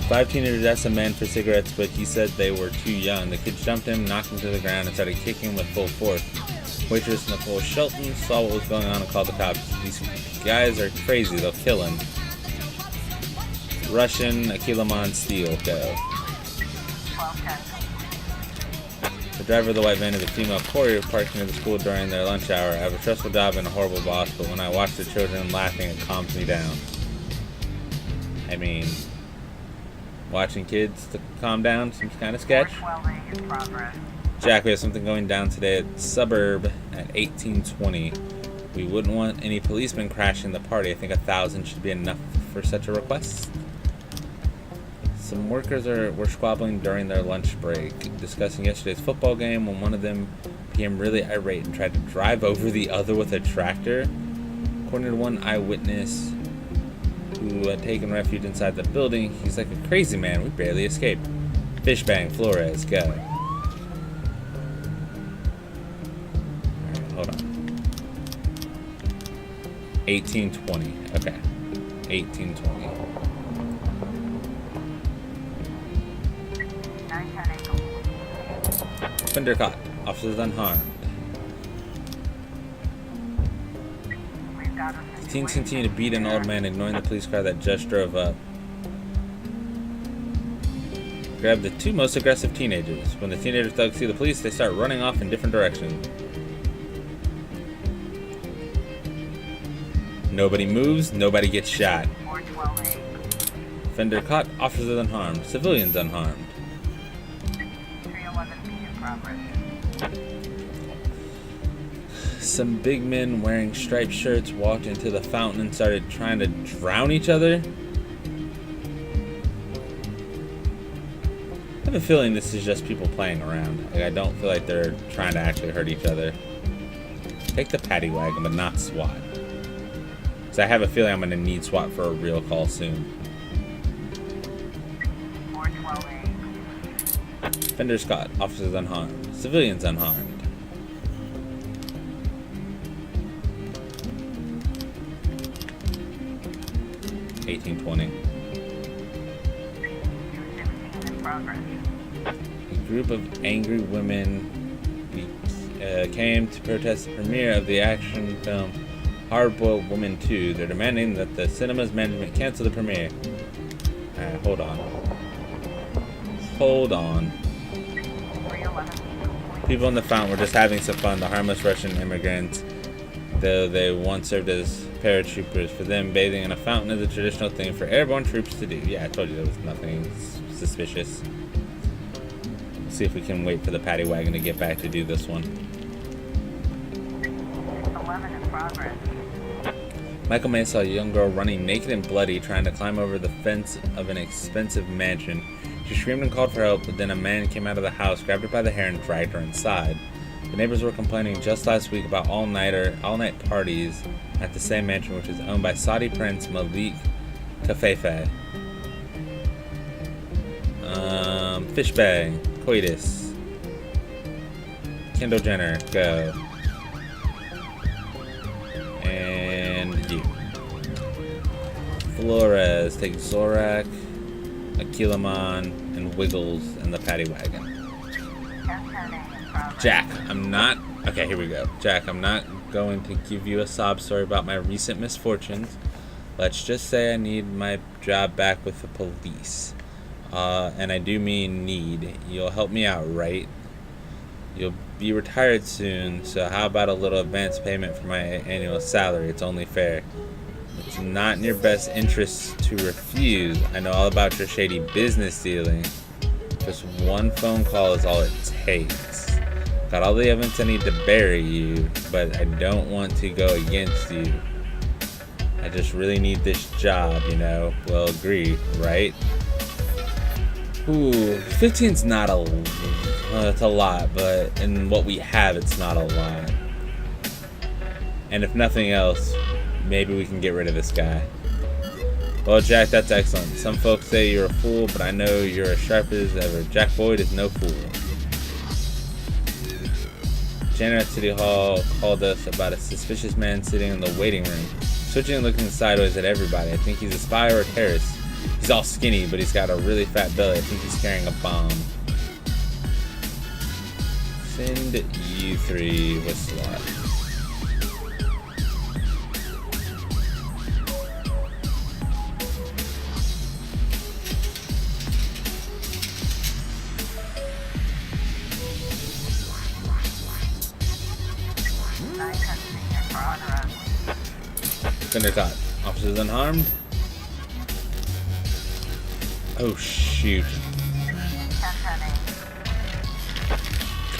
5 teenagers asked a man for cigarettes, but he said they were too young. The kids jumped him, knocked him to the ground, and started kicking him with full force. Waitress Nicole Shelton saw what was going on and called the cops. These guys are crazy, they'll kill him. Russian, Akilaman, Steel, go. The driver of the white van is a female courier parked near the school during their lunch hour. I have a stressful job and a horrible boss, but when I watch the children laughing, it calms me down. I mean, watching kids to calm down seems kind of sketch. Jack, we have something going down today at Suburb at 1820. We wouldn't want any policemen crashing the party. I think 1,000 should be enough for such a request. Some workers were squabbling during their lunch break, discussing yesterday's football game when one of them became really irate and tried to drive over the other with a tractor. According to one eyewitness who had taken refuge inside the building, he's like a crazy man. We barely escaped. Fishbang, Flores, go. Alright, hold on. 1820. Okay. 1820. Fender caught. Officers unharmed. The teens continue to beat an old man, ignoring the police car that just drove up. Grab the two most aggressive teenagers. When the teenager thugs see the police, they start running off in different directions. Nobody moves, nobody gets shot. Fender caught, officers unharmed, civilians unharmed. Some big men wearing striped shirts walked into the fountain and started trying to drown each other. I have a feeling this is just people playing around. Like, I don't feel like they're trying to actually hurt each other. Take the paddy wagon, but not SWAT. Because I have a feeling I'm going to need SWAT for a real call soon. Fenders caught, officers unharmed, civilians unharmed. A group of angry women came to protest the premiere of the action film Hard-Boiled Woman 2. They're demanding that the cinema's management cancel the premiere. Hold on. Hold on. People in the fountain were just having some fun. The harmless Russian immigrants, though they once served as paratroopers. For them, bathing in a fountain is a traditional thing for airborne troops to do. Yeah, I told you there was nothing suspicious. Let's see if we can wait for the paddy wagon to get back to do this one. 11 in progress. Michael May saw a young girl running naked and bloody, trying to climb over the fence of an expensive mansion. She screamed and called for help, but then a man came out of the house, grabbed her by the hair, and dragged her inside. The neighbors were complaining just last week about all-night parties at the same mansion, which is owned by Saudi Prince Malik Khalifa. Fishbang, coitus. Kendall Jenner, go. And you. Flores, take Zorak, Aquilamon, and Wiggles in the paddy wagon. Jack, I'm not... Okay, here we go. Jack, I'm not going to give you a sob story about my recent misfortunes. Let's just say I need my job back with the police. And I do mean need. You'll help me out, right? You'll be retired soon, so how about a little advance payment for my annual salary? It's only fair. It's not in your best interest to refuse. I know all about your shady business dealing. Just one phone call is all it takes. Got all the evidence I need to bury you, but I don't want to go against you. I just really need this job, you know? Well, agree, right? Ooh, 15's not a... it's a lot, but in what we have, it's not a lot. And if nothing else, maybe we can get rid of this guy. Well, Jack, that's excellent. Some folks say you're a fool, but I know you're as sharp as ever. Jack Boyd is no fool. Janitor at City Hall called us about a suspicious man sitting in the waiting room, switching and looking sideways at everybody. I think he's a spy or a terrorist. He's all skinny, but he's got a really fat belly. I think he's carrying a bomb. Send you three with SWAT. Fender caught. Officers unharmed. Oh shoot.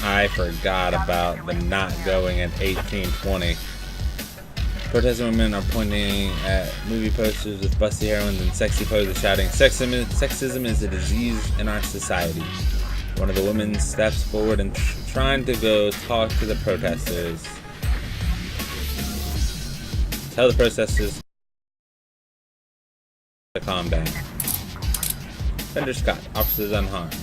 I forgot about the not going at 1820. Protesting women are pointing at movie posters with busty heroines and sexy poses, shouting, "Sexism is a disease in our society." One of the women steps forward and trying to go talk to the protesters. Tell the protesters to calm down. Fender Scott, officers unharmed.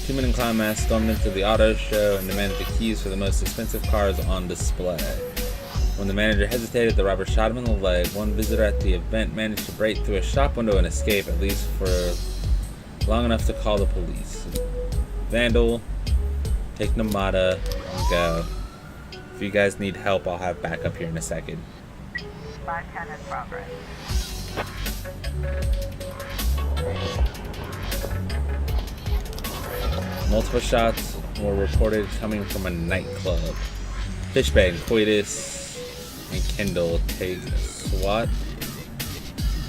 Two men in clown masks stormed into the auto show and demanded the keys for the most expensive cars on display. When the manager hesitated, the robber shot him in the leg. One visitor at the event managed to break through a shop window and escape, at least for long enough to call the police. Vandal, take Namada, and go. If you guys need help, I'll have backup here in a second. 510 in progress. Multiple shots were reported coming from a nightclub. Fishbang, Coitus, and Kendall take SWAT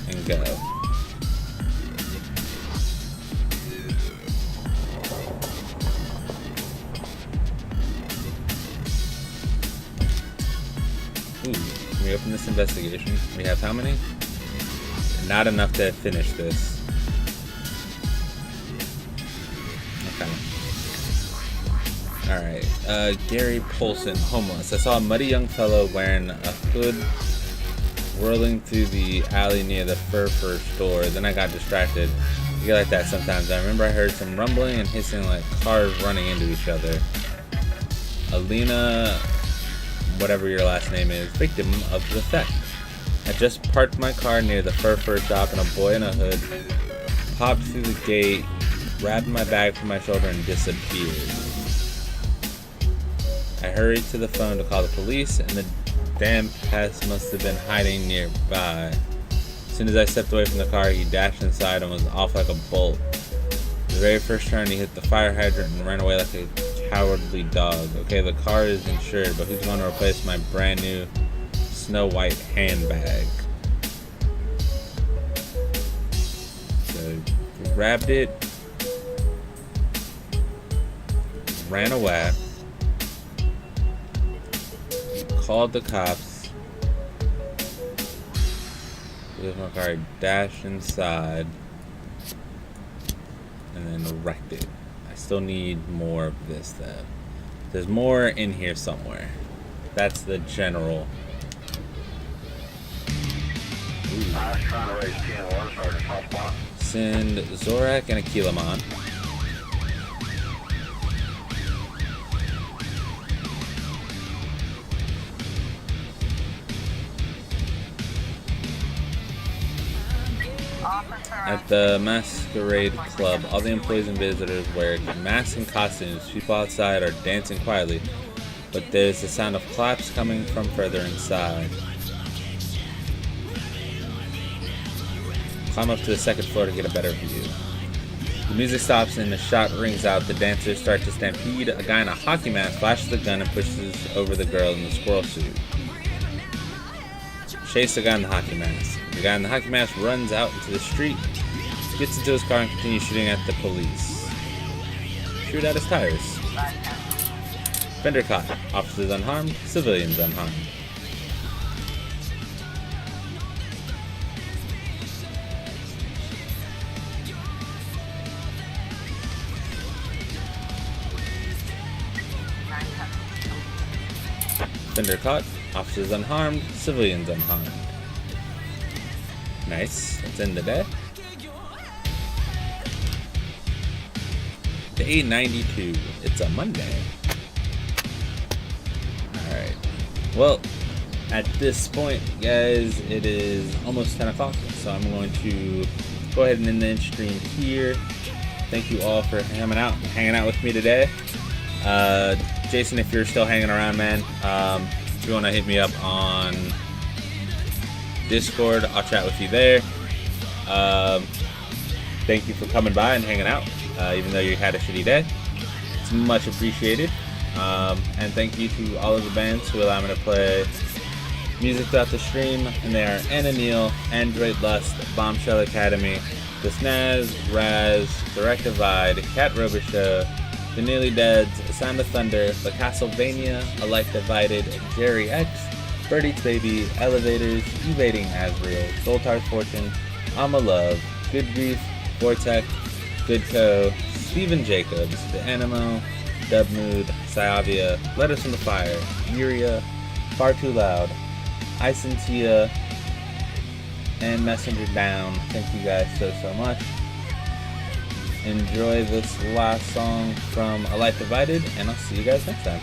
and go. Ooh, can we open this investigation? We have how many? Not enough to finish this. Okay. Alright. Gary Polson, homeless. I saw a muddy young fellow wearing a hood whirling through the alley near the fur store. Then I got distracted. You get like that sometimes. I remember I heard some rumbling and hissing like cars running into each other. Alina, whatever your last name is, victim of the theft. I just parked my car near the fur shop and a boy in a hood popped through the gate, grabbed my bag from my shoulder and disappeared. I hurried to the phone to call the police, and the damn pest must have been hiding nearby. As soon as I stepped away from the car, he dashed inside and was off like a bolt. The very first turn, he hit the fire hydrant and ran away like a cowardly dog. Okay, the car is insured, but who's going to replace my brand new Snow White handbag? So, grabbed it, ran away, called the cops, with my car, dashed inside, and then wrecked it. I still need more of this though. There's more in here somewhere. That's the general. Send Zorak and Akilamon. At the Masquerade Club, all the employees and visitors wear masks and costumes. People outside are dancing quietly, but there's the sound of claps coming from further inside. Climb up to the second floor to get a better view. The music stops and the shot rings out. The dancers start to stampede. A guy in a hockey mask flashes the gun and pushes over the girl in the squirrel suit. Chase the guy in the hockey mask. The guy in the hockey mask runs out into the street, gets into his car and continues shooting at the police. Shoot at his tires. Fender caught. Officers unharmed, civilians unharmed. Fender caught. Officers unharmed, civilians unharmed. Nice. Let's end the day. Day 92. It's a Monday. Alright. Well, at this point, guys, it is almost 10 o'clock. So I'm going to go ahead and end the stream here. Thank you all for hanging out with me today. Jason, if you're still hanging around, man, if you want to hit me up on Discord, I'll chat with you there. Thank you for coming by and hanging out, even though you had a shitty day. It's much appreciated. And thank you to all of the bands who allow me to play music throughout the stream. And they are Neale, Android Lust, Bombshell Academy, the Snaz, Razz, Direct Divide, Cat Robichaud, The Nearly Deads, Sound of Thunder, the Castle Vania, A Life Divided, Geri X, Birdeatsbaby, Elevators, Evading Azrael, Zoltar's Fortune, AmaeLove, Good Grief, Vourteque, Good Co, Stephan Jacobs, The Animo, Dubmood, Psy'Aviah, Letters from the Fire, Lyria, Far Too Loud, Scintilla, and Messenger Down. Thank you guys so much. Enjoy this last song from A Life Divided, and I'll see you guys next time.